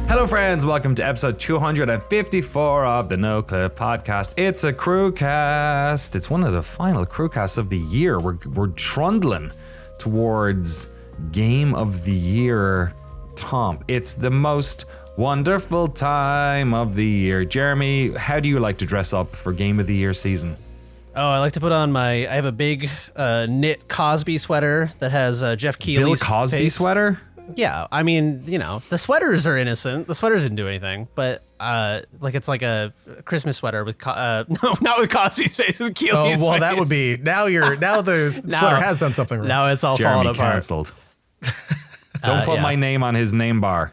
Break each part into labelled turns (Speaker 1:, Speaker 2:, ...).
Speaker 1: Hello friends, welcome to episode 254 of the Noclip podcast. It's a Crewcast. It's one of the final Crewcasts of the year. We're trundling towards Game of the Year Tomp. It's the most wonderful time of the year. Jeremy, how do you like to dress up for Game of the Year season?
Speaker 2: Oh, I like to put on I have a big knit Cosby sweater that has Jeff Keighley's
Speaker 1: Bill Cosby
Speaker 2: face.
Speaker 1: sweater?
Speaker 2: Yeah, I mean, you know, the sweaters are innocent. The sweaters didn't do anything, but it's like a Christmas sweater with no, not with Cosby's face, with Keighley's face.
Speaker 3: Oh, well, that would be now the sweater has done something wrong.
Speaker 2: Now it's all
Speaker 1: Jeremy
Speaker 2: falling apart.
Speaker 1: cancelled. Don't put my name on his name bar.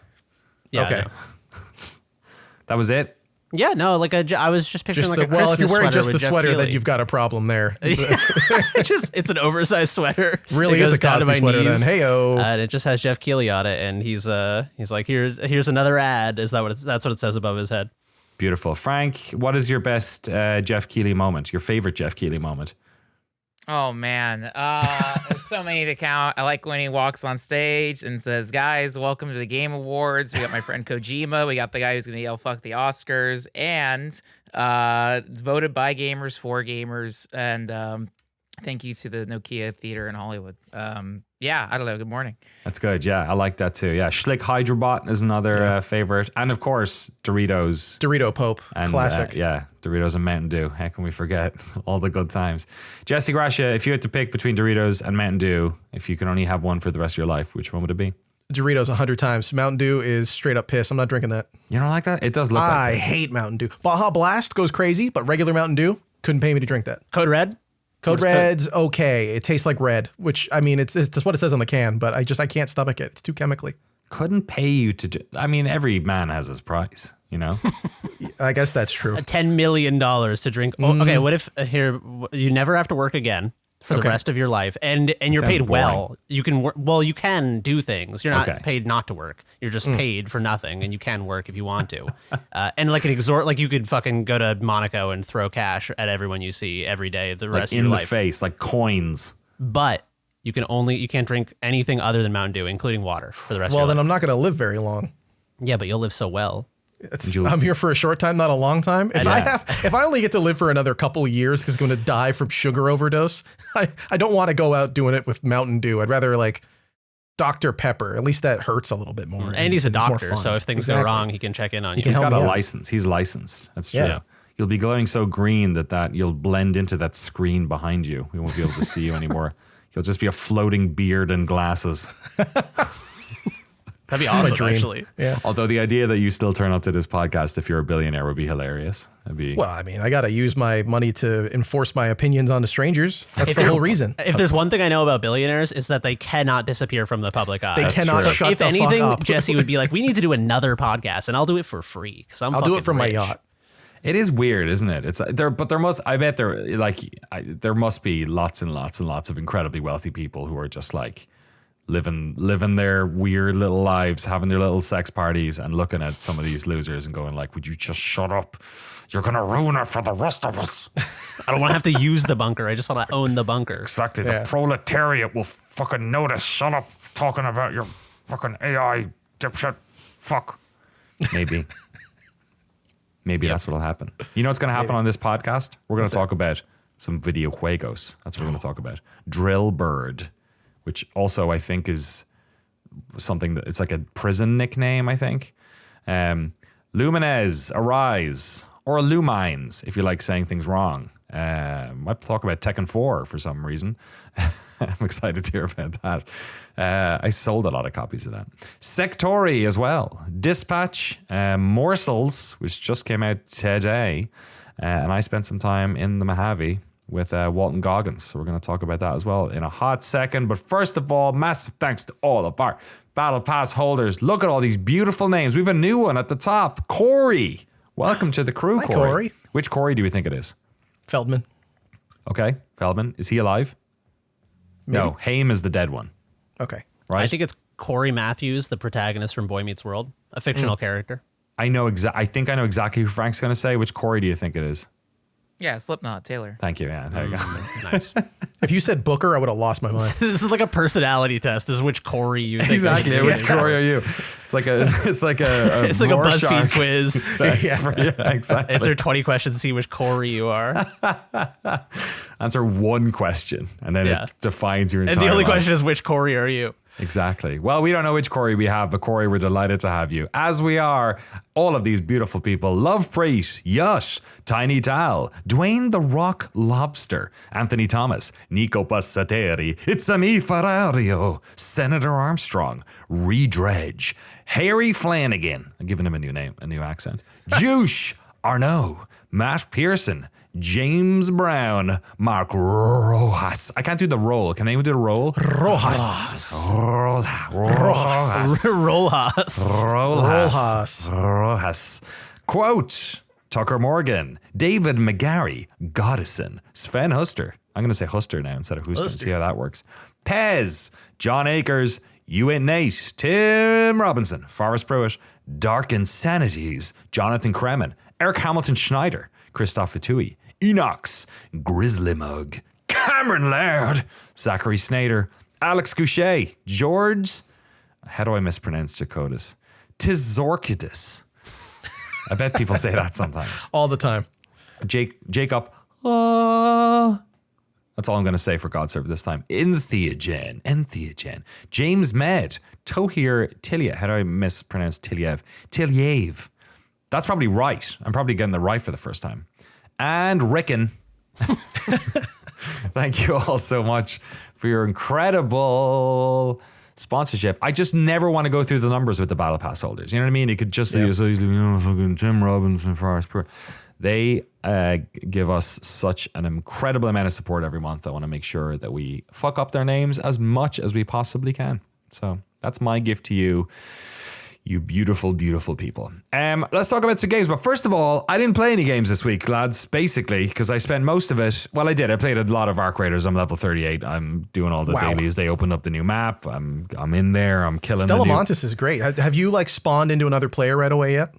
Speaker 2: Yeah,
Speaker 3: Okay.
Speaker 1: That was it?
Speaker 2: Yeah, no, I was just picturing
Speaker 3: Just
Speaker 2: like a Christmas
Speaker 3: if you're wearing
Speaker 2: sweater
Speaker 3: just the
Speaker 2: with Jeff
Speaker 3: sweater, then
Speaker 2: Keighley.
Speaker 3: you've got a problem there.
Speaker 2: It's an oversized sweater.
Speaker 3: Really
Speaker 2: It
Speaker 3: is
Speaker 2: goes
Speaker 3: a
Speaker 2: down to
Speaker 3: Cosby
Speaker 2: my
Speaker 3: sweater
Speaker 2: knees.
Speaker 3: then. Hey-o.
Speaker 2: And it just has Jeff Keighley on it, and he's like, here's another ad. That's what it says above his head.
Speaker 1: Beautiful. Frank, what is your best Jeff Keighley moment? Your favorite Jeff Keighley moment?
Speaker 4: Oh man, there's so many to count. I like when he walks on stage and says, "Guys, welcome to the Game Awards." We got my friend Kojima. We got the guy who's gonna yell "fuck the Oscars," and voted by gamers for gamers. And thank you to the Nokia Theater in Hollywood. Yeah, I don't know. Good morning.
Speaker 1: That's good. Yeah, I like that too. Yeah, Schlick Hydrobot is another favorite. And of course, Doritos.
Speaker 3: Dorito Pope,
Speaker 1: And,
Speaker 3: classic.
Speaker 1: yeah, Doritos and Mountain Dew. How can we forget all the good times? Jesse Gracia, if you had to pick between Doritos and Mountain Dew, if you could only have one for the rest of your life, which one would it be?
Speaker 3: Doritos 100 times. Mountain Dew is straight up piss. I'm not drinking that.
Speaker 1: You don't like that? It does look
Speaker 3: I
Speaker 1: like piss.
Speaker 3: hate Mountain Dew. Baja Blast goes crazy, but regular Mountain Dew couldn't pay me to drink that.
Speaker 2: Code Red.
Speaker 3: Code Red's okay. It tastes like red, which I mean, it's that's what it says on the can, but I can't stomach it. It's too chemically.
Speaker 1: Couldn't pay you to do. I mean, every man has his price, you know?
Speaker 3: I guess that's true.
Speaker 2: $10 million to drink. Oh, okay, what if you never have to work again for the rest of your life, and you're
Speaker 1: sounds
Speaker 2: paid well?
Speaker 1: boring.
Speaker 2: You can work. Well, you can do things. You're not
Speaker 1: Okay.
Speaker 2: paid not to work. You're just paid for nothing, and you can work if you want to. And like you could fucking go to Monaco and throw cash at everyone you see every day of the
Speaker 1: Like
Speaker 2: rest of
Speaker 1: in
Speaker 2: your
Speaker 1: the
Speaker 2: life.
Speaker 1: face, like coins.
Speaker 2: But you can't drink anything other than Mountain Dew, including water, for the rest
Speaker 3: Well,
Speaker 2: of your
Speaker 3: then
Speaker 2: life.
Speaker 3: I'm not going to live very long.
Speaker 2: Yeah, but you'll live so well.
Speaker 3: I'm here for a short time, not a long time. If I only get to live for another couple of years because I'm going to die from sugar overdose, I don't want to go out doing it with Mountain Dew. I'd rather like Dr. Pepper. At least that hurts a little bit more.
Speaker 2: And he's a
Speaker 3: it's more
Speaker 2: doctor,
Speaker 3: fun.
Speaker 2: so if things
Speaker 3: Exactly.
Speaker 2: go wrong, he can check in on you.
Speaker 3: can
Speaker 1: He's
Speaker 3: help
Speaker 1: got a
Speaker 3: me out.
Speaker 1: license. He's licensed. That's true.
Speaker 3: Yeah.
Speaker 1: You'll be glowing so green that you'll blend into that screen behind you. We won't be able to see you anymore. You'll just be a floating beard and glasses.
Speaker 2: That'd be awesome,
Speaker 3: dream.
Speaker 2: actually.
Speaker 3: Yeah.
Speaker 1: Although the idea that you still turn up to this podcast if you're a billionaire would be hilarious. That'd be
Speaker 3: Well, I mean, I got to use my money to enforce my opinions onto strangers. That's the whole reason.
Speaker 2: If there's one thing I know about billionaires, is that they cannot disappear from the public eye.
Speaker 3: They cannot
Speaker 1: true.
Speaker 3: shut
Speaker 2: If
Speaker 3: the
Speaker 2: anything,
Speaker 3: fuck up.
Speaker 2: Jesse would be like, "We need to do another podcast, and I'll do it for free because
Speaker 3: I'll do it from my
Speaker 2: rich."
Speaker 3: yacht.
Speaker 1: It is weird, isn't it? It's there, but there must. I bet there must be lots and lots and lots of incredibly wealthy people who are just like living their weird little lives, having their little sex parties, and looking at some of these losers and going like, "Would you just shut up? You're gonna ruin it for the rest of us."
Speaker 2: I don't want to have to use the bunker. I just want to own the bunker.
Speaker 1: Exactly.
Speaker 3: Yeah.
Speaker 1: The proletariat will fucking notice. Shut up, talking about your fucking AI dipshit. Fuck. Maybe. Maybe that's what'll happen. You know what's going to happen on this podcast? We're going to talk about some video juegos. That's what we're going to talk about. Drill Bird, which also I think is something that it's like a prison nickname, I think. Lumines Arise, or Lumines, if you like saying things wrong. Might talk about Tekken 4 for some reason. I'm excited to hear about that. I sold a lot of copies of that. Sektori as well. Dispatch, Morsels, which just came out today. And I spent some time in the Mojave with Walton Goggins. So we're going to talk about that as well in a hot second. But first of all, massive thanks to all of our Battle Pass holders. Look at all these beautiful names. We have a new one at the top. Corey. Welcome to the crew,
Speaker 3: Hi,
Speaker 1: Corey.
Speaker 3: Corey.
Speaker 1: Which Corey do we think it is?
Speaker 3: Feldman.
Speaker 1: Okay, Feldman. Is he alive?
Speaker 3: Maybe.
Speaker 1: No, Haim is the dead one,
Speaker 3: Okay.
Speaker 1: right?
Speaker 2: I think it's Corey Matthews, the protagonist from Boy Meets World, a fictional character.
Speaker 1: I think I know exactly who Frank's going to say. Which Corey do you think it is?
Speaker 4: Yeah, Slipknot, Taylor.
Speaker 1: Thank you. Yeah, there you go.
Speaker 2: Nice.
Speaker 3: If you said Booker, I would have lost my mind.
Speaker 2: This is like a personality test. This is which Corey you think.
Speaker 1: Exactly.
Speaker 2: it
Speaker 1: Which
Speaker 2: is.
Speaker 1: Corey are you? It's like a
Speaker 2: It's like a
Speaker 1: Rorschach
Speaker 2: BuzzFeed quiz.
Speaker 1: test. Yeah, exactly.
Speaker 2: Answer 20 questions to see which Corey you are.
Speaker 1: Answer one question, and then
Speaker 2: Yeah.
Speaker 1: it defines your entire
Speaker 2: And the only
Speaker 1: life.
Speaker 2: question is which Corey are you?
Speaker 1: Exactly. Well, we don't know which Corey we have, but Corey, we're delighted to have you. As we are, all of these beautiful people. Love Preet, Yush, Tiny Tal, Dwayne the Rock Lobster, Anthony Thomas, Nico Passateri, It's a me Ferrario, Senator Armstrong, Redredge, Harry Flanagan, I'm giving him a new name, a new accent, Juice, Arnaud, Matt Pearson, James Brown, Mark Rojas. I can't do the roll. Can anyone do the roll?
Speaker 3: Rojas.
Speaker 1: Rojas.
Speaker 2: Rojas.
Speaker 3: Rojas.
Speaker 1: Rojas. Quote, Tucker Morgan, David McGarry, Goddison, Sven Huster. I'm going to say Huster now instead of Huster. See how that works. Pez, John Akers, Ewan Nate, Tim Robinson, Forrest Pruitt, Dark Insanities, Jonathan Kremen, Eric Hamilton Schneider, Christoph Fatui, Enox, Grizzly Mug, Cameron Laird, Zachary Snader, Alex Goucher, George, how do I mispronounce Jacotus? Tizorkidis. I bet people say that sometimes.
Speaker 3: All the time.
Speaker 1: Jacob, that's all I'm going to say for God's servant this time. Entheogen, James Med, Tohir Tilia. How do I mispronounce Tiliev? Tiliev. That's probably right. I'm probably getting the right for the first time. And Rickon. Thank you all so much for your incredible sponsorship. I just never want to go through the numbers with the Battle Pass holders. You know what I mean? You could just say, fucking Tim Robinson, Forrest Pruitt. They give us such an incredible amount of support every month. I want to make sure that we fuck up their names as much as we possibly can. So that's my gift to you. You beautiful, beautiful people. Let's talk about some games. But first of all, I didn't play any games this week, lads, basically, because I spent most of it. Well, I did. I played a lot of Arc Raiders. I'm level 38. I'm doing all the dailies. They opened up the new map. I'm in there. I'm killing
Speaker 3: Stella Montes is great. Have you like spawned into another player right away yet?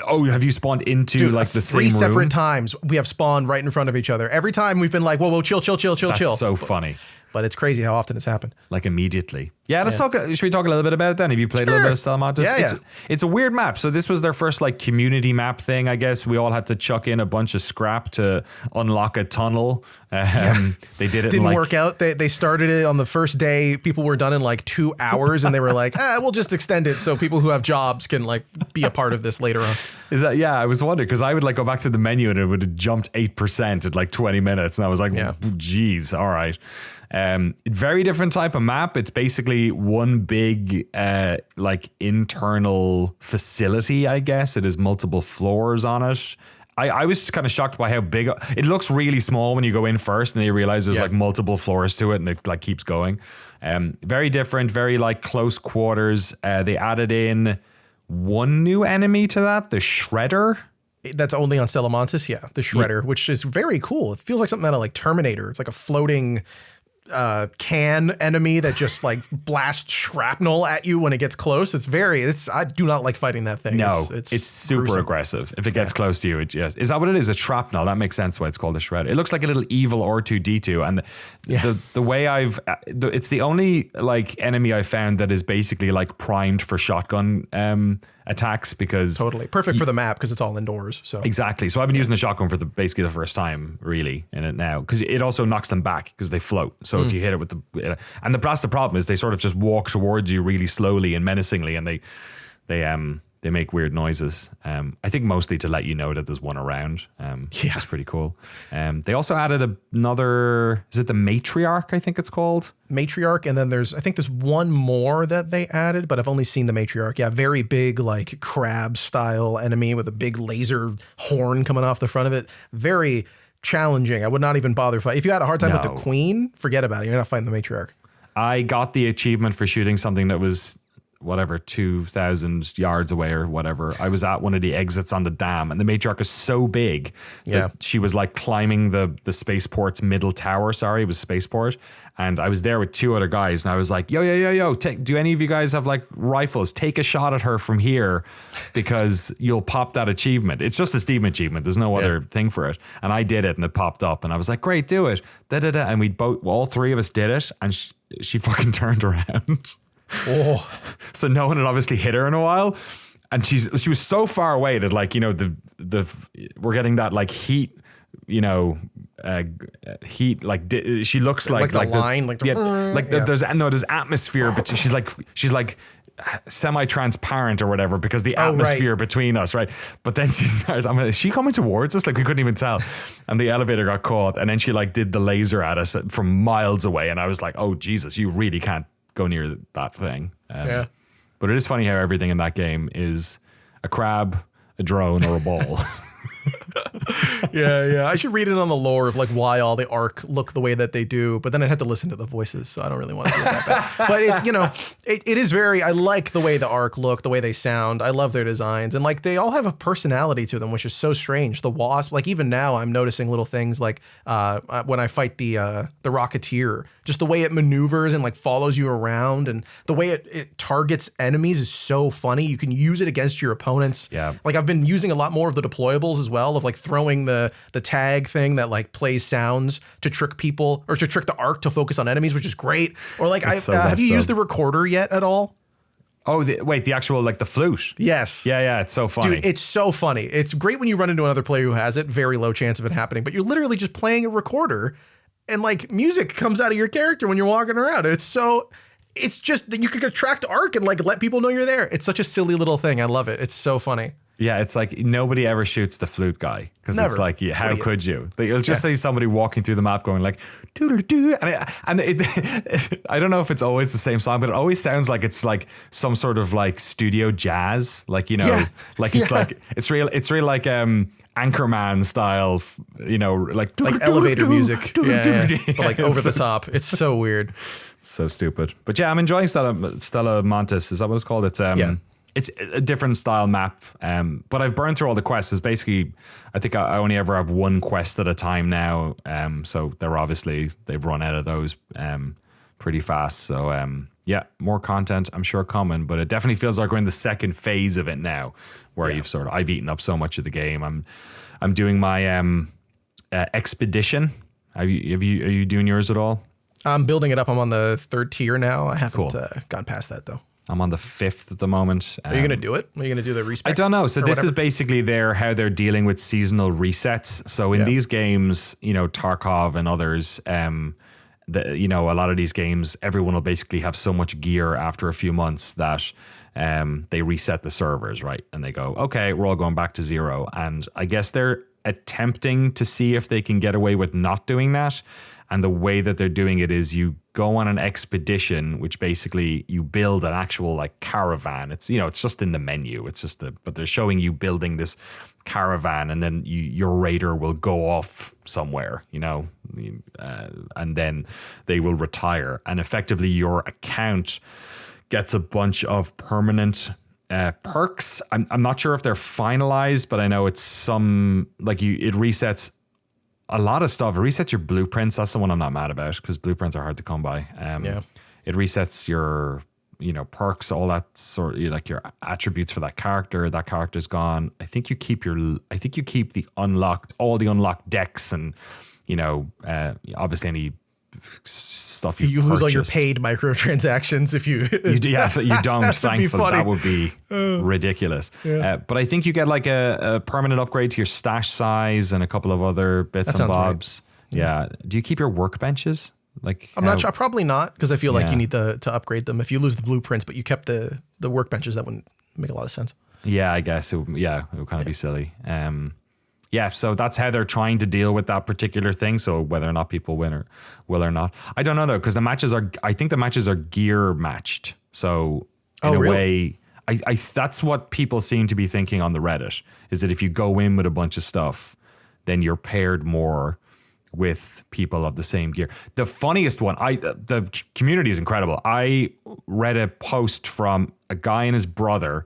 Speaker 1: Oh, have you spawned into
Speaker 3: Dude,
Speaker 1: like the same
Speaker 3: three separate
Speaker 1: room?
Speaker 3: times we have spawned right in front of each other. Every time we've been like, whoa, chill.
Speaker 1: That's so funny.
Speaker 3: But it's crazy how often it's happened.
Speaker 1: Like immediately. Yeah, let's talk. Should we talk a little bit about it then? Have you played a little bit of Stella Montes?
Speaker 3: Yeah.
Speaker 1: It's a weird map. So this was their first like community map thing, I guess. We all had to chuck in a bunch of scrap to unlock a tunnel. They did it.
Speaker 3: Didn't work out. They started it on the first day. People were done in like 2 hours, and they were like, we'll just extend it so people who have jobs can like be a part of this later on.
Speaker 1: Is that? Yeah, I was wondering because I would like go back to the menu and it would have jumped 8% at like 20 minutes, and I was like, geez, all right. Very different type of map. It's basically one big like internal facility, I guess. It has multiple floors on it. I was kind of shocked by how big it looks. Really small when you go in first, and then you realize there's like multiple floors to it, and it like keeps going. Very different, very like close quarters. They added in one new enemy to that, the Shredder.
Speaker 3: That's only on Stella Montes, the Shredder, which is very cool. It feels like something out of like Terminator. It's like a floating can enemy that just like blasts shrapnel at you when it gets close. I do not like fighting that thing.
Speaker 1: No, it's super
Speaker 3: gruesome.
Speaker 1: aggressive. If it gets close to you, is that what it is? A shrapnel. That makes sense why it's called a Shredder. It looks like a little evil R2D2, and the way it's the only like enemy I found that is basically like primed for shotgun attacks, because
Speaker 3: totally perfect for the map because it's all indoors. So
Speaker 1: exactly. So I've been using the shotgun for basically the first time really in it now, because it also knocks them back because they float. So if you hit it with that's the problem, is they sort of just walk towards you really slowly and menacingly, and they make weird noises. I think mostly to let you know that there's one around, which is pretty cool. They also added another, is it the Matriarch, I think it's called?
Speaker 3: Matriarch, and then there's one more that they added, but I've only seen the Matriarch. Yeah, very big, like crab style enemy with a big laser horn coming off the front of it. Very challenging. I would not even bother fighting. If you had a hard time with the Queen, forget about it. You're not fighting the Matriarch.
Speaker 1: I got the achievement for shooting something that was whatever 2,000 yards away or whatever. I was at one of the exits on the dam, and the matriarch is so big that she was like climbing the spaceport's middle tower. Sorry, it was spaceport. And I was there with two other guys, and I was like, yo, do any of you guys have like rifles? Take a shot at her from here, because you'll pop that achievement. It's just a Steam achievement. There's no other thing for it. And I did it, and it popped up, and I was like, great, do it. And we both, all three of us did it, and she fucking turned around. Oh, so no one had obviously hit her in a while. And she was so far away that, like, you know, we're getting that like heat, you know, heat, like she looks like
Speaker 3: the line,
Speaker 1: there's atmosphere, but she's like semi-transparent or whatever, because the atmosphere between us, right? But then she starts, is she coming towards us? Like, we couldn't even tell. And the elevator got caught, and then she like did the laser at us from miles away, and I was like, oh Jesus, you really can't go near that thing. But it is funny how everything in that game is a crab, a drone, or a ball.
Speaker 3: Yeah. I should read it on the lore of like why all the Ark look the way that they do, but then I'd have to listen to the voices, so I don't really want to do that. But it's, you know, it is very, I like the way the Ark look, the way they sound. I love their designs, and like they all have a personality to them, which is so strange. The Wasp, like even now I'm noticing little things like when I fight the Rocketeer, just the way it maneuvers and like follows you around, and the way it targets enemies is so funny. You can use it against your opponents. Yeah. Like I've been using a lot more of the deployables as well, of like throwing the tag thing that like plays sounds to trick people, or to trick the Ark to focus on enemies, which is great. Or like, have you used the recorder yet at all?
Speaker 1: Oh, the actual, like the flute.
Speaker 3: Yes.
Speaker 1: Yeah. It's so funny.
Speaker 3: Dude, it's so funny. It's great when you run into another player who has it. Very low chance of it happening, but you're literally just playing a recorder, and like music comes out of your character when you're walking around. It's just that you could attract Ark and like let people know you're there. It's such a silly little thing. I love it. It's so funny.
Speaker 1: Yeah, it's like nobody ever shoots the flute guy, because it's like, how could you? You'll just see somebody walking through the map going like doo-doo-doo, and I don't know if it's always the same song, but it always sounds like it's like some sort of like studio jazz, like, you know, like it's like it's real like Anchorman style, you know, like
Speaker 3: elevator music, but like over the top. It's so weird,
Speaker 1: so stupid. But yeah, I'm enjoying Stella Montis. Is that what it's called? It's It's a different style map, but I've burned through all the quests. It's basically, I think I only ever have one quest at a time now, so they've run out of those pretty fast. So yeah, more content I'm sure coming, but it definitely feels like we're in the second phase of it now, where I've eaten up so much of the game. I'm doing my expedition. Are you doing yours at all?
Speaker 3: I'm building it up. I'm on the 3rd tier now. I haven't gone past that though.
Speaker 1: I'm on the 5th at the moment.
Speaker 3: Are you going to do it? Are you going to do the respec?
Speaker 1: I don't know. So this is basically how they're dealing with seasonal resets. So in these games, you know, Tarkov and others, you know, a lot of these games, everyone will basically have so much gear after a few months that they reset the servers, right? And they go, okay, we're all going back to 0. And I guess they're attempting to see if they can get away with not doing that. And the way that they're doing it is you go on an expedition, which basically you build an actual like caravan. It's, you know, it's just in the menu. It's just but they're showing you building this caravan, and then your raider will go off somewhere, you know, and then they will retire. And effectively your account gets a bunch of permanent perks. I'm not sure if they're finalized, but I know it's some like it resets a lot of stuff. It resets your blueprints. That's the one I'm not mad about, because blueprints are hard to come by. It resets your, you know, perks, all that sort of, like your attributes for that character. That character's gone. I think you keep all the unlocked decks, and, you know, obviously any stuff you
Speaker 3: lose all your paid microtransactions if you
Speaker 1: you don't. Thankfully, that would be ridiculous. But I think you get like a permanent upgrade to your stash size and a couple of other bits and bobs. Right. Yeah. Do you keep your workbenches? Like,
Speaker 3: I'm not sure. Probably not, because I feel like you need to upgrade them. If you lose the blueprints, but you kept the workbenches, that wouldn't make a lot of sense.
Speaker 1: Yeah, I guess it would kind of be silly. Yeah, so that's how they're trying to deal with that particular thing. So whether or not people will or not, I don't know though, because I think the matches are gear matched. So in a way, I that's what people seem to be thinking on the Reddit, is that if you go in with a bunch of stuff, then you're paired more, with people of the same gear. The funniest one, the community is incredible. I read a post from a guy and his brother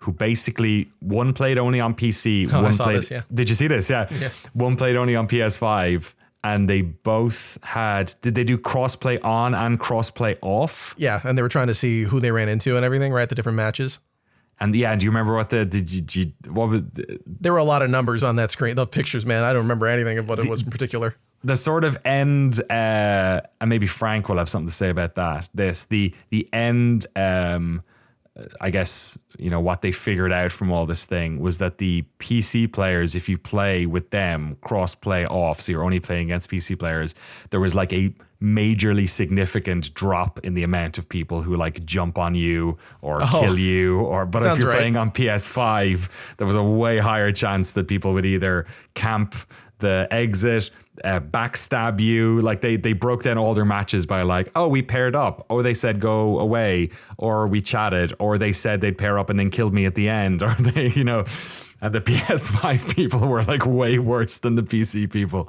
Speaker 1: who basically one played only on PC.
Speaker 3: Oh,
Speaker 1: one
Speaker 3: I saw
Speaker 1: played.
Speaker 3: this, yeah.
Speaker 1: Did you see this? Yeah. One played only on PS5, and they both had. Did they do crossplay on and crossplay off?
Speaker 3: Yeah, and they were trying to see who they ran into and everything, right? The different matches.
Speaker 1: And yeah, do you remember what what was
Speaker 3: There were a lot of numbers on that screen. The pictures, man. I don't remember anything of what it was in particular.
Speaker 1: the sort of end? And maybe Frank will have something to say about that. The end. I guess, what they figured out from all this thing was that the PC players, if you play with them, cross play off, so you're only playing against PC players, there was like a majorly significant drop in the amount of people who like jump on you or kill you, but if you're playing on PS5, there was a way higher chance that people would either camp the exit, backstab you. Like they broke down all their matches by like, oh, we paired up, or they said go away, or we chatted, or they said they'd pair up and then killed me at the end, or they, and the PS5 people were like way worse than the PC people,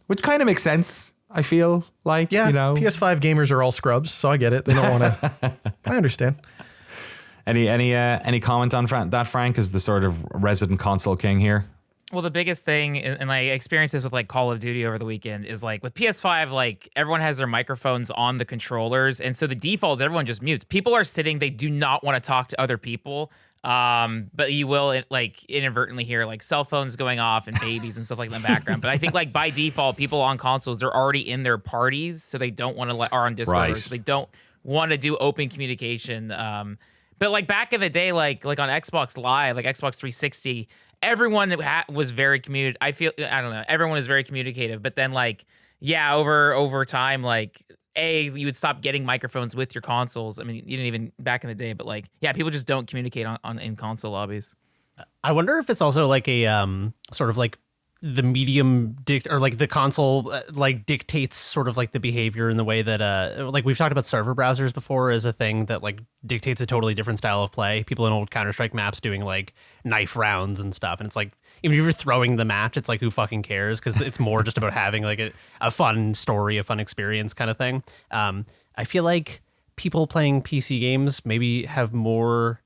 Speaker 1: which kind of makes sense. I feel like,
Speaker 3: PS5 gamers are all scrubs, so I get it. They don't want to. I understand.
Speaker 1: Any comment on that, Frank, as the sort of resident console king here?
Speaker 4: Well, the biggest thing, and I experienced this with like Call of Duty over the weekend, is like with PS5, like everyone has their microphones on the controllers, and so the default is everyone just mutes. People are sitting; they do not want to talk to other people, but you will like inadvertently hear like cell phones going off and babies and stuff like that in the background. But I think like by default, people on consoles, they're already in their parties, so they don't want to are on Discord,
Speaker 1: right.
Speaker 4: So they don't want to do open communication. But like back in the day, like on Xbox Live, like Xbox 360. Everyone was very I don't know. Everyone is very communicative, but then like, yeah, over time, like you would stop getting microphones with your consoles. I mean, you didn't even back in the day, but like, yeah, people just don't communicate in console lobbies.
Speaker 2: I wonder if it's also like a sort of like the medium or like the console like dictates sort of like the behavior in the way that like we've talked about server browsers before as a thing that like dictates a totally different style of play. People in old Counter-Strike maps doing like knife rounds and stuff, and it's like even if you're throwing the match, it's like who fucking cares, because it's more just about having like a fun story, a fun experience kind of thing. I feel like people playing PC games maybe have more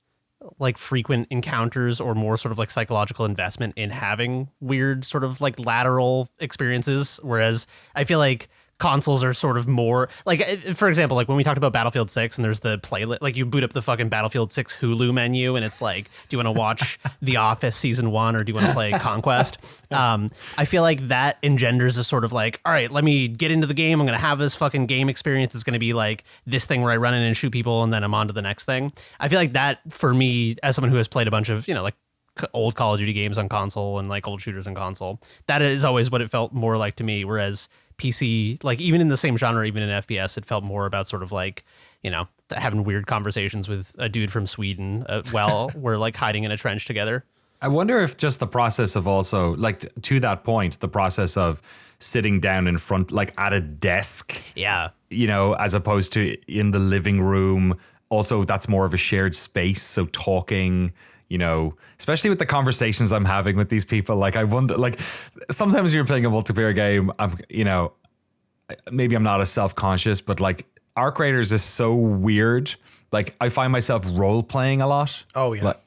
Speaker 2: like frequent encounters or more sort of like psychological investment in having weird sort of like lateral experiences, whereas I feel like consoles are sort of more like, for example, like when we talked about Battlefield 6 and there's the playlist, like you boot up the fucking Battlefield 6 Hulu menu and it's like, do you want to watch The Office season 1 or do you want to play Conquest? I feel like that engenders a sort of like, all right, let me get into the game. I'm going to have this fucking game experience. It's going to be like this thing where I run in and shoot people and then I'm on to the next thing. I feel like that for me, as someone who has played a bunch of, like old Call of Duty games on console and like old shooters on console, that is always what it felt more like to me. Whereas PC, like even in the same genre, even in FPS, it felt more about sort of like, having weird conversations with a dude from Sweden while we're like hiding in a trench together.
Speaker 1: I wonder if just the process of also like to that point, the process of sitting down in front, like at a desk,
Speaker 2: yeah,
Speaker 1: as opposed to in the living room. Also, that's more of a shared space. So talking, especially with the conversations I'm having with these people, like I wonder, like sometimes you're playing a multiplayer game, maybe I'm not as self-conscious, but like Arc Raiders is so weird. Like I find myself role playing a lot.
Speaker 3: Oh yeah.
Speaker 1: Like,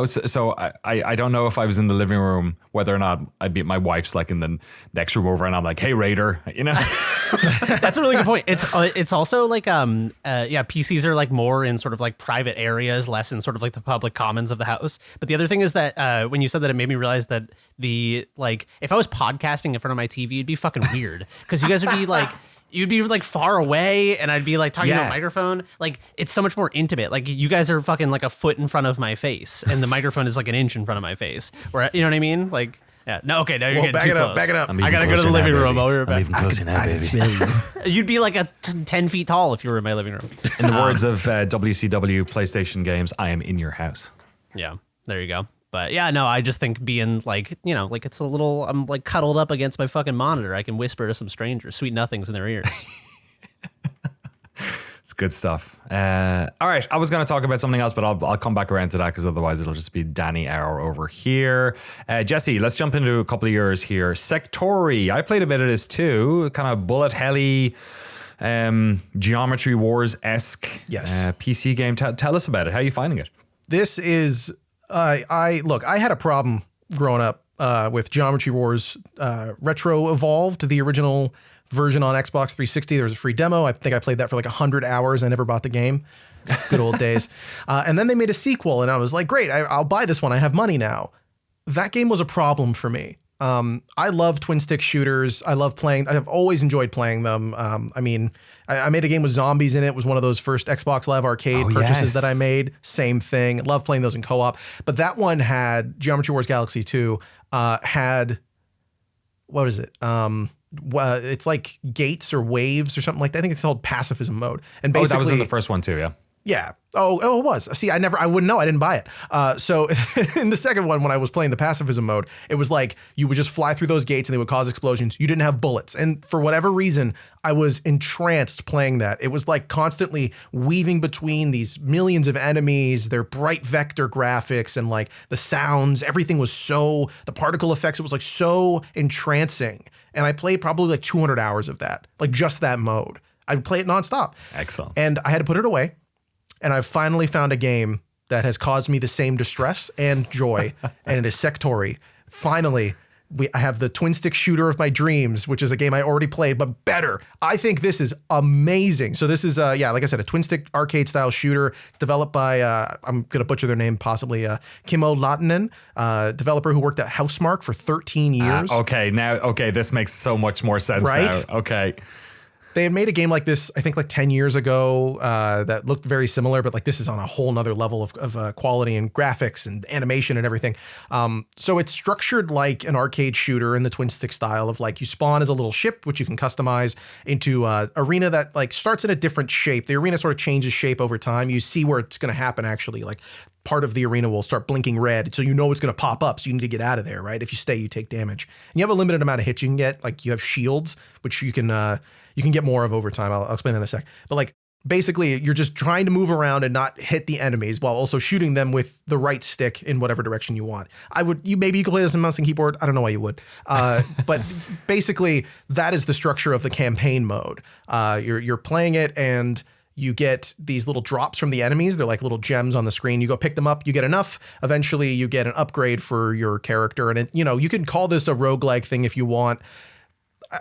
Speaker 1: so I don't know if I was in the living room, whether or not my wife's like in the next room over and I'm like, hey Raider,
Speaker 2: That's a really good point. It's also like PCs are like more in sort of like private areas, less in sort of like the public commons of the house. But the other thing is that when you said that, it made me realize that if I was podcasting in front of my TV, it'd be fucking weird, because you guys would be like, you'd be like far away and I'd be like talking to a microphone. Like it's so much more intimate. Like you guys are fucking like a foot in front of my face and the microphone is like an inch in front of my face. Where, you know what I mean? Like, yeah, no, okay, now you're getting too close.
Speaker 3: Back it up.
Speaker 2: I gotta go to the living room. I'll be right back.
Speaker 1: I'm even closer now, baby.
Speaker 2: You'd be like 10 feet tall if you were in my living room.
Speaker 1: In the words of WCW PlayStation games, I am in your house.
Speaker 2: Yeah, there you go. But yeah, no, I just think being like, like it's a little, I'm like cuddled up against my fucking monitor. I can whisper to some strangers, sweet nothings in their ears.
Speaker 1: Good stuff. All right, I was going to talk about something else, but I'll come back around to that because otherwise it'll just be Danny Hour over here. Jesse, let's jump into a couple of yours here. Sektori, I played a bit of this too, kind of bullet helly, Geometry Wars-esque PC game. Tell us about it. How are you finding it?
Speaker 3: This is, look, I had a problem growing up with Geometry Wars Retro Evolved, the original version on Xbox 360. There was a free demo. I think I played that for like 100 hours. I never bought the game. Good old days. And then they made a sequel and I was like, great, I'll buy this one. I have money now. That game was a problem for me. I love twin stick shooters. I love playing. I have always enjoyed playing them. I mean, I made a game with zombies in it. It was one of those first Xbox Live Arcade purchases that I made. Same thing. Love playing those in co-op. But that one had Geometry Wars Galaxy 2 had, what is it? It's like gates or waves or something like that. I think it's called pacifism mode. And basically,
Speaker 1: that was in the first one too, yeah.
Speaker 3: Yeah. Oh, it was. See, I wouldn't know. I didn't buy it. So in the second one, when I was playing the pacifism mode, it was like you would just fly through those gates and they would cause explosions. You didn't have bullets. And for whatever reason, I was entranced playing that. It was like constantly weaving between these millions of enemies, their bright vector graphics and like the sounds. Everything was the particle effects, it was like so entrancing. And I played probably like 200 hours of that, like just that mode. I'd play it nonstop.
Speaker 1: Excellent.
Speaker 3: And I had to put it away. And I've finally found a game that has caused me the same distress and joy, and it is Sektori. Finally, I have the twin stick shooter of my dreams, which is a game I already played, but better. I think this is amazing. So this is, like I said, a twin stick arcade style shooter. It's developed by, I'm going to butcher their name possibly, Kimmo Lahtinen, developer who worked at Housemarque for 13 years.
Speaker 1: This makes so much more sense
Speaker 3: right?
Speaker 1: now. Okay.
Speaker 3: They had made a game like this, I think like 10 years ago that looked very similar, but like this is on a whole nother level of quality and graphics and animation and everything. So it's structured like an arcade shooter in the twin stick style of like you spawn as a little ship, which you can customize into arena that like starts in a different shape. The arena sort of changes shape over time. You see where it's going to happen actually. Like part of the arena will start blinking red. So you know it's going to pop up. So you need to get out of there, right? If you stay, you take damage. And you have a limited amount of hits you can get. Like you have shields, which you can get more of over time. I'll explain that in a sec. But like basically you're just trying to move around and not hit the enemies while also shooting them with the right stick in whatever direction you want. Maybe you could play this in mouse and keyboard. I don't know why you would. But basically that is the structure of the campaign mode. You're playing it and you get these little drops from the enemies. They're like little gems on the screen. You go pick them up, you get enough. Eventually you get an upgrade for your character. And you can call this a roguelike thing if you want.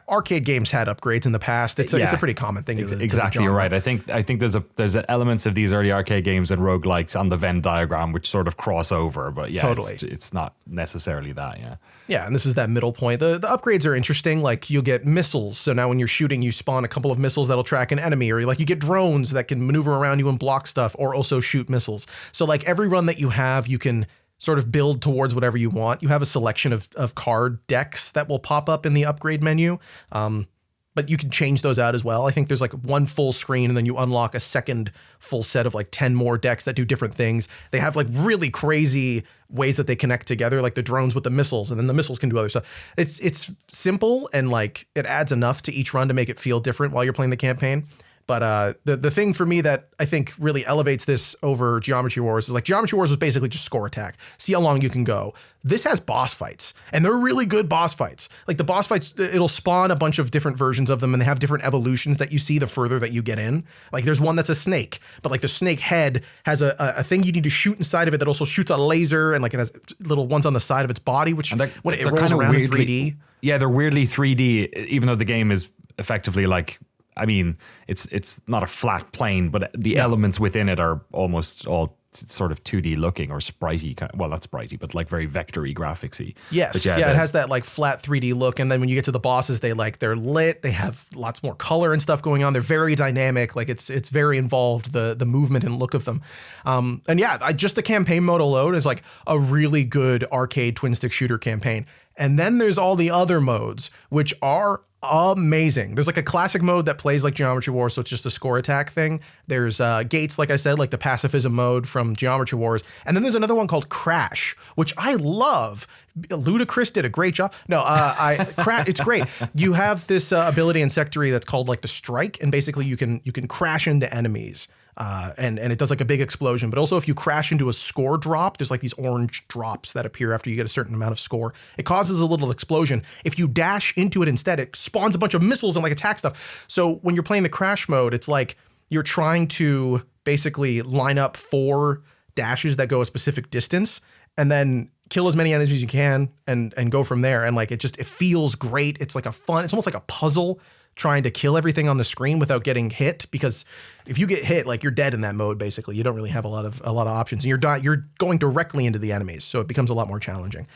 Speaker 3: Arcade games had upgrades in the past. It's a pretty common thing.
Speaker 1: Exactly, you're right. I think there's elements of these early arcade games and roguelikes on the Venn diagram which sort of cross over, but yeah, totally. It's not necessarily that. Yeah.
Speaker 3: Yeah, and this is that middle point. The upgrades are interesting. Like you'll get missiles. So now when you're shooting, you spawn a couple of missiles that'll track an enemy, or like you get drones that can maneuver around you and block stuff, or also shoot missiles. So like every run that you have, you can sort of build towards whatever you want. You have a selection of card decks that will pop up in the upgrade menu. But you can change those out as well. I think there's like one full screen and then you unlock a second full set of like 10 more decks that do different things. They have like really crazy ways that they connect together, like the drones with the missiles, and then the missiles can do other stuff. It's simple and like it adds enough to each run to make it feel different while you're playing the campaign. But the thing for me that I think really elevates this over Geometry Wars is like Geometry Wars was basically just score attack. See how long you can go. This has boss fights, and they're really good boss fights. Like the boss fights, it'll spawn a bunch of different versions of them, and they have different evolutions that you see the further that you get in. Like there's one that's a snake, but like the snake head has a thing you need to shoot inside of it that also shoots a laser, and like it has little ones on the side of its body, which when it rolls around in 3D.
Speaker 1: Yeah, they're weirdly 3D, even though the game is effectively like, I mean, it's not a flat plane, but the elements within it are almost all sort of 2D looking or spritey. Well, not spritey, but like very vectory graphicsy.
Speaker 3: Yes, it has that like flat 3D look. And then when you get to the bosses, they're lit. They have lots more color and stuff going on. They're very dynamic. Like it's very involved, the movement and look of them. And yeah, just the campaign mode alone is like a really good arcade twin stick shooter campaign. And then there's all the other modes, which are amazing. There's like a classic mode that plays like Geometry Wars, so it's just a score attack thing. There's gates, like I said, like the pacifism mode from Geometry Wars. And then there's another one called Crash, which I love. Ludacris did a great job. No, it's great. You have this ability in Sektori that's called like the Strike, and basically you can crash into enemies. And it does like a big explosion, but also if you crash into a score drop, there's like these orange drops that appear after you get a certain amount of score. It causes a little explosion. If you dash into it instead, it spawns a bunch of missiles and like attack stuff. So when you're playing the crash mode, it's like you're trying to basically line up 4 dashes that go a specific distance and then kill as many enemies as you can and go from there. And like it feels great. It's like it's almost like a puzzle trying to kill everything on the screen without getting hit, because if you get hit, like you're dead in that mode. Basically, you don't really have a lot of options, and you're going directly into the enemies, so it becomes a lot more challenging.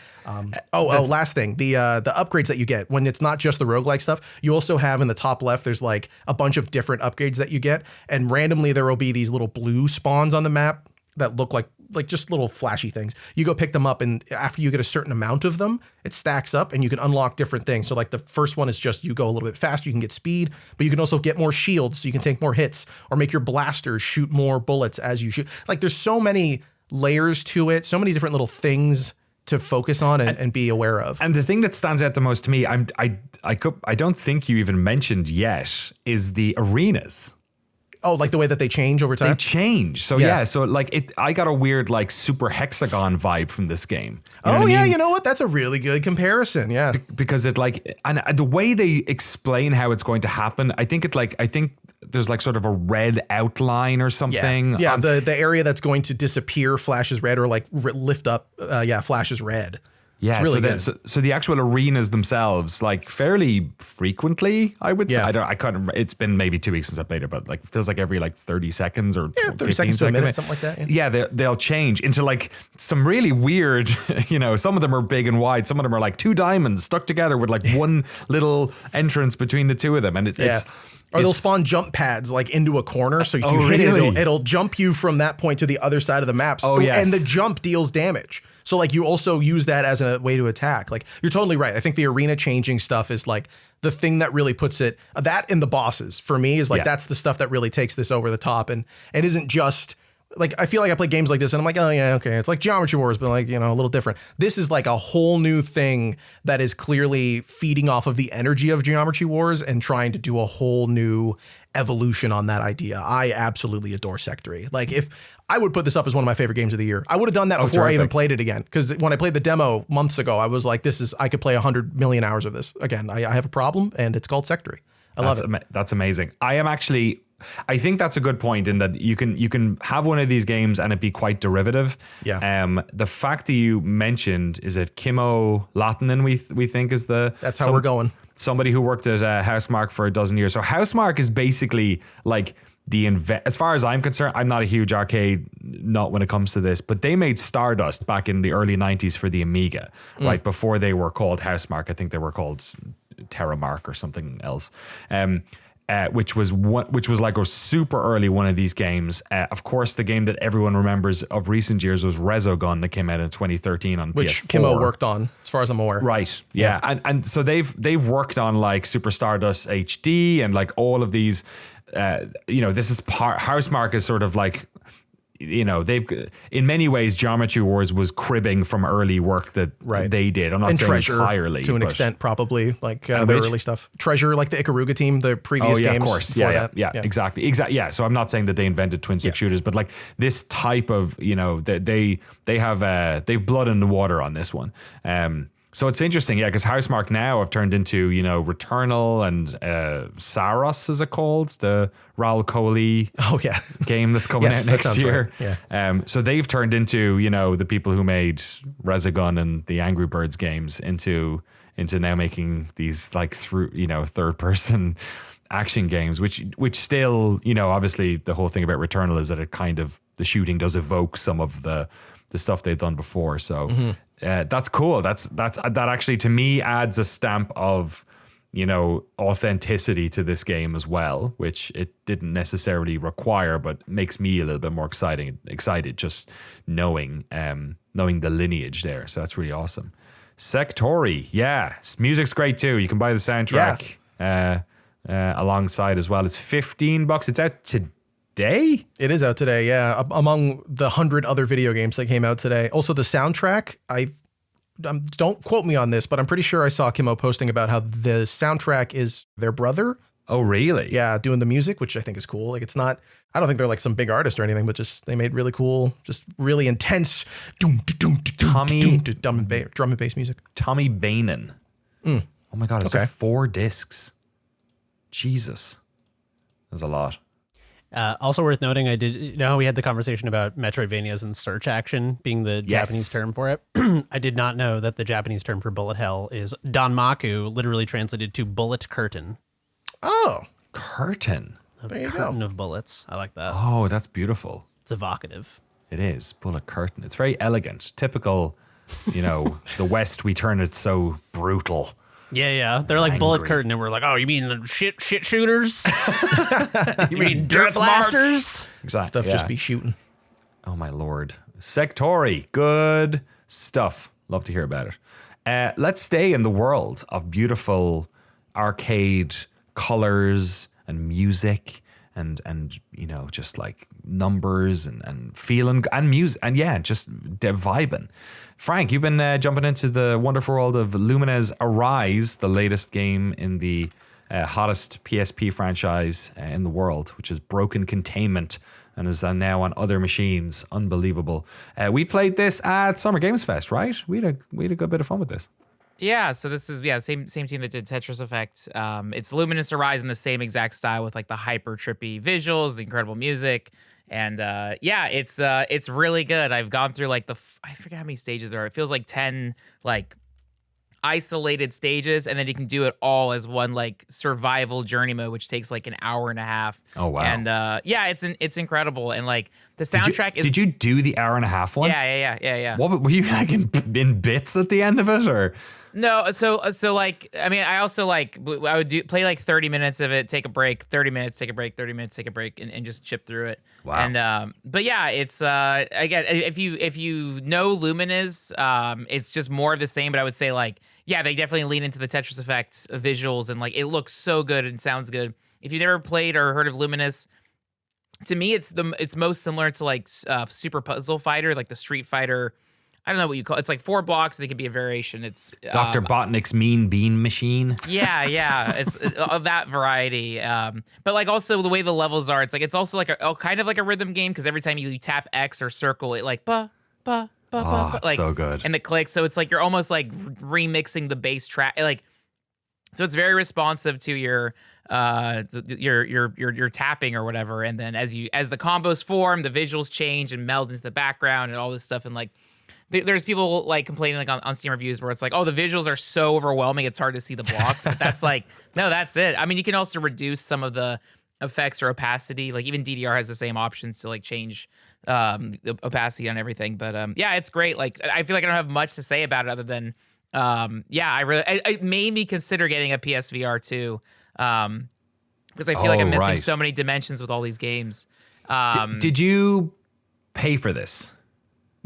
Speaker 3: Last thing, the upgrades that you get when it's not just the roguelike stuff, you also have in the top left, there's like a bunch of different upgrades that you get, and randomly there will be these little blue spawns on the map that look like just little flashy things. You go pick them up, and after you get a certain amount of them, it stacks up and you can unlock different things. So like the first one is just you go a little bit faster, you can get speed, but you can also get more shields so you can take more hits or make your blasters shoot more bullets as you shoot. Like there's so many layers to it, so many different little things to focus on and be aware of.
Speaker 1: And the thing that stands out the most to me, I don't think you even mentioned yet, is the arenas.
Speaker 3: Oh, like the way that they change over time?
Speaker 1: They change. So so like I got a weird like super hexagon vibe from this game.
Speaker 3: You know what I mean? You know what? That's a really good comparison. Yeah.
Speaker 1: Because it like, and the way they explain how it's going to happen, I think there's like sort of a red outline or something.
Speaker 3: Yeah. The area that's going to disappear flashes red, or like lift up. Flashes red.
Speaker 1: Yeah,
Speaker 3: it's really good.
Speaker 1: So the actual arenas themselves, like fairly frequently, I would say. I can't remember. It's been maybe 2 weeks since I played it, but like it feels like every like 30 seconds or
Speaker 3: 30 seconds to a minute, something like that.
Speaker 1: Yeah, they'll change into like some really weird, some of them are big and wide. Some of them are like 2 diamonds stuck together with like one little entrance between the 2 of them. And it's...
Speaker 3: Or they'll spawn jump pads like into a corner, so if you hit it, it'll jump you from that point to the other side of the map. And the jump deals damage. So like you also use that as a way to attack. Like you're totally right. I think the arena changing stuff is like the thing that really puts it, that in the bosses for me is like, that's the stuff that really takes this over the top. And it isn't just like, I feel like I play games like this and I'm like, oh yeah, okay. It's like Geometry Wars, but like, a little different. This is like a whole new thing that is clearly feeding off of the energy of Geometry Wars and trying to do a whole new evolution on that idea. I absolutely adore Sektori. Like if I would put this up as one of my favorite games of the year. I would have done that before I even played it again. Because when I played the demo months ago, I was like, I could play 100 million hours of this. Again, I have a problem, and it's called Sektori. I love it.
Speaker 1: That's amazing. I think that's a good point in that you can have one of these games and it be quite derivative.
Speaker 3: Yeah.
Speaker 1: The fact that you mentioned, is it Kimmo Latinen we think is
Speaker 3: that's how we're going.
Speaker 1: Somebody who worked at Housemarque for a dozen years. So Housemarque is basically like as far as I'm concerned, I'm not a huge arcade nut when it comes to this, but they made Stardust back in the early 90s for the Amiga, right? Before they were called Housemarque. I think they were called Terramark or something else. Which was like a super early one of these games. Of course, the game that everyone remembers of recent years was Resogun that came out in 2013 on
Speaker 3: which
Speaker 1: PS4.
Speaker 3: Kimmo worked on, as far as I'm aware.
Speaker 1: Right. Yeah. And so they've worked on like Super Stardust HD and like all of these. This is Housemarque is sort of like, they've in many ways Geometry Wars was cribbing from early work that they did. I'm not saying Treasure, entirely
Speaker 3: to an extent, probably like the early stuff. Treasure, like the Ikaruga team, the previous games.
Speaker 1: Of course, yeah, exactly. Yeah, so I'm not saying that they invented twin stick shooters, but like this type of they have they've blood in the water on this one. So it's interesting, because Housemarque now have turned into, Returnal and Saros, is it called? The Raoul Coley game that's coming out next year.
Speaker 3: Right. Yeah.
Speaker 1: So they've turned into, the people who made Resogun and the Angry Birds games into now making these like third person action games, which still, obviously the whole thing about Returnal is that it kind of, the shooting does evoke some of the stuff they've done before. So that's cool. That actually to me adds a stamp of, authenticity to this game as well, which it didn't necessarily require, but makes me a little bit more excited just knowing the lineage there. So that's really awesome. Sektori, music's great too. You can buy the soundtrack. alongside as well. It's $15. It's out today?
Speaker 3: It is out today, yeah. Among the 100 other video games that came out today. Also, the soundtrack, don't quote me on this, but I'm pretty sure I saw Kimmo posting about how the soundtrack is their brother.
Speaker 1: Oh, really?
Speaker 3: Yeah, doing the music, which I think is cool. Like, it's not, I don't think they're like some big artist or anything, but just they made really cool, just really intense drum and bass music.
Speaker 1: Tommy Bainan. Oh my God, it's 4 discs. Jesus. That's a lot.
Speaker 2: Also worth noting, I did, you know how we had the conversation about Metroidvanias and search action being the Japanese term for it? I did not know that the Japanese term for bullet hell is danmaku, literally translated to bullet curtain.
Speaker 3: Oh.
Speaker 1: Curtain.
Speaker 2: A
Speaker 3: There you
Speaker 2: curtain
Speaker 3: go.
Speaker 2: of bullets. I like that.
Speaker 1: Oh, that's beautiful.
Speaker 2: It's evocative.
Speaker 1: It is. Bullet curtain. It's very elegant. Typical, the West, we turn it so brutal.
Speaker 2: Yeah. They're like bullet
Speaker 1: Angry.
Speaker 2: curtain, and we're like, oh, you mean the shit shooters? You mean dirt blasters?
Speaker 1: Exactly.
Speaker 3: Stuff just be shooting.
Speaker 1: Oh my Lord. Sektori. Good stuff. Love to hear about it. Let's stay in the world of beautiful arcade colors and music and just like numbers and feeling and music and just vibing. Frank, you've been jumping into the wonderful world of Lumines Arise, the latest game in the hottest PSP franchise in the world, which is Broken Containment and is now on other machines. Unbelievable. We played this at Summer Games Fest, right? We had a good bit of fun with this.
Speaker 4: Yeah, so this is same team that did Tetris Effect. It's Lumines Arise in the same exact style with like the hyper trippy visuals, the incredible music, and it's really good. I've gone through like I forget how many stages there are. It feels like 10 like isolated stages, and then you can do it all as one like survival journey mode, which takes like an hour and a half.
Speaker 1: Oh wow!
Speaker 4: And it's incredible, and like the soundtrack is.
Speaker 1: Did you do the hour and a half one?
Speaker 4: Yeah.
Speaker 1: What were you like in bits at the end of it, or?
Speaker 4: No, so like I mean I also like I would play like 30 minutes of it, take a break, 30 minutes, take a break, 30 minutes, take a break, and just chip through it.
Speaker 1: Wow.
Speaker 4: And but yeah, it's again if you know Lumines, it's just more of the same. But I would say like they definitely lean into the Tetris Effect visuals and like it looks so good and sounds good. If you've never played or heard of Lumines, to me it's most similar to like Super Puzzle Fighter, like the Street Fighter. I don't know what you call it. It's like 4 blocks. They could be a variation. It's
Speaker 1: Dr. Botnick's Mean Bean Machine.
Speaker 4: Yeah. It's of that variety. But like also the way the levels are, it's also like a kind of like a rhythm game because every time you tap X or circle, it like ba.
Speaker 1: It's
Speaker 4: like,
Speaker 1: so good.
Speaker 4: And the clicks. So it's like you're almost like remixing the bass track. Like so it's very responsive to your tapping or whatever. And then as the combos form, the visuals change and meld into the background and all this stuff and like. There's people like complaining like on Steam reviews where it's like, oh, the visuals are so overwhelming, it's hard to see the blocks. But that's like, no, that's it. I mean, you can also reduce some of the effects or opacity. Like even DDR has the same options to like change the opacity on everything. But it's great. Like I feel like I don't have much to say about it other than it made me consider getting a PSVR too because I feel like I'm missing so many dimensions with all these games.
Speaker 1: Did you pay for this?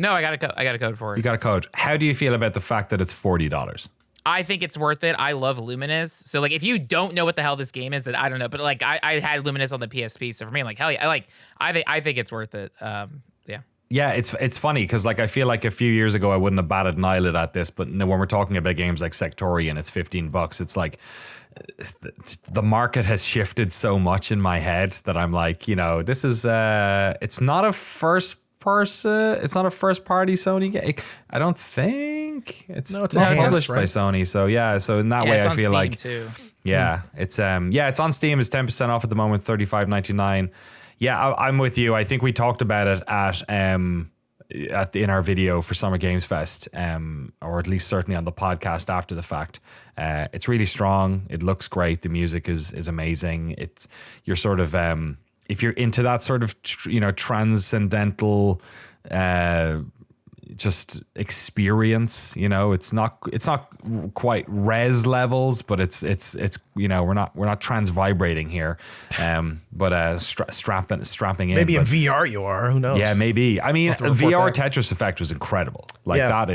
Speaker 4: No, I got a code for it.
Speaker 1: You got a code. How do you feel about the fact that it's $40?
Speaker 4: I think it's worth it. I love Lumines. So like if you don't know what the hell this game is, then I don't know. But like I had Lumines on the PSP, so for me I'm like, hell yeah, I think it's worth it.
Speaker 1: Yeah, it's funny because like I feel like a few years ago I wouldn't have batted an eyelid at this, but when we're talking about games like Sektori and it's $15, it's like the market has shifted so much in my head that I'm like, this is it's not a first party Sony game. I don't think it's not published by Sony. So in that way I feel like
Speaker 4: too.
Speaker 1: It's it's on Steam. It's 10% off at the moment, $35.99. Yeah, I'm with you. I think we talked about it in our video for Summer Games Fest, or at least certainly on the podcast after the fact. It's really strong. It looks great. The music is amazing. You're sort of if you're into that sort of transcendental just experience, it's not quite res levels, but it's we're not trans vibrating here, but strapping in.
Speaker 3: Maybe in VR you are. Who knows?
Speaker 1: Yeah, maybe. I mean, VR
Speaker 3: that.
Speaker 1: Tetris Effect was incredible. Like that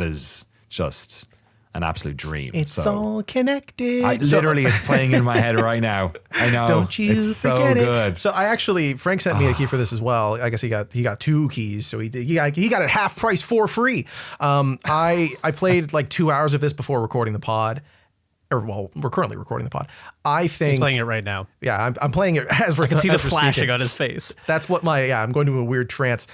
Speaker 1: is just an absolute dream.
Speaker 3: It's
Speaker 1: so
Speaker 3: all connected.
Speaker 1: literally, it's playing in my head right now. I know.
Speaker 3: Don't you
Speaker 1: it's so
Speaker 3: forget
Speaker 1: good.
Speaker 3: it. So Frank sent me a key for this as well. I guess he got 2 keys, so he got it half price for free. I played like 2 hours of this before recording the pod. We're currently recording the pod. I think
Speaker 2: He's playing it right now.
Speaker 3: Yeah, I'm playing it as we're.
Speaker 2: I can see the
Speaker 3: as we're
Speaker 2: flashing
Speaker 3: speaking.
Speaker 2: on his face.
Speaker 3: That's what I'm going to a weird trance.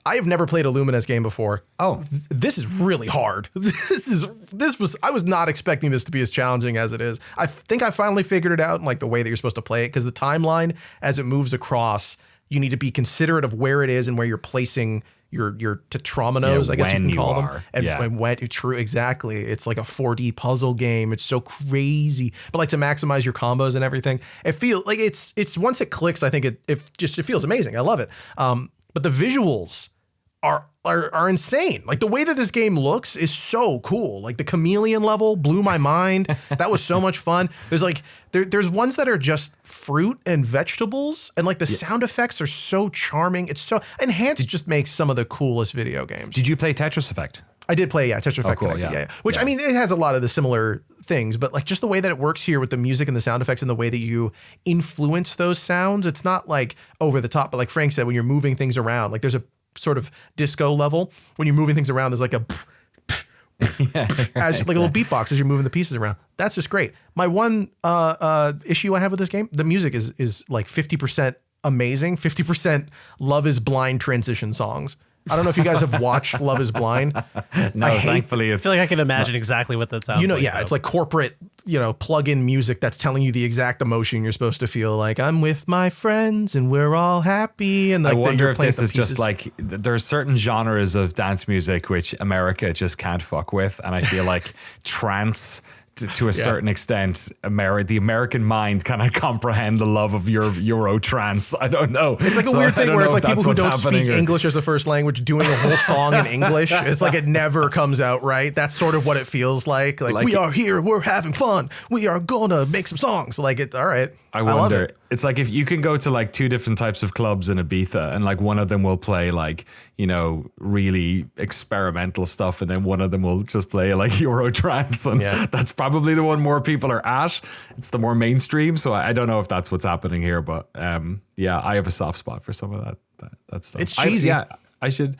Speaker 3: I have never played a Lumines game before.
Speaker 1: Oh,
Speaker 3: This is really hard. I was not expecting this to be as challenging as it is. I think I finally figured it out, like the way that you're supposed to play it, because the timeline as it moves across, you need to be considerate of where it is and where you're placing your tetrominos, I guess you can call them. And when true, exactly. It's like a 4D puzzle game. It's so crazy. But like to maximize your combos and everything, it feels like it's once it clicks, I think it feels amazing. I love it. But the visuals are insane. Like the way that this game looks is so cool. Like the chameleon level blew my mind. That was so much fun. There's like there's ones that are just fruit and vegetables, and like the sound effects are so charming. It's so enhanced. Just makes some of the coolest video games.
Speaker 1: did you play Tetris Effect?
Speaker 3: I did play Tetris Effect.
Speaker 1: Cool,
Speaker 3: Connected,
Speaker 1: yeah.
Speaker 3: Which I mean, it has a lot of the similar things, but like just the way that it works here with the music and the sound effects and the way that you influence those sounds. It's not like over the top, but like Frank said, when you're moving things around, like there's a sort of disco level when you're moving things around. There's like a as like a little beatbox as you're moving the pieces around. That's just great. My one issue I have with this game, the music is like 50% amazing, 50% Love Is Blind transition songs. I don't know if you guys have watched Love Is Blind.
Speaker 1: No, thankfully
Speaker 2: I
Speaker 1: it's.
Speaker 2: feel like I can imagine exactly what that sounds like.
Speaker 3: Yeah, it's like corporate, plug-in music that's telling you the exact emotion you're supposed to feel. Like, I'm with my friends and we're all happy. And like,
Speaker 1: I wonder
Speaker 3: you're
Speaker 1: if
Speaker 3: playing
Speaker 1: this
Speaker 3: some
Speaker 1: is just
Speaker 3: pieces.
Speaker 1: like there's certain genres of dance music which America just can't fuck with, and I feel like trance. To a certain extent, the American mind cannot comprehend the love of Euro trance. I don't know.
Speaker 3: It's like a weird thing where it's like people who don't speak English as a first language doing a whole song in English. It's like it never comes out right. That's sort of what it feels like. Like we are here, we're having fun. We are gonna make some songs. Like it. All right.
Speaker 1: I wonder. It's like if you can go to like 2 different types of clubs in Ibiza, and like one of them will play like really experimental stuff, and then one of them will just play like Euro trance, and that's probably the one more people are at. It's the more mainstream, so I don't know if that's what's happening here, but I have a soft spot for some of that stuff.
Speaker 3: It's cheesy.
Speaker 1: I should.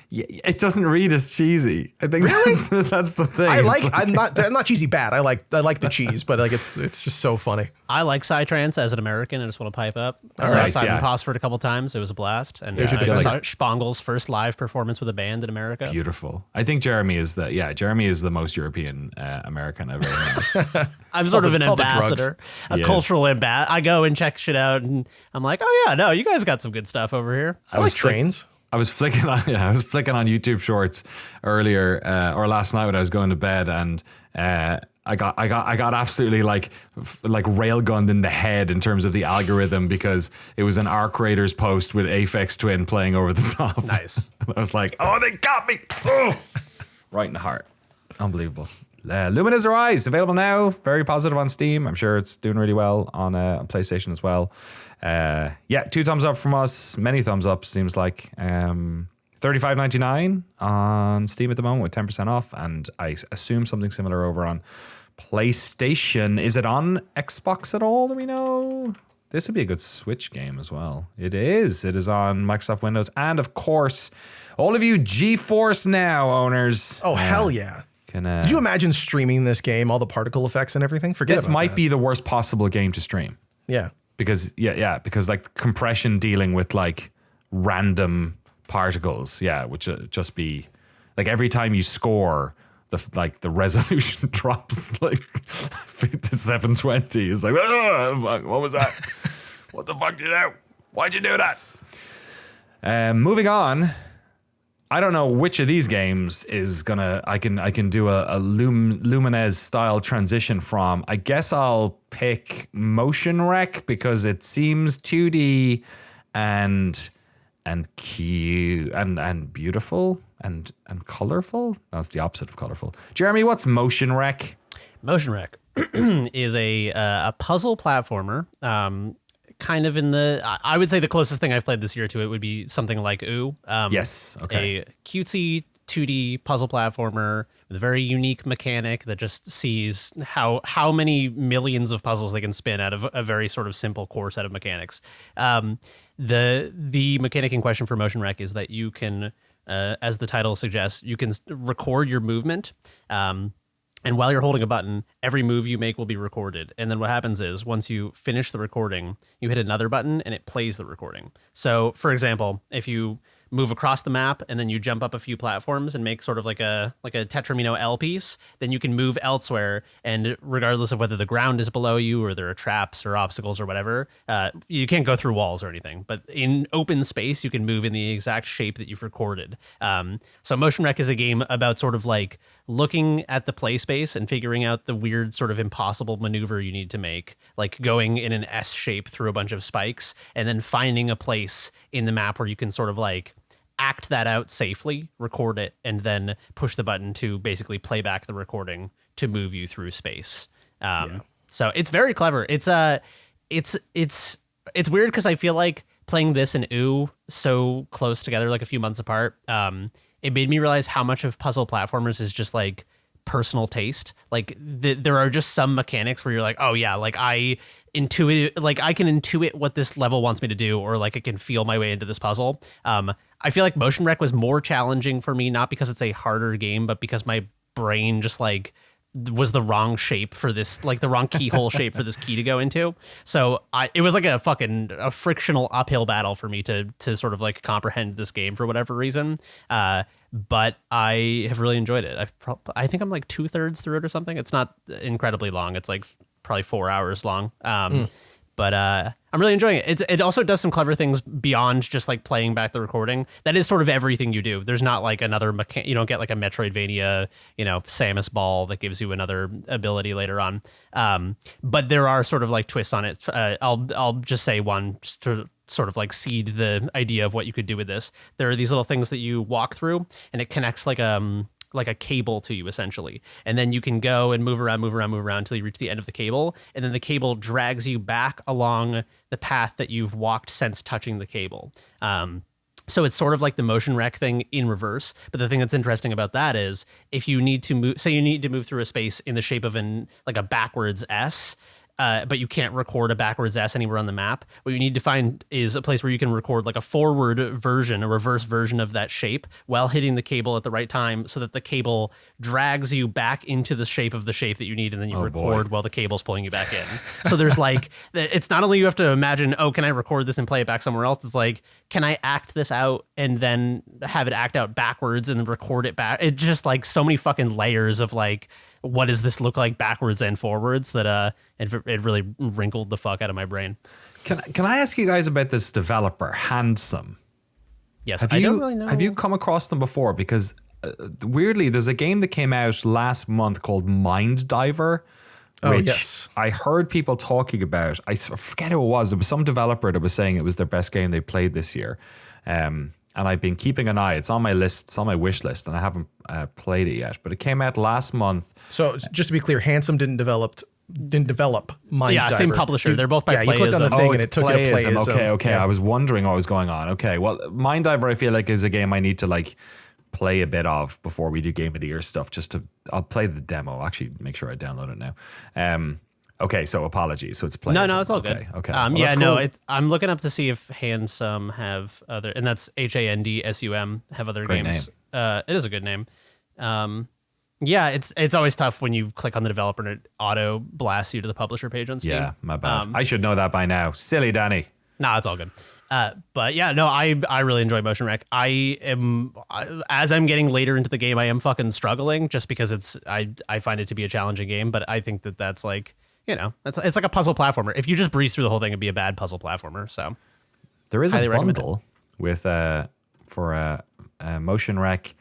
Speaker 1: Yeah, it doesn't read as cheesy. I think that's the thing.
Speaker 3: I'm not cheesy bad. I like the cheese, but like it's just so funny.
Speaker 2: I like Psytrance as an American. I just want to pipe up. I saw
Speaker 1: right,
Speaker 2: Simon Cosford a couple times. It was a blast. And I saw Spongel's first live performance with a band in America.
Speaker 1: Beautiful. I think Jeremy is the most European American I've ever known.
Speaker 2: I'm sort of an ambassador, a cultural ambassador. I go and check shit out, and I'm like, oh yeah, no, you guys got some good stuff over here.
Speaker 3: I like trains.
Speaker 1: I was flicking on YouTube Shorts earlier or last night when I was going to bed, and I got absolutely like railgunned in the head in terms of the algorithm, because it was an Arc Raiders post with Aphex Twin playing over the top.
Speaker 2: Nice.
Speaker 1: I was like, oh, they got me. Oh! Right in the heart. Unbelievable. Lumines Arise, available now. Very positive on Steam. I'm sure it's doing really well on PlayStation as well. 2 thumbs up from us. Many thumbs up, seems like. $35.99 on Steam at the moment with 10% off, and I assume something similar over on PlayStation. Is it on Xbox at all? Do we know? This would be a good Switch game as well. It is. It is on Microsoft Windows, and of course, all of you GeForce Now owners.
Speaker 3: Oh, hell yeah. Could you imagine streaming this game, all the particle effects and everything?
Speaker 1: This might be the worst possible game to stream.
Speaker 3: Yeah.
Speaker 1: Because like compression dealing with like random particles, which just be like every time you score, the resolution drops like to 720. It's like, what was that? What the fuck did you do? Why'd you do that? Moving on. I don't know which of these games is gonna I can do a Lumines style transition from. I guess I'll pick MotionRec because it seems 2D and cute and beautiful and colorful. That's the opposite of colorful. Jeremy, what's MotionRec?
Speaker 2: MotionRec is a puzzle platformer. Kind of in I would say the closest thing I've played this year to it would be something like Ooh.
Speaker 1: Yes. Okay.
Speaker 2: A cutesy 2D puzzle platformer with a very unique mechanic that just sees how many millions of puzzles they can spin out of a very sort of simple core set of mechanics. The mechanic in question for MotionRec is that you can, as the title suggests, you can record your movement. And while you're holding a button, every move you make will be recorded. And then what happens is once you finish the recording, you hit another button and it plays the recording. So, for example, if you move across the map and then you jump up a few platforms and make sort of like a tetramino L piece, then you can move elsewhere, and regardless of whether the ground is below you or there are traps or obstacles or whatever, you can't go through walls or anything, but in open space you can move in the exact shape that you've recorded. So MotionRec is a game about sort of like looking at the play space and figuring out the weird sort of impossible maneuver you need to make, like going in an S shape through a bunch of spikes and then finding a place in the map where you can sort of like act that out safely, record it, and then push the button to basically play back the recording to move you through space. So it's very clever. It's weird because I feel like playing this and OO so close together, like a few months apart, it made me realize how much of puzzle platformers is just like personal taste. Like there are just some mechanics where you're like, oh yeah, like I can intuit what this level wants me to do, or like I can feel my way into this puzzle. I feel like MotionRec was more challenging for me, not because it's a harder game, but because my brain just like was the wrong shape for this, like the wrong keyhole shape for this key to go into. So it was like a frictional uphill battle for me to sort of like comprehend this game for whatever reason. But I have really enjoyed it. I think I'm like 2/3 through it or something. It's not incredibly long. It's like probably 4 hours long. But I'm really enjoying it. It also does some clever things beyond just like playing back the recording. That is sort of everything you do. There's not like another you don't get like a Metroidvania, Samus ball that gives you another ability later on. But there are sort of like twists on it. I'll just say one just to sort of like seed the idea of what you could do with this. There are these little things that you walk through, and it connects like a cable to you essentially. And then you can go and move around until you reach the end of the cable. And then the cable drags you back along the path that you've walked since touching the cable. So it's sort of like the MotionRec thing in reverse. But the thing that's interesting about that is if you need to move, say you need to move through a space in the shape of like a backwards S, but you can't record a backwards S anywhere on the map. What you need to find is a place where you can record like a forward version, a reverse version of that shape while hitting the cable at the right time, so that the cable drags you back into the shape that you need, and then you record while the cable's pulling you back in. So there's like, it's not only you have to imagine, oh, can I record this and play it back somewhere else? It's like, can I act this out and then have it act out backwards and then record it back? It's just like so many fucking layers of like, what does this look like backwards and forwards, that it really wrinkled the fuck out of my brain.
Speaker 1: Can I ask you guys about this developer, Handsome?
Speaker 2: Yes, I don't really know.
Speaker 1: Have you come across them before? Because weirdly, there's a game that came out last month called Mind Diver, which I heard people talking about. I forget who it was. There was some developer that was saying it was their best game they played this year. And I've been keeping an eye. It's on my list. It's on my wish list, and I haven't played it yet. But it came out last month.
Speaker 3: So just to be clear, Handsome didn't develop Mind Diver.
Speaker 2: Same publisher. They're both by Playism.
Speaker 3: You clicked on the thing and it took you to Playism.
Speaker 1: Okay. Yeah. I was wondering what was going on. Okay, well, Mind Diver I feel like is a game I need to like play a bit of before we do Game of the Year stuff. I'll play the demo. Actually, make sure I download it now. Okay, so apologies. So it's Playism.
Speaker 2: No, it's all good.
Speaker 1: Okay.
Speaker 2: Cool. I'm looking up to see if Handsome have other, and that's HANDSUM have other
Speaker 1: Great
Speaker 2: games.
Speaker 1: Name.
Speaker 2: It is a good name. It's always tough when you click on the developer and it auto blasts you to the publisher page on Steam.
Speaker 1: Yeah, my bad. I should know that by now. Silly Danny.
Speaker 2: Nah, it's all good. But yeah, no, I really enjoy MotionRec. As I'm getting later into the game, I am fucking struggling just because I find it to be a challenging game, but I think that's like, it's like a puzzle platformer. If you just breeze through the whole thing, it'd be a bad puzzle platformer. So
Speaker 1: there is a bundle with for MotionRec,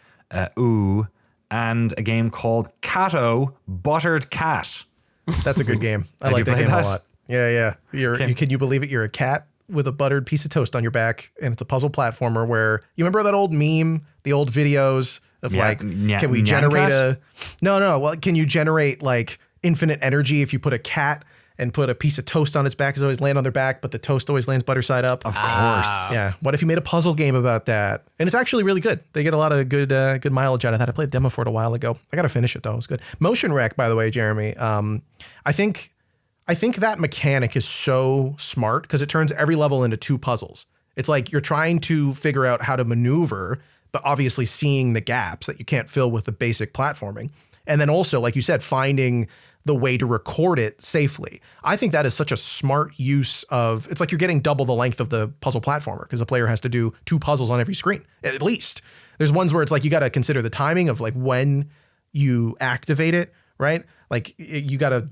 Speaker 1: OO, and a game called Cato Buttered Cat.
Speaker 3: That's a good game. I like that game a lot. Yeah. Can you believe it? You're a cat with a buttered piece of toast on your back, and it's a puzzle platformer where you remember that old meme, the old videos of can we generate no? Well, can you generate like infinite energy if you put a cat and put a piece of toast on its back, it's always land on their back, but the toast always lands butter side up.
Speaker 1: Of course.
Speaker 3: Yeah. What if you made a puzzle game about that? And it's actually really good. They get a lot of good mileage out of that. I played a demo for it a while ago. I got to finish it though. It was good. MotionRec, by the way, Jeremy. I think that mechanic is so smart because it turns every level into 2 puzzles. It's like you're trying to figure out how to maneuver, but obviously seeing the gaps that you can't fill with the basic platforming. And then also, like you said, finding the way to record it safely. I think that is such a smart use of, it's like you're getting double the length of the puzzle platformer because the player has to do 2 puzzles on every screen, at least. There's ones where it's like you got to consider the timing of like when you activate it, right? Like you got to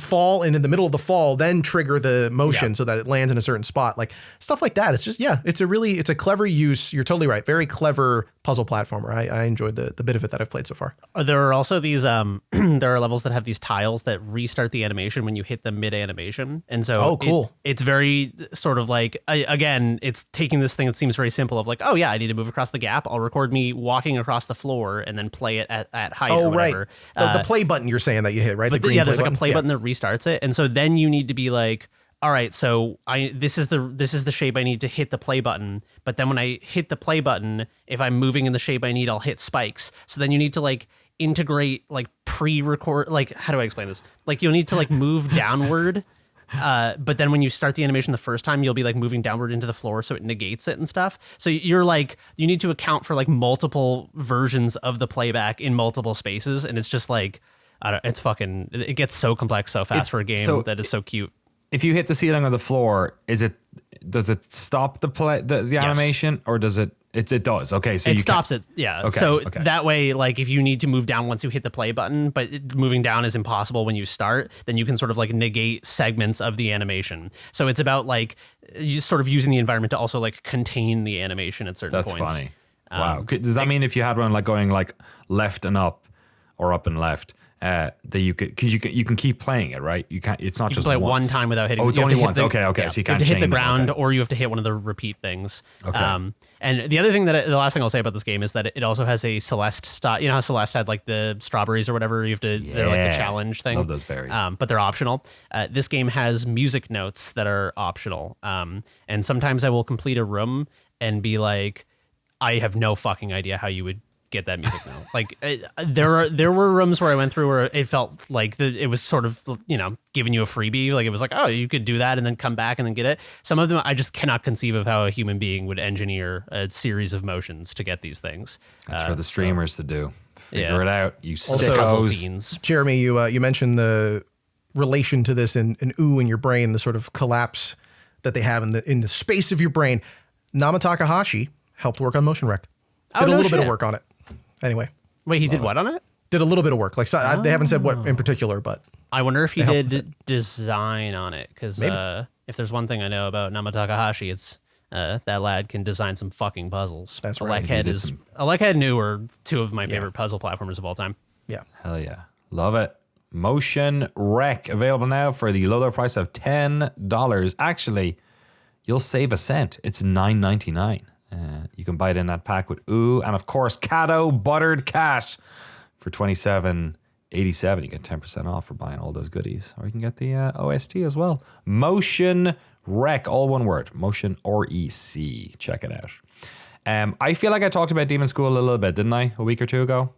Speaker 3: fall, and in the middle of the fall, then trigger the motion so that it lands in a certain spot. Like stuff like that. It's just, it's a clever use. You're totally right. Very clever puzzle platformer. I enjoyed the bit of it that I've played so far.
Speaker 2: There are also these, there are levels that have these tiles that restart the animation when you hit the mid animation. And so
Speaker 3: cool.
Speaker 2: It's very sort of like, again, it's taking this thing that seems very simple of like, oh yeah, I need to move across the gap. I'll record me walking across the floor and then play it at height or whatever.
Speaker 3: Right. The play button you're saying that you hit, right?
Speaker 2: But there's like a play button that restarts it. And so then you need to be like, all right, so this is the shape I need to hit the play button. But then when I hit the play button, if I'm moving in the shape I need, I'll hit spikes. So then you need to like integrate like pre-record, like how do I explain this? Like you'll need to like move downward. But then when you start the animation the first time, you'll be like moving downward into the floor, so it negates it and stuff. So you're like, you need to account for like multiple versions of the playback in multiple spaces. And it's just like, it gets so complex so fast for a game that is so cute.
Speaker 1: If you hit the ceiling or the floor, does it stop the animation, or does it? It does. Okay, so
Speaker 2: it stops it. Yeah. Okay, that way, like if you need to move down once you hit the play button, but moving down is impossible when you start, then you can sort of like negate segments of the animation. So it's about like you sort of using the environment to also like contain the animation at certain points.
Speaker 1: That's funny. Wow. Does that mean if you had one like going like left and up or up and left? That you could, because you can keep playing it, right? You can't. It's not
Speaker 2: you
Speaker 1: just
Speaker 2: play it
Speaker 1: once.
Speaker 2: one time without hitting.
Speaker 1: Oh, it's only once. Okay.
Speaker 2: Yeah,
Speaker 1: So you can't
Speaker 2: have to hit the
Speaker 1: chain them,
Speaker 2: ground,
Speaker 1: okay.
Speaker 2: or you have to hit one of the repeat things.
Speaker 1: Okay.
Speaker 2: And the other thing the last thing I'll say about this game is that it also has a Celeste style. You know how Celeste had like the strawberries or whatever. You have to. They're like the challenge thing.
Speaker 1: Love those berries.
Speaker 2: But they're optional. This game has music notes that are optional. And sometimes I will complete a room and be like, I have no fucking idea how you would get that music note. Like there were rooms where I went through where it felt like it was sort of, giving you a freebie. Like it was like, oh, you could do that and then come back and then get it. Some of them I just cannot conceive of how a human being would engineer a series of motions to get these things.
Speaker 1: That's for the streamers to do. Figure it out. You
Speaker 2: puzzle
Speaker 1: sickos.
Speaker 2: fiends.
Speaker 3: Jeremy, you mentioned the relation to this in in your brain, the sort of collapse that they have in the space of your brain. Nama Takahashi helped work on MotionRec. Did a little bit of work on it. Anyway.
Speaker 2: Wait, he did what on it?
Speaker 3: Did a little bit of work. Like they haven't said what in particular, but
Speaker 2: I wonder if he did design on it, because if there's one thing I know about Nama Takahashi, it's that lad can design some fucking puzzles.
Speaker 3: That's right.
Speaker 2: Alekhead and New are 2 of my favorite puzzle platformers of all time.
Speaker 3: Yeah.
Speaker 1: Hell yeah. Love it. MotionRec, available now for the low price of $10. Actually, you'll save a cent. It's $9.99. You can buy it in that pack with and of course Cato buttered cash for $27.87. You get 10% off for buying all those goodies, or you can get the OST as well. MotionRec, all one word, Motion REC. Check it out. I feel like I talked about Demonschool a little bit, didn't I? A week or two ago.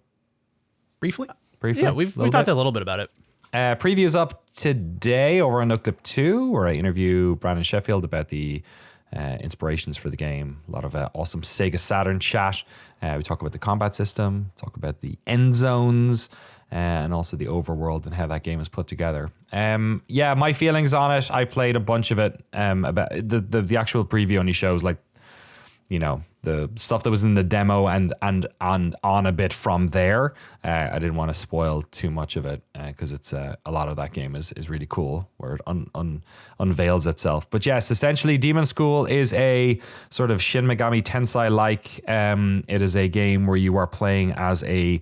Speaker 3: Briefly.
Speaker 2: Yeah, we talked a little bit about it.
Speaker 1: Previews up today over on Noclip 2, where I interview Brandon Sheffield about the inspirations for the game. A lot of awesome Sega Saturn chat. We talk about the combat system, talk about the end zones, and also the overworld and how that game is put together. My feelings on it. I played a bunch of it. About the actual preview only shows like, the stuff that was in the demo and on a bit from there. I didn't want to spoil too much of it because it's a lot of that game is really cool where it unveils itself. But yes, essentially Demonschool is a sort of Shin Megami Tensei like. It is a game where you are playing as a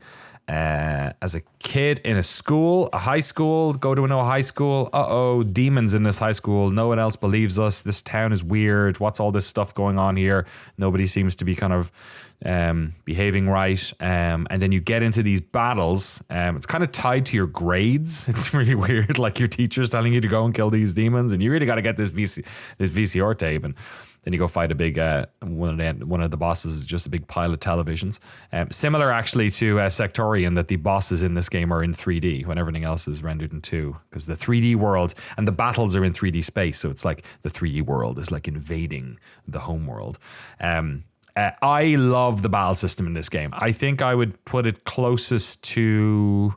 Speaker 1: as a kid in a high school, go to a high school. Demons in this high school. No one else believes us. This town is weird. What's all this stuff going on here? Nobody seems to be kind of behaving right. And then you get into these battles. It's kind of tied to your grades. It's really weird. Like your teacher's telling you to go and kill these demons, and you really got to get this VCR tape. And then you go fight a big one of the bosses is just a big pile of televisions. Similar actually to Sektori in that the bosses in this game are in 3D when everything else is rendered in 2, because the 3D world and the battles are in 3D space. So it's like the 3D world is like invading the home world. I love the battle system in this game. I think I would put it closest to.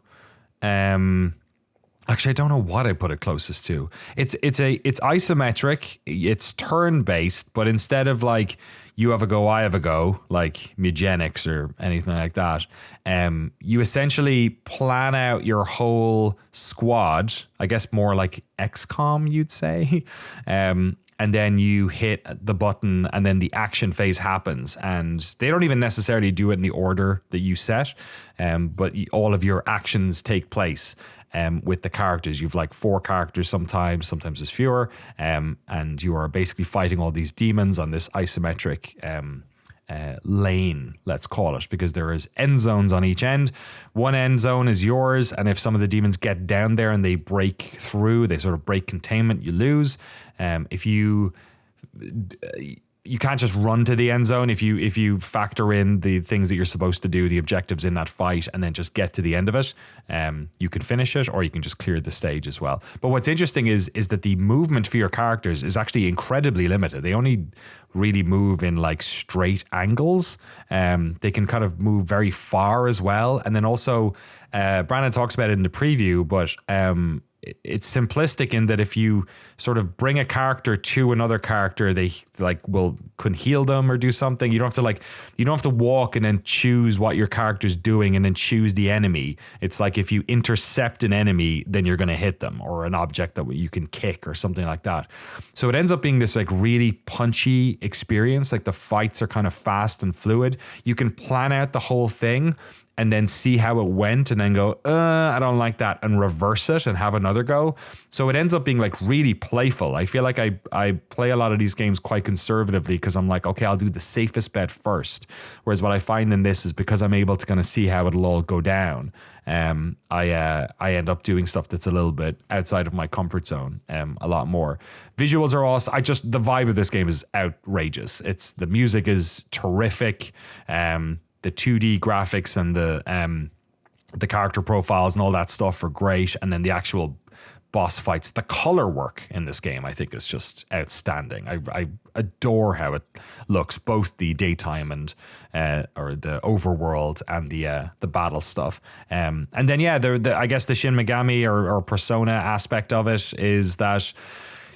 Speaker 1: Actually, I don't know what I put it closest to. It's isometric. It's turn based, but instead of like you have a go, I have a go, like Mugenics or anything like that, you essentially plan out your whole squad. I guess more like XCOM, you'd say. And then you hit the button and then the action phase happens. And they don't even necessarily do it in the order that you set, but all of your actions take place with the characters. You've like 4 characters sometimes there's fewer. And you are basically fighting all these demons on this isometric lane, let's call it, because there is end zones on each end. One end zone is yours, and if some of the demons get down there and they break through, they sort of break containment, you lose. If you can't just run to the end zone. If you factor in the things that you're supposed to do, the objectives in that fight, and then just get to the end of it, you can finish it, or you can just clear the stage as well. But what's interesting is that the movement for your characters is actually incredibly limited. They only really move in like straight angles. They can kind of move very far as well. And then also, Brandon talks about it in the preview, but it's simplistic in that if you sort of bring a character to another character, they can heal them or do something. You don't have to walk and then choose what your character's doing and then choose the enemy. It's like if you intercept an enemy, then you're going to hit them, or an object that you can kick or something like that. So it ends up being this like really punchy experience. Like the fights are kind of fast and fluid. You can plan out the whole thing and then see how it went and then go, I don't like that, and reverse it and have another go. So it ends up being like really playful. I feel like I play a lot of these games quite conservatively because I'm like, okay, I'll do the safest bet first. Whereas what I find in this is because I'm able to kind of see how it'll all go down, I end up doing stuff that's a little bit outside of my comfort zone a lot more. Visuals are awesome. The vibe of this game is outrageous. The music is terrific. The 2D graphics and the character profiles and all that stuff are great. And then the actual boss fights, the color work in this game, I think is just outstanding. I adore how it looks, both the daytime and or the overworld and the battle stuff. And then I guess the Shin Megami or Persona aspect of it is that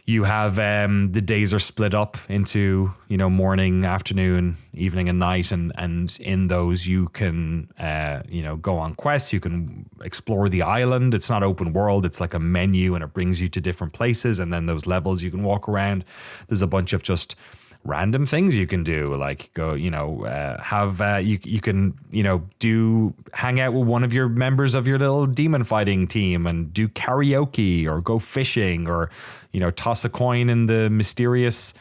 Speaker 1: you have the days are split up into, morning, afternoon, evening, and night. And in those you can, go on quests. You can explore the island. It's not open world. It's like a menu and it brings you to different places. And then those levels you can walk around. There's a bunch of just random things you can do, like go, you can, hang out with one of your members of your little demon fighting team and do karaoke or go fishing or, toss a coin in the mysterious,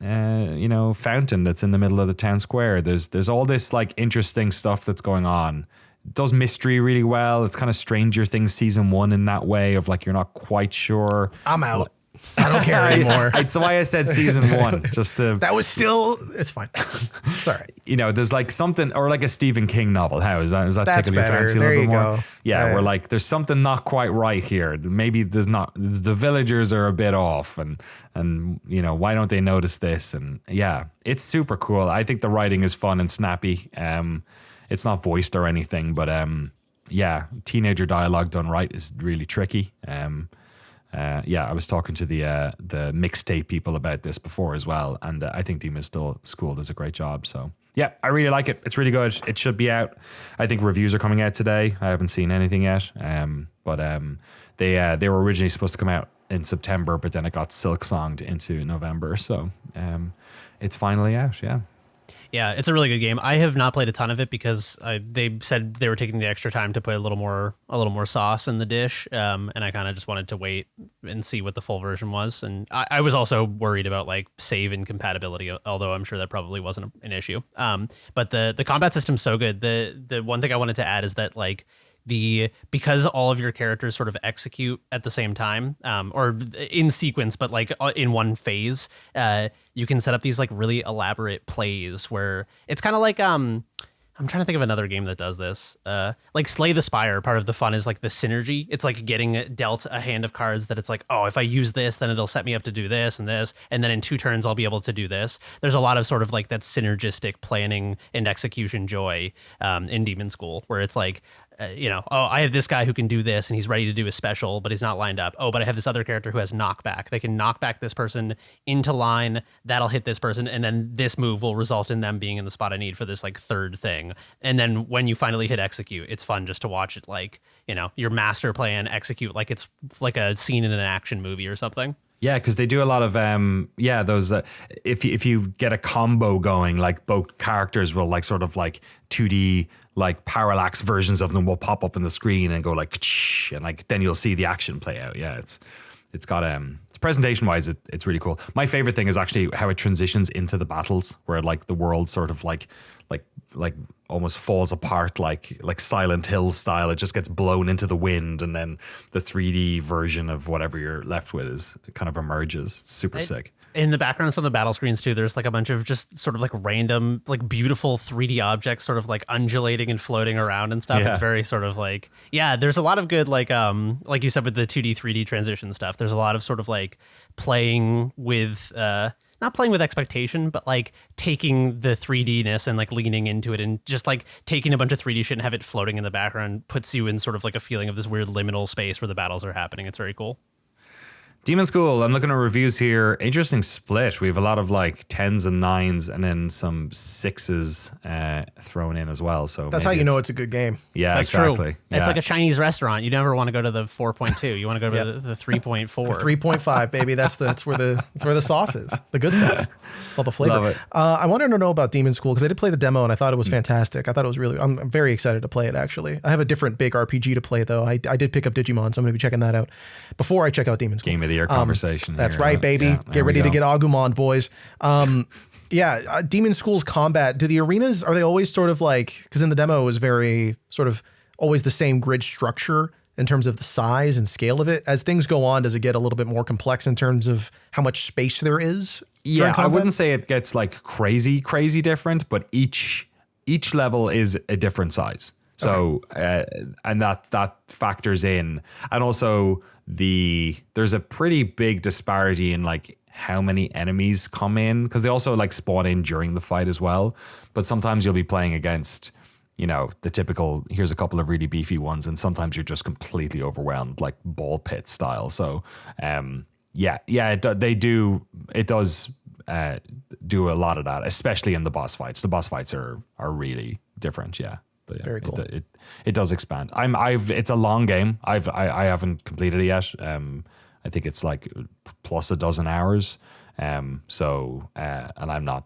Speaker 1: fountain that's in the middle of the town square. There's all this like interesting stuff that's going on. It does mystery really well. It's kind of Stranger Things season 1 in that way of like, you're not quite sure.
Speaker 3: I'm out. I don't care anymore.
Speaker 1: That's why I said season 1, just to.
Speaker 3: That was still. It's fine. It's all right.
Speaker 1: There's like something, or like a Stephen King novel. How is that? Is that
Speaker 3: That's
Speaker 1: tickling your fancy a
Speaker 3: there
Speaker 1: little bit
Speaker 3: you
Speaker 1: more?
Speaker 3: go.
Speaker 1: Yeah, we're like, there's something not quite right here. Maybe there's not. The villagers are a bit off, and why don't they notice this? And yeah, it's super cool. I think the writing is fun and snappy. It's not voiced or anything, but teenager dialogue done right is really tricky. I was talking to the mixtape people about this before as well, and I think Demonschool does a great job. So yeah, I really like it. It's really good. It should be out. I think reviews are coming out today. I haven't seen anything yet, but they were originally supposed to come out in September, but then it got silk-songed into November. So it's finally out. Yeah.
Speaker 2: Yeah, it's a really good game. I have not played a ton of it because they said they were taking the extra time to put a little more sauce in the dish, and I kind of just wanted to wait and see what the full version was. And I was also worried about like save incompatibility, although I'm sure that probably wasn't an issue. But the combat system's so good. The one thing I wanted to add is that like because all of your characters sort of execute at the same time, or in sequence, but like in one phase, you can set up these like really elaborate plays where it's kind of like I'm trying to think of another game that does this. Like Slay the Spire, part of the fun is like the synergy. It's like getting dealt a hand of cards that it's like, oh, if I use this, then it'll set me up to do this, and then in 2 turns I'll be able to do this. There's a lot of sort of like that synergistic planning and execution joy in Demonschool, where it's like, I have this guy who can do this and he's ready to do a special, but he's not lined up. Oh, but I have this other character who has knockback. They can knock back this person into line. That'll hit this person. And then this move will result in them being in the spot I need for this like third thing. And then when you finally hit execute, it's fun just to watch it like, your master plan execute like it's like a scene in an action movie or something.
Speaker 1: Yeah, because they do a lot of those. If you get a combo going, like both characters will like sort of like 2D like parallax versions of them will pop up in the screen and go like, and like then you'll see the action play out. Yeah, it's got it's presentation wise it's really cool. My favorite thing is actually how it transitions into the battles, where like the world sort of like almost falls apart like Silent Hill style. It just gets blown into the wind, and then the 3D version of whatever you're left with is kind of emerges. It's super sick.
Speaker 2: In the background of some of the battle screens too, there's like a bunch of just sort of like random, like beautiful 3D objects sort of like undulating and floating around and stuff. Yeah. It's very sort of like, there's a lot of good, like you said with the 2D, 3D transition stuff, there's a lot of sort of like playing with, not playing with expectation, but like taking the 3D-ness and like leaning into it, and just like taking a bunch of 3D shit and have it floating in the background puts you in sort of like a feeling of this weird liminal space where the battles are happening. It's very cool.
Speaker 1: Demonschool, I'm looking at reviews here. Interesting split. We have a lot of like 10s and 9s and then some 6s thrown in as well. So
Speaker 3: that's how you know it's a good game.
Speaker 1: Yeah,
Speaker 2: that's
Speaker 1: exactly.
Speaker 2: True. Yeah. It's like a Chinese restaurant. You never want to go to the 4.2. You want to go to the 3.4.
Speaker 3: 3.5, baby. That's where the sauce is. The good sauce. All the flavor.
Speaker 1: Love it.
Speaker 3: I wanted to know about Demonschool because I did play the demo and I thought it was fantastic. I thought it was really. I'm very excited to play it. Actually, I have a different big RPG to play though. I did pick up Digimon, so I'm going to be checking that out before I check out Demonschool.
Speaker 1: Game of the year conversation.
Speaker 3: That's right, baby.
Speaker 1: Yeah,
Speaker 3: get ready to get Agumon, boys. Demonschool's combat. Do the arenas, are they always sort of like, because in the demo it was very sort of always the same grid structure in terms of the size and scale of it? As things go on, does it get a little bit more complex in terms of how much space there is?
Speaker 1: Yeah, I wouldn't say it gets like crazy different, but each level is a different size. So, and that factors in. And also there's a pretty big disparity in like how many enemies come in, because they also like spawn in during the fight as well. But sometimes you'll be playing against, the typical, here's a couple of really beefy ones. And sometimes you're just completely overwhelmed, like ball pit style. So, it does do a lot of that, especially in the boss fights. The boss fights are really different. Yeah. But yeah,
Speaker 3: very cool.
Speaker 1: It does expand. It's a long game. I haven't completed it yet. I think it's like plus a dozen hours. And I'm not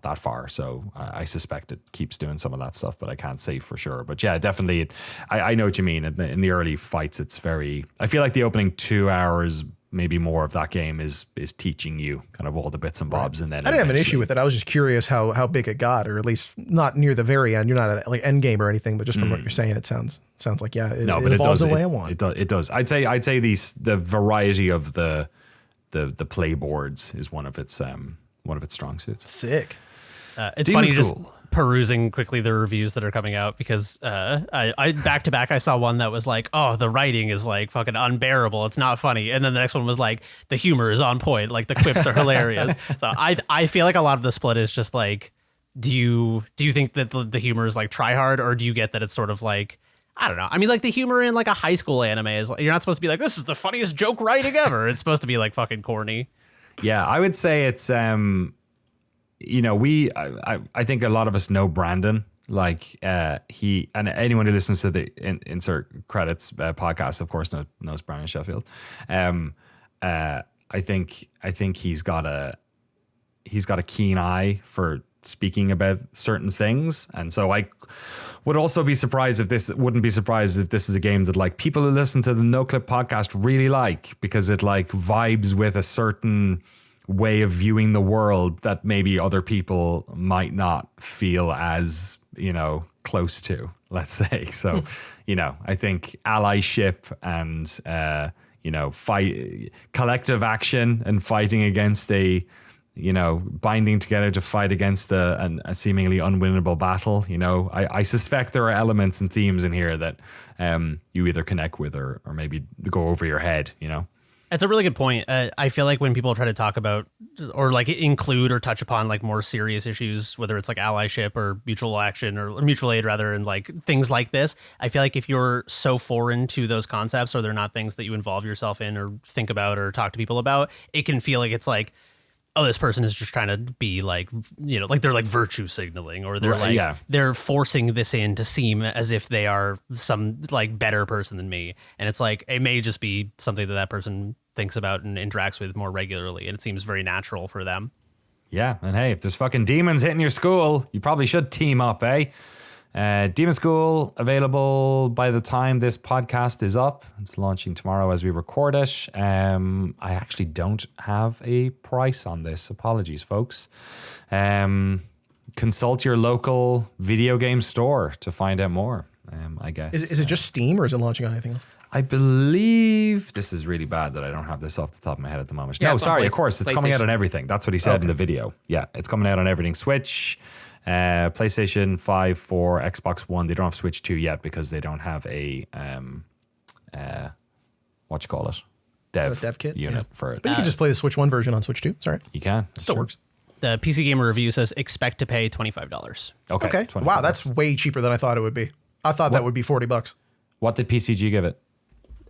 Speaker 1: that far. So I suspect it keeps doing some of that stuff, but I can't say for sure. But yeah, definitely. I know what you mean. In the early fights, it's very. I feel like the opening 2 hours, maybe more of that game is teaching you kind of all the bits and bobs, and then
Speaker 3: I didn't have an issue with it. I was just curious how big it got, or at least not near the very end. You're not at like end game or anything, but just from what you're saying, it sounds like it evolves the way I want.
Speaker 1: It does. I'd say the variety of the play boards is one of its strong suits.
Speaker 3: Sick.
Speaker 2: It's funny just perusing quickly the reviews that are coming out, because I back to back I saw one that was like, oh, the writing is like fucking unbearable, it's not funny, and then the next one was like, the humor is on point, like the quips are hilarious. So I feel like a lot of the split is just like, do you think that the humor is like try hard, or do you get that it's sort of like, I don't know. I mean, like the humor in like a high school anime is like, you're not supposed to be like, this is the funniest joke writing ever. It's supposed to be like fucking corny.
Speaker 1: Yeah, I would say it's I think a lot of us know Brandon. Like he, and anyone who listens to the Insert Credits podcast, of course, knows Brandon Sheffield. I think he's got a keen eye for speaking about certain things. And so I would also be surprised if this is a game that like people who listen to the Noclip podcast really like, because it like vibes with a certain way of viewing the world that maybe other people might not feel as, close to, let's say. So, I think allyship and, fight, collective action and fighting against binding together to fight against a seemingly unwinnable battle. I suspect there are elements and themes in here that you either connect with or maybe go over your head,
Speaker 2: It's a really good point. I feel like when people try to talk about or like include or touch upon like more serious issues, whether it's like allyship or mutual action or mutual aid rather, and like things like this, I feel like if you're so foreign to those concepts or they're not things that you involve yourself in or think about or talk to people about, it can feel like it's like, oh, this person is just trying to be like, like they're like virtue signaling, or they're they're forcing this in to seem as if they are some like better person than me. And it's like, it may just be something that person thinks about and interacts with more regularly. And it seems very natural for them.
Speaker 1: Yeah. And hey, if there's fucking demons hitting your school, you probably should team up, eh? Demonschool available by the time this podcast is up. It's launching tomorrow as we record it. I actually don't have a price on this. Apologies, folks. Consult your local video game store to find out more, I guess.
Speaker 3: Is it just Steam, or is it launching on anything else?
Speaker 1: I believe this is really bad that I don't have this off the top of my head at the moment.
Speaker 4: Yeah,
Speaker 1: no, sorry, of course. It's coming out on everything. That's what he said in the video. Yeah, it's coming out on everything. Switch, PlayStation 5, 4, Xbox One. They don't have Switch 2 yet because they don't have a dev
Speaker 3: kit
Speaker 1: unit for it.
Speaker 3: But you can just play the Switch 1 version on Switch 2. Sorry,
Speaker 1: You can.
Speaker 3: it still works.
Speaker 2: The PC Gamer review says expect to pay $25.
Speaker 1: Okay.
Speaker 3: Wow, that's way cheaper than I thought it would be. I thought that would be $40.
Speaker 1: What did PCG give it?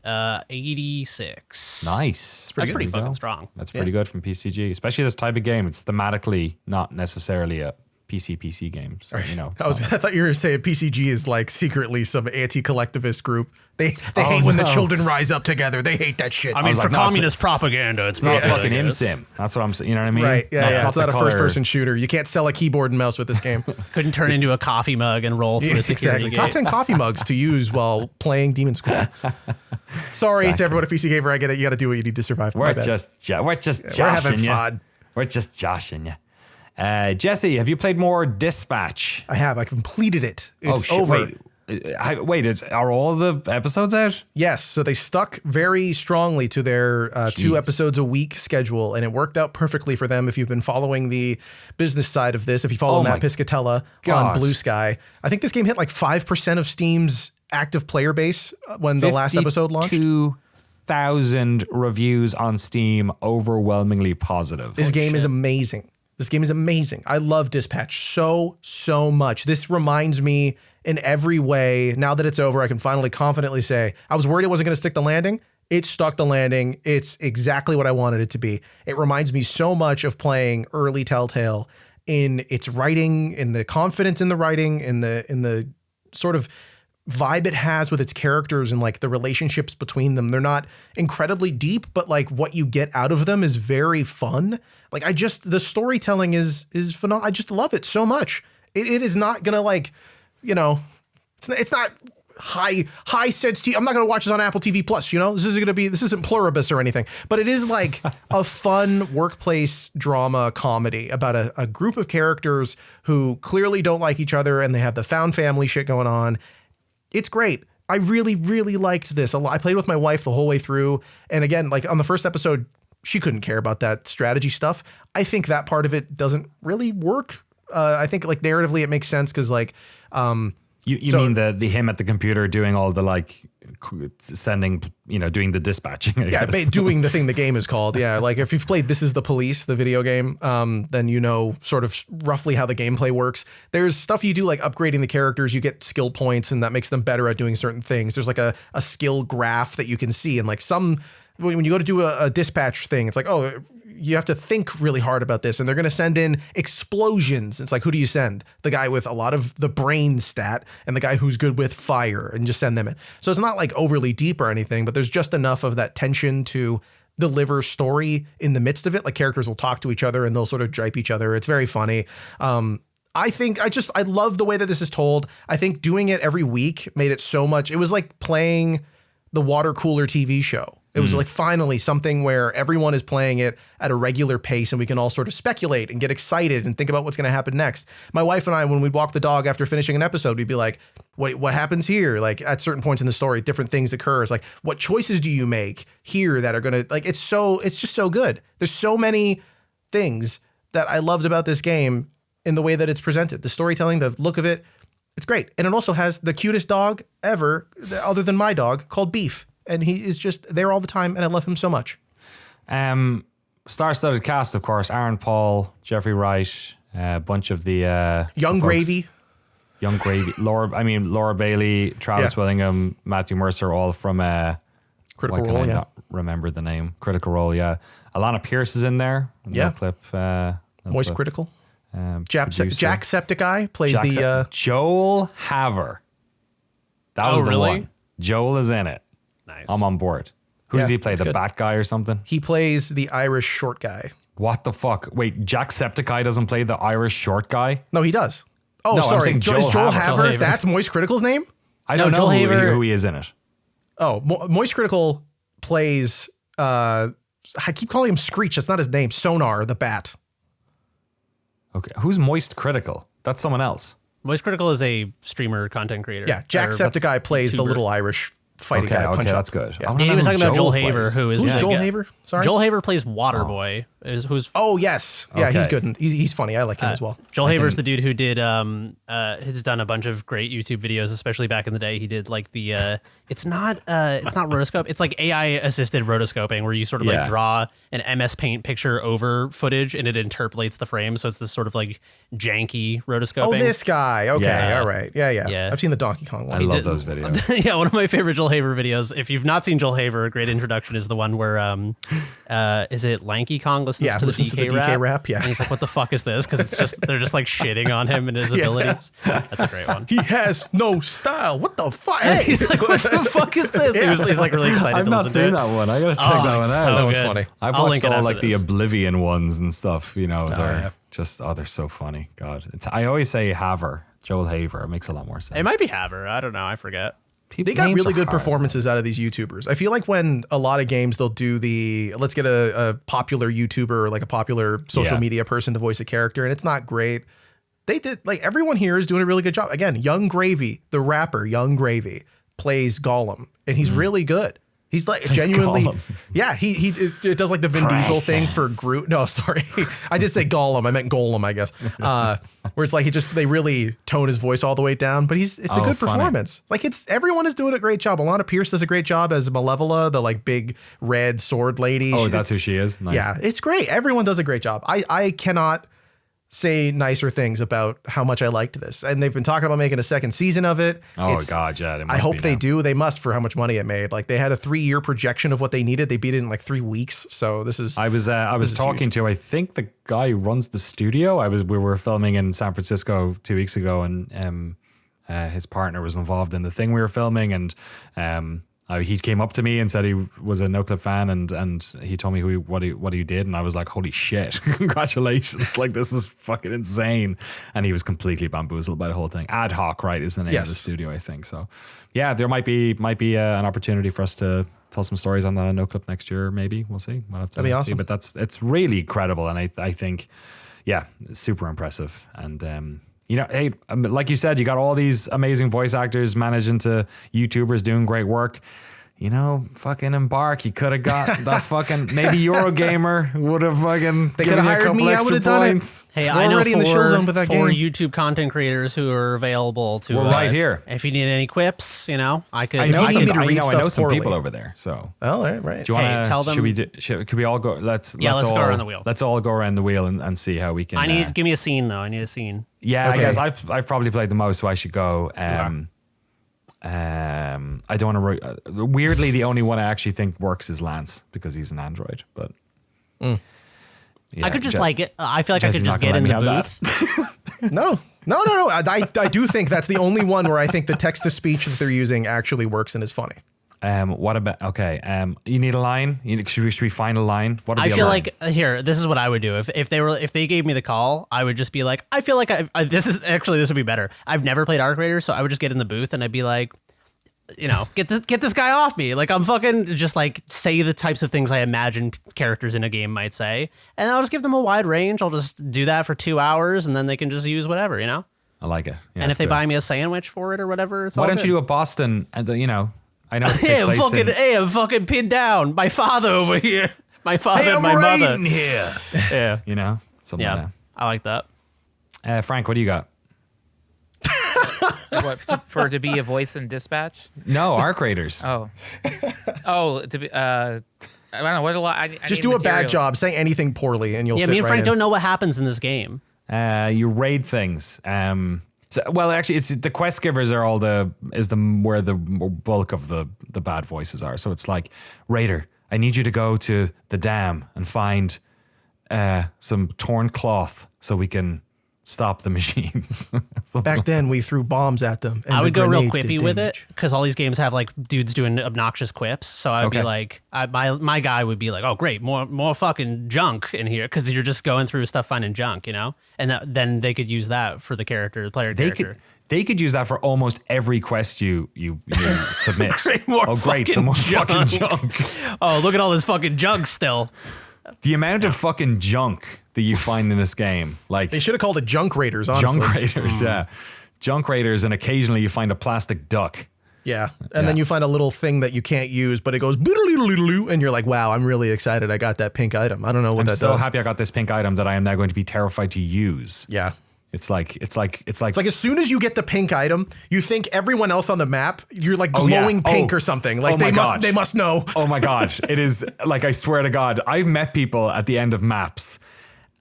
Speaker 2: 86.
Speaker 1: Nice.
Speaker 2: That's pretty fucking strong.
Speaker 1: That's pretty good from PCG, especially this type of game. It's thematically not necessarily a PC game. So,
Speaker 3: I thought you were saying PCG is like secretly some anti-collectivist group. They hate when the children rise up together. They hate that shit.
Speaker 2: I mean, for communist propaganda, it's
Speaker 1: not
Speaker 2: not
Speaker 1: fucking ImSim. That's what I'm saying. You know what I mean?
Speaker 3: Right. Yeah. It's not a
Speaker 1: color.
Speaker 3: first-person shooter. You can't sell a keyboard and mouse with this game.
Speaker 2: Couldn't turn into a coffee mug and roll through a security gate.
Speaker 3: Top 10 coffee mugs to use while playing Demonschool. Sorry to everyone at PC Gamer. I get it. You got to do what you need to survive.
Speaker 1: We're just joshing
Speaker 3: having fun.
Speaker 1: We're just joshing you. Jesse, have you played more Dispatch?
Speaker 3: I have. I completed it. It's over.
Speaker 1: Wait, are all the episodes out?
Speaker 3: Yes. So they stuck very strongly to their 2 episodes a week schedule, and it worked out perfectly for them. If you've been following the business side of this, if you follow Matt Piscatella on Blue Sky, I think this game hit like 5% of Steam's active player base when the last episode launched.
Speaker 1: 2,000 reviews on Steam, overwhelmingly positive.
Speaker 3: This game is amazing. This game is amazing. I love Dispatch so much. This reminds me in every way. Now that it's over, I can finally confidently say, I was worried it wasn't going to stick the landing. It stuck the landing. It's exactly what I wanted it to be. It reminds me so much of playing early Telltale in its writing, in the confidence in the writing, in the sort of vibe it has with its characters and like the relationships between them. They're not incredibly deep, but like what you get out of them is very fun. Like the storytelling is phenomenal. I just love it so much. It is not gonna like, it's not high sensitivity. I'm not gonna watch this on Apple TV Plus. This isn't Pluribus or anything, but it is like a fun workplace drama comedy about a group of characters who clearly don't like each other and they have the found family shit going on. It's great. I really, really liked this a lot. I played with my wife the whole way through. And again, like on the first episode, she couldn't care about that strategy stuff. I think that part of it doesn't really work. I think like narratively it makes sense because like
Speaker 1: You mean the him at the computer doing all the like sending, doing the dispatching. I guess.
Speaker 3: Doing the thing the game is called. Yeah, like if you've played This Is the Police, the video game, then you know sort of roughly how the gameplay works. There's stuff you do like upgrading the characters. You get skill points and that makes them better at doing certain things. There's like a skill graph that you can see. And like when you go to do a dispatch thing, it's like, oh, you have to think really hard about this, and they're going to send in explosions. It's like, who do you send? The guy with a lot of the brain stat and the guy who's good with fire, and just send them in. So it's not like overly deep or anything, but there's just enough of that tension to deliver story in the midst of it. Like characters will talk to each other and they'll sort of jipe each other. It's very funny. I love the way that this is told. I think doing it every week made it so much. It was like playing the water cooler TV show. It was like finally something where everyone is playing it at a regular pace and we can all sort of speculate and get excited and think about what's going to happen next. My wife and I, when we'd walk the dog after finishing an episode, we'd be like, wait, what happens here? Like at certain points in the story, different things occur. It's like, what choices do you make here that are going to like, it's just so good. There's so many things that I loved about this game in the way that it's presented. The storytelling, the look of it, it's great. And it also has the cutest dog ever, other than my dog, called Beef. And he is just there all the time, and I love him so much.
Speaker 1: Star-studded cast, of course. Aaron Paul, Jeffrey Wright, a bunch of the
Speaker 3: Young Gravy,
Speaker 1: Laura Bailey, Travis Willingham, Matthew Mercer, all from
Speaker 3: Critical Role.
Speaker 1: Not remember the name? Critical Role. Yeah, Alana Pierce is in there.
Speaker 3: Yeah,
Speaker 1: Noclip,
Speaker 3: Moist Critical. Jacksepticeye plays
Speaker 1: Joel Haver. That was the one. Joel is in it.
Speaker 2: Nice.
Speaker 1: I'm on board. Who does he play? The Bat guy or something?
Speaker 3: He plays the Irish short guy.
Speaker 1: What the fuck? Wait, Jacksepticeye doesn't play the Irish short guy?
Speaker 3: No, he does. Oh, no, sorry. Joel Haver. That's Moist Critical's name?
Speaker 1: I don't know who he is in it.
Speaker 3: Oh, Moist Critical plays, I keep calling him Screech. That's not his name. Sonar, the Bat.
Speaker 1: Okay. Who's Moist Critical? That's someone else.
Speaker 2: Moist Critical is a streamer, content creator.
Speaker 3: Yeah, Jacksepticeye plays the little Irish fighting guy.
Speaker 1: Okay, that's good.
Speaker 2: Yeah. Danny was talking about Joel Haver, who is...
Speaker 3: Who's Joel Haver? Sorry?
Speaker 2: Joel Haver plays Waterboy. Oh,
Speaker 3: yes. Yeah, he's good. He's funny. I like him as well.
Speaker 2: Joel Haver's the dude who did... has done a bunch of great YouTube videos, especially back in the day. He did like the... it's not rotoscope. It's like AI-assisted rotoscoping where you sort of like draw an MS Paint picture over footage and it interpolates the frame. So it's this sort of like janky rotoscoping.
Speaker 3: Oh, this guy. Okay, all right. Yeah. I've seen the Donkey Kong one.
Speaker 1: I love those videos.
Speaker 2: Yeah, one of my favorite Joel Haver videos. If you've not seen Joel Haver, a great introduction is the one where is it Lanky Kong listens to the DK rap?
Speaker 3: Yeah,
Speaker 2: and he's like, "What the fuck is this?" Because it's just they're just like shitting on him and his abilities. That's a great one.
Speaker 3: He has no style. What the fuck? Hey,
Speaker 2: he's like, "What the fuck is this?" He's like really excited.
Speaker 1: I've not seen that one. I gotta check that one out.
Speaker 2: So
Speaker 3: that was funny.
Speaker 1: I've watched all like the Oblivion ones and stuff. You know, they're they're so funny. God, I always say Haver, Joel Haver. It makes a lot more sense.
Speaker 2: It might be Haver. I don't know. I forget.
Speaker 3: They got really good performances out of these YouTubers. I feel like when a lot of games, they'll do let's get a popular YouTuber or like a popular social media person to voice a character, and it's not great. They did, like, everyone here is doing a really good job. Again, Young Gravy, the rapper Young Gravy, plays Gollum, and he's really good. He's like genuinely, he does like the Vin Diesel thing for Groot. No, sorry. I did say Gollum. I meant Golem, I guess. Where it's like they really tone his voice all the way down, but it's a good performance. Like everyone is doing a great job. Alana Pierce does a great job as Malevola, the like big red sword lady.
Speaker 1: Oh, that's who she is? Nice.
Speaker 3: Yeah, it's great. Everyone does a great job. I cannot say nicer things about how much I liked this. And they've been talking about making a second season of it.
Speaker 1: Oh, God, yeah.
Speaker 3: I hope they do. They must, for how much money it made. Like, they had a 3-year projection of what they needed. They beat it in like 3 weeks. So this is...
Speaker 1: I was talking to, I think, the guy who runs the studio. We were filming in San Francisco 2 weeks ago, and his partner was involved in the thing we were filming, and he came up to me and said he was a Noclip fan, and he told me what he did, and I was like, holy shit, congratulations, like this is fucking insane. And he was completely bamboozled by the whole thing. Ad Hoc, right, is the name of the studio, I think. So yeah, there might be an opportunity for us to tell some stories on that on Noclip next year, maybe. We'll see.
Speaker 3: That'd be awesome.
Speaker 1: But it's really credible, and I think super impressive. And you know, hey, like you said, you got all these amazing voice actors managing to YouTubers doing great work. You know, fucking Embark. You could have got that fucking, maybe Eurogamer would have fucking
Speaker 3: they could have hired me. I would have done it.
Speaker 2: Hey, I know in the Shill Zone with that four YouTube content creators who are available to.
Speaker 1: We're right here.
Speaker 2: If you need any quips, you know, I could.
Speaker 1: I know some people over there. So.
Speaker 3: Oh, right.
Speaker 1: Do you want to tell them? Could we all go? Let's go
Speaker 2: around the wheel.
Speaker 1: Let's all go around the wheel and see how we can.
Speaker 2: Give me a scene though. I need a scene.
Speaker 1: Yeah, okay. I guess I've probably played the most, so I should go. I don't want to. Weirdly, the only one I actually think works is Lance because he's an android. But
Speaker 2: yeah, I could just I feel like I could just get in the booth.
Speaker 3: No. I do think that's the only one where I think the text to speech that they're using actually works and is funny.
Speaker 1: What about you need a line? Should we find a line? What would
Speaker 2: I
Speaker 1: be a
Speaker 2: feel
Speaker 1: line?
Speaker 2: like here, this is what I would do if they gave me the call. I would just be like, I feel like this would be better. I've never played Arc Raiders, so I would just get in the booth and I'd be like, get this guy off me. Like I'm fucking just like say the types of things I imagine characters in a game might say, and I'll just give them a wide range. I'll just do that for 2 hours, and then they can just use whatever,
Speaker 1: I like it. Yeah,
Speaker 2: and if they
Speaker 1: good.
Speaker 2: buy me a sandwich for it or whatever, it's
Speaker 1: Why
Speaker 2: all
Speaker 1: don't
Speaker 2: good.
Speaker 1: you do a Boston? And I know it takes
Speaker 2: Hey,
Speaker 1: place
Speaker 2: I'm fucking pinned down. My father over here. My father and my mother.
Speaker 3: here.
Speaker 2: Yeah.
Speaker 1: something
Speaker 2: Yeah.
Speaker 1: like
Speaker 2: I like that.
Speaker 1: that. Frank, what do you got?
Speaker 4: What, for to be a voice in dispatch?
Speaker 1: No, Arc Raiders.
Speaker 4: Oh, to be. I don't know what a lot. I
Speaker 3: Just
Speaker 4: need
Speaker 3: do a bad
Speaker 4: materials.
Speaker 3: job. Say anything poorly, and you'll.
Speaker 2: Yeah,
Speaker 3: fit
Speaker 2: me and
Speaker 3: right
Speaker 2: Frank
Speaker 3: in.
Speaker 2: don't know what happens in this game.
Speaker 1: You raid things. Actually, it's the quest givers are where the bulk of the bad voices are. So it's like, Raider, I need you to go to the dam and find some torn cloth so we can stop the machines.
Speaker 3: Back then, we threw bombs at them. And
Speaker 2: I
Speaker 3: the
Speaker 2: would go real
Speaker 3: grenades did
Speaker 2: quippy with it
Speaker 3: damage.
Speaker 2: because all these games have like dudes doing obnoxious quips. So I'd
Speaker 1: Okay.
Speaker 2: be like, my guy would be like, oh great, more fucking junk in here because you're just going through stuff finding junk, and then they could use that for the player character.
Speaker 1: They could use that for almost every quest you submit.
Speaker 2: More
Speaker 1: some more fucking
Speaker 2: junk.
Speaker 1: junk.
Speaker 2: Oh, look at all this fucking junk still.
Speaker 1: The amount of fucking junk that you find in this game, like
Speaker 3: They should have called it Junk Raiders, honestly.
Speaker 1: junk raiders, yeah, junk raiders, and occasionally you find a plastic duck.
Speaker 3: Yeah. And then you find a little thing that you can't use, but it goes boodle-doodle-doodle, and you're like, wow, I'm really excited. I got that pink item. I don't know what
Speaker 1: I'm
Speaker 3: that
Speaker 1: so
Speaker 3: does.
Speaker 1: happy I got this pink item that I am now going to be terrified to use.
Speaker 3: Yeah.
Speaker 1: It's like
Speaker 3: It's like as soon as you get the pink item, you think everyone else on the map, you're like
Speaker 1: Oh, yeah.
Speaker 3: glowing pink
Speaker 1: Oh.
Speaker 3: or something. Like
Speaker 1: Oh my God.
Speaker 3: they must know.
Speaker 1: oh my God, it is like, I swear to God, I've met people at the end of maps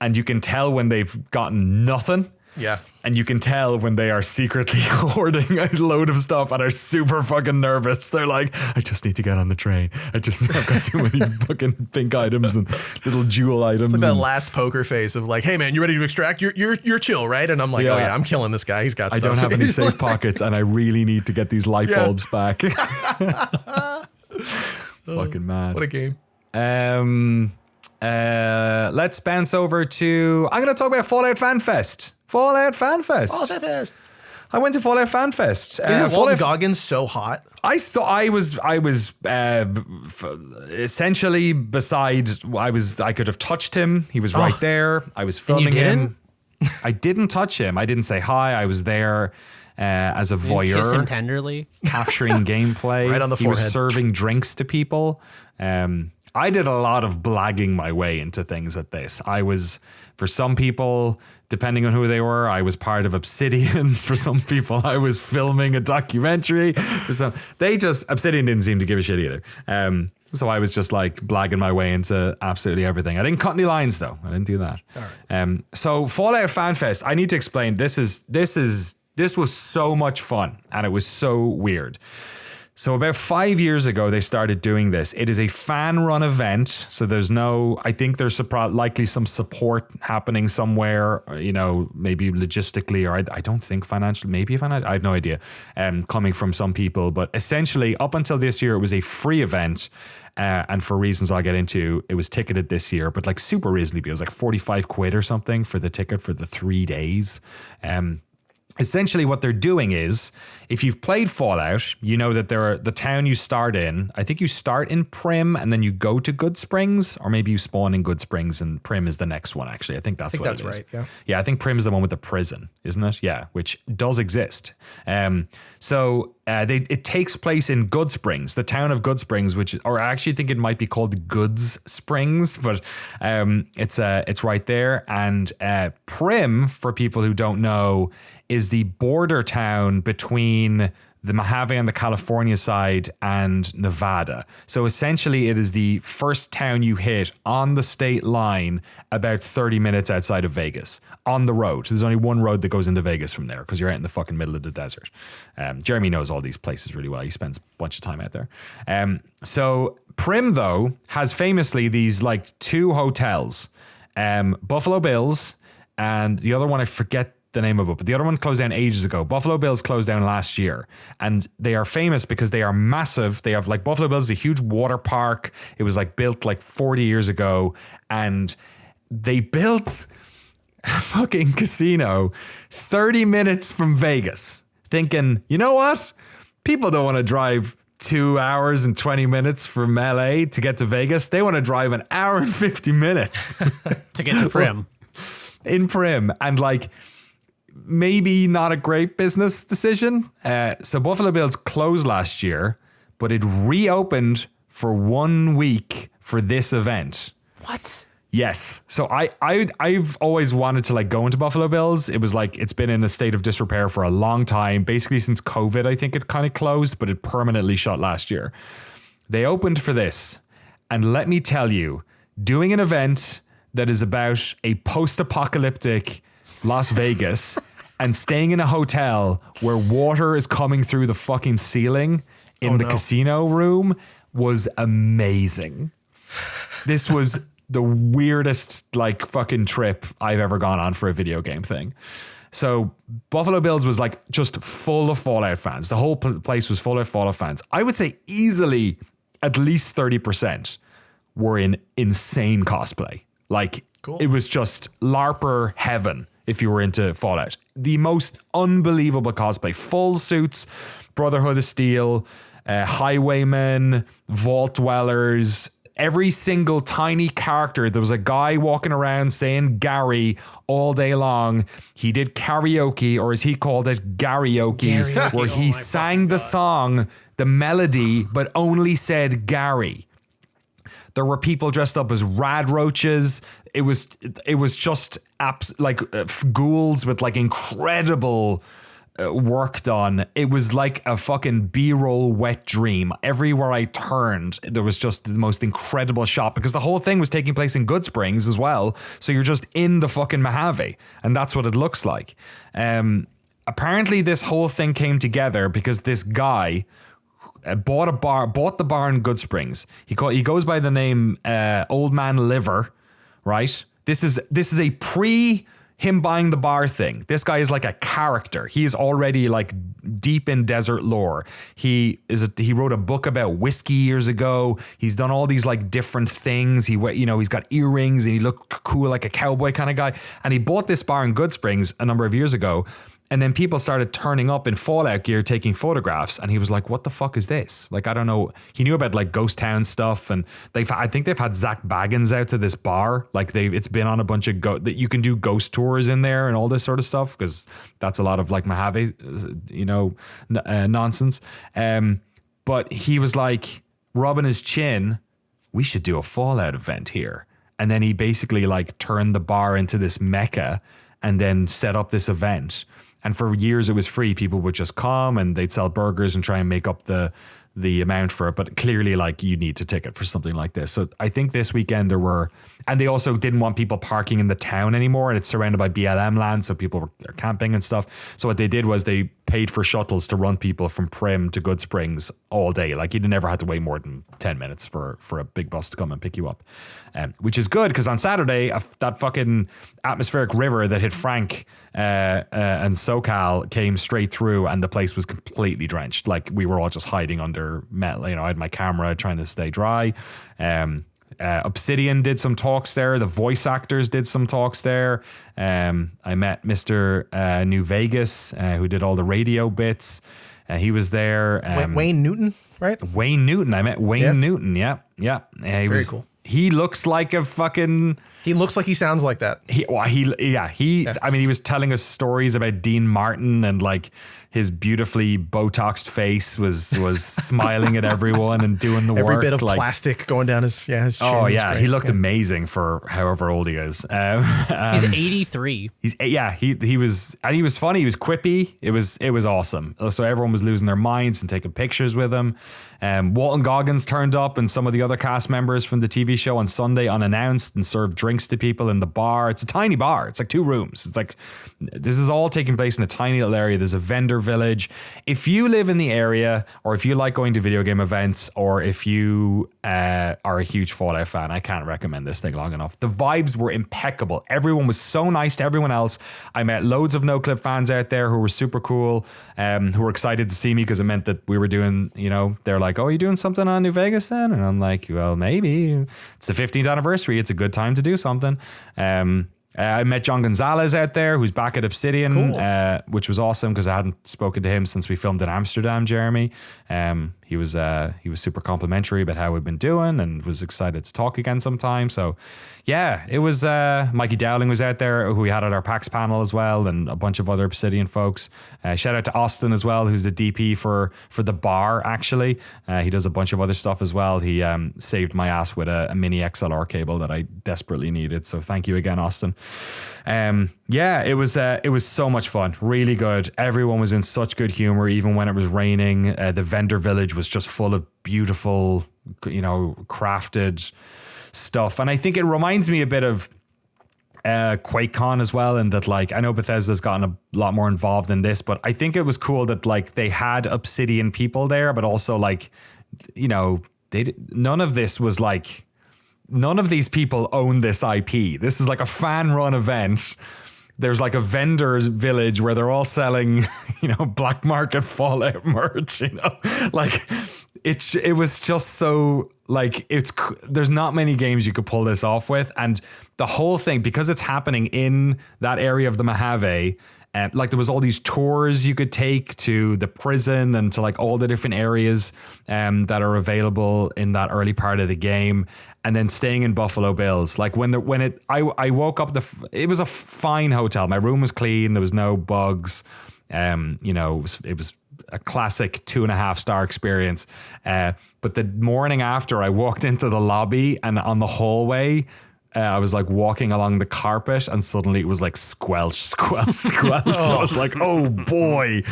Speaker 1: and you can tell when they've gotten nothing.
Speaker 3: Yeah.
Speaker 1: And you can tell when they are secretly hoarding a load of stuff and are super fucking nervous. They're like, I just need to get on the train. I've got too many fucking pink items and little jewel items.
Speaker 3: Like that
Speaker 1: and
Speaker 3: last poker face of like, hey man, you ready to extract? You're chill, right? And I'm like,
Speaker 1: Yeah.
Speaker 3: oh yeah, I'm killing this guy. He's got
Speaker 1: I
Speaker 3: stuff.
Speaker 1: don't have any safe pockets and I really need to get these light
Speaker 3: Yeah.
Speaker 1: bulbs back. Fucking mad.
Speaker 3: What a game.
Speaker 1: Let's bounce over to, I'm going to talk about Fallout Fan Fest. Fallout Fan Fest.
Speaker 3: Oh, that fast.
Speaker 1: I went to Fallout Fan Fest.
Speaker 3: Isn't Walton Goggins so hot?
Speaker 1: I was essentially beside. I could have touched him. He was right there. I was filming him. I didn't touch him. I didn't say hi. I was there as a
Speaker 2: Kiss him
Speaker 1: voyeur,
Speaker 2: tenderly.
Speaker 1: capturing gameplay.
Speaker 3: Right on the
Speaker 1: He was
Speaker 3: forehead.
Speaker 1: serving drinks to people. I did a lot of blagging my way into things at this. I was, for some people, depending on who they were, I was part of Obsidian. For some people, I was filming a documentary. For some, Obsidian didn't seem to give a shit either. So I was just like blagging my way into absolutely everything. I didn't cut any lines though. I didn't do that. All right. So Fallout Fan Fest, I need to explain. This was so much fun and it was so weird. So about 5 years ago, they started doing this. It is a fan-run event, so there's I think there's likely some support happening somewhere, maybe logistically, or I don't think financially, maybe financially, I have no idea, coming from some people. But essentially, up until this year, it was a free event, and for reasons I'll get into, it was ticketed this year, but like super reasonably, it was like 45 quid or something for the ticket for the 3 days. Essentially what they're doing is, if you've played Fallout, you know that the town you start in, I think you start in Prim and then you go to Good Springs, or maybe you spawn in Good Springs and Prim is the next one, actually. I think that's what it is.
Speaker 3: right, yeah.
Speaker 1: Yeah, I think Prim is the one with the prison, isn't it? Yeah, which does exist. It takes place in Good Springs, the town of Good Springs, or I actually think it might be called Goods Springs, but it's right there. And Prim, for people who don't know, is the border town between the Mojave on the California side and Nevada. So essentially it is the first town you hit on the state line about 30 minutes outside of Vegas on the road. There's only one road that goes into Vegas from there because you're out in the fucking middle of the desert. Jeremy knows all these places really well. He spends a bunch of time out there. So Prim, though, has famously these like 2 hotels, Buffalo Bills, and the other one I forget the name of it, but the other one closed down ages ago. Buffalo Bill's closed down last year, and they are famous because they are massive. They have like Buffalo Bill's a huge water park. It was like built like 40 years ago, and they built a fucking casino 30 minutes from Vegas, thinking, you know what? People don't want to drive 2 hours and 20 minutes from LA to get to Vegas. They want to drive an hour and 50 minutes
Speaker 2: to get to Prim.
Speaker 1: In Prim, and like maybe not a great business decision. So Buffalo Bill's closed last year, but it reopened for 1 week for this event.
Speaker 2: What?
Speaker 1: Yes. So I've always wanted to like go into Buffalo Bill's. It was like, it's been in a state of disrepair for a long time. Basically since COVID, I think it kind of closed, but it permanently shut last year. They opened for this. And let me tell you, doing an event that is about a post-apocalyptic Las Vegas and staying in a hotel where water is coming through the fucking ceiling in the casino room was amazing. This was the weirdest like fucking trip I've ever gone on for a video game thing. So Buffalo Bill's was like just full of Fallout fans. The whole place was full of Fallout fans. I would say easily at least 30% were in insane cosplay. Like It was just LARPer heaven if you were into Fallout. The most unbelievable cosplay. Full suits, Brotherhood of Steel, Highwaymen, Vault Dwellers, every single tiny character. There was a guy walking around saying Gary all day long. He did karaoke, or as he called it, Garyoke, where he sang the song, the melody, but only said Gary. There were people dressed up as rad roaches. It was just ghouls with like incredible work done. It was like a fucking B-roll wet dream. Everywhere I turned, there was just the most incredible shot, because the whole thing was taking place in Goodsprings as well. So you're just in the fucking Mojave, and that's what it looks like. Apparently this whole thing came together because this guy bought the bar in Goodsprings. He goes by the name Old Man Liver, right? This is a pre him buying the bar thing. This guy is like a character. He is already like deep in desert lore. He wrote a book about whiskey years ago. He's done all these like different things. He's got earrings and he looked cool like a cowboy kind of guy. And he bought this bar in Goodsprings a number of years ago. And then people started turning up in Fallout gear, taking photographs. And he was like, what the fuck is this? Like, I don't know. He knew about like Ghost Town stuff. And I think they've had Zach Baggins out to this bar. Like it's been on a bunch of that you can do ghost tours in there and all this sort of stuff. Cause that's a lot of like Mojave, nonsense. But he was like rubbing his chin. We should do a Fallout event here. And then he basically like turned the bar into this mecca and then set up this event. And for years it was free. People would just come and they'd sell burgers and try and make up the amount for it. But clearly like you need a ticket for something like this. So I think this weekend and they also didn't want people parking in the town anymore. And it's surrounded by BLM land. So people are camping and stuff. So what they did was they paid for shuttles to run people from Prim to Goodsprings all day. Like you never had to wait more than 10 minutes for a big bus to come and pick you up. Which is good because on Saturday, that fucking atmospheric river that hit Frank and SoCal came straight through and the place was completely drenched. Like we were all just hiding under metal. I had my camera trying to stay dry. Obsidian did some talks there. The voice actors did some talks there. I met Mr. New Vegas, who did all the radio bits. He was there.
Speaker 3: Wayne Newton, right?
Speaker 1: Wayne Newton. I met Wayne Newton. Yeah.
Speaker 3: Very cool.
Speaker 1: He looks like a fucking...
Speaker 3: He looks like he sounds like that.
Speaker 1: I mean, he was telling us stories about Dean Martin and like his beautifully Botoxed face was smiling at everyone and doing the work.
Speaker 3: Every bit of plastic going down his chin.
Speaker 1: Oh yeah, he looked amazing for however old he is.
Speaker 2: He's 83.
Speaker 1: He was funny. He was quippy. It was awesome. So everyone was losing their minds and taking pictures with him. Walton Goggins turned up and some of the other cast members from the TV show on Sunday unannounced and served drinks to people in the bar. It's a tiny bar. It's like 2 rooms. It's like this is all taking place in a tiny little area. There's a vendor village. If you live in the area, or if you like going to video game events, or if you are a huge Fallout fan, I can't recommend this thing long enough. The vibes were impeccable. Everyone was so nice to everyone else. I met loads of Noclip fans out there who were super cool, who were excited to see me because it meant that we were doing, they're like, oh, are you doing something on New Vegas then? And I'm like, well, maybe. It's the 15th anniversary. It's a good time to do something. I met John Gonzalez out there, who's back at Obsidian, which was awesome because I hadn't spoken to him since we filmed in Amsterdam, Jeremy. He was super complimentary about how we've been doing and was excited to talk again sometime. So yeah, it was Mikey Dowling was out there, who we had at our PAX panel as well, and a bunch of other Obsidian folks. Shout out to Austin as well, who's the DP for the bar, actually. He does a bunch of other stuff as well. He saved my ass with a mini XLR cable that I desperately needed. So thank you again, Austin. It was so much fun, really good. Everyone was in such good humor, even when it was raining. The vendor village was just full of beautiful, crafted stuff. And I think it reminds me a bit of QuakeCon as well, and that I know Bethesda's gotten a lot more involved in this, but I think it was cool that they had Obsidian people there, but also none of this was none of these people own this IP. This is a fan-run event. There's a vendor's village where they're all selling, black market Fallout merch, it was just so there's not many games you could pull this off with. And the whole thing, because it's happening in that area of the Mojave, there was all these tours you could take to the prison and to all the different areas that are available in that early part of the game, and then staying in Buffalo Bills. I woke up, it was a fine hotel. My room was clean. There was no bugs. It was a classic 2.5-star experience. But the morning after, I walked into the lobby, and on the hallway, I was walking along the carpet, and suddenly it was squelch, squelch, squelch. So I was like, oh boy.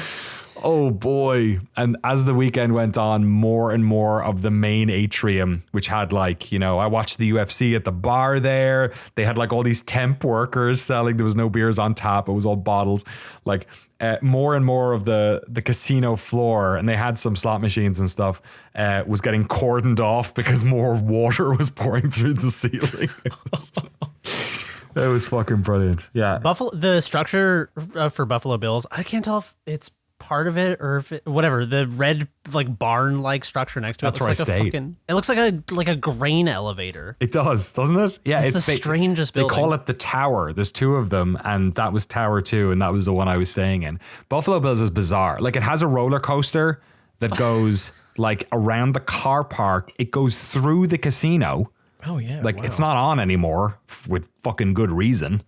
Speaker 1: And as the weekend went on, more and more of the main atrium, which had I watched the UFC at the bar there. They had all these temp workers selling. There was no beers on tap. It was all bottles. More and more of the casino floor, and they had some slot machines and stuff, was getting cordoned off because more water was pouring through the ceiling. It was fucking brilliant. Yeah.
Speaker 2: The structure for Buffalo Bills, I can't tell if it's part of it or if whatever, the red barn structure next to
Speaker 1: That's
Speaker 2: it looks
Speaker 1: where I stayed.
Speaker 2: It looks like a grain elevator.
Speaker 1: It does, doesn't it? Yeah,
Speaker 2: it's the strangest building.
Speaker 1: They call it the Tower. There's two of them, and that was Tower 2, and that was the one I was staying in. Buffalo Bills is bizarre. It has a roller coaster that goes around the car park. It goes through the casino.
Speaker 3: Oh yeah.
Speaker 1: Wow. It's not on anymore with fucking good reason.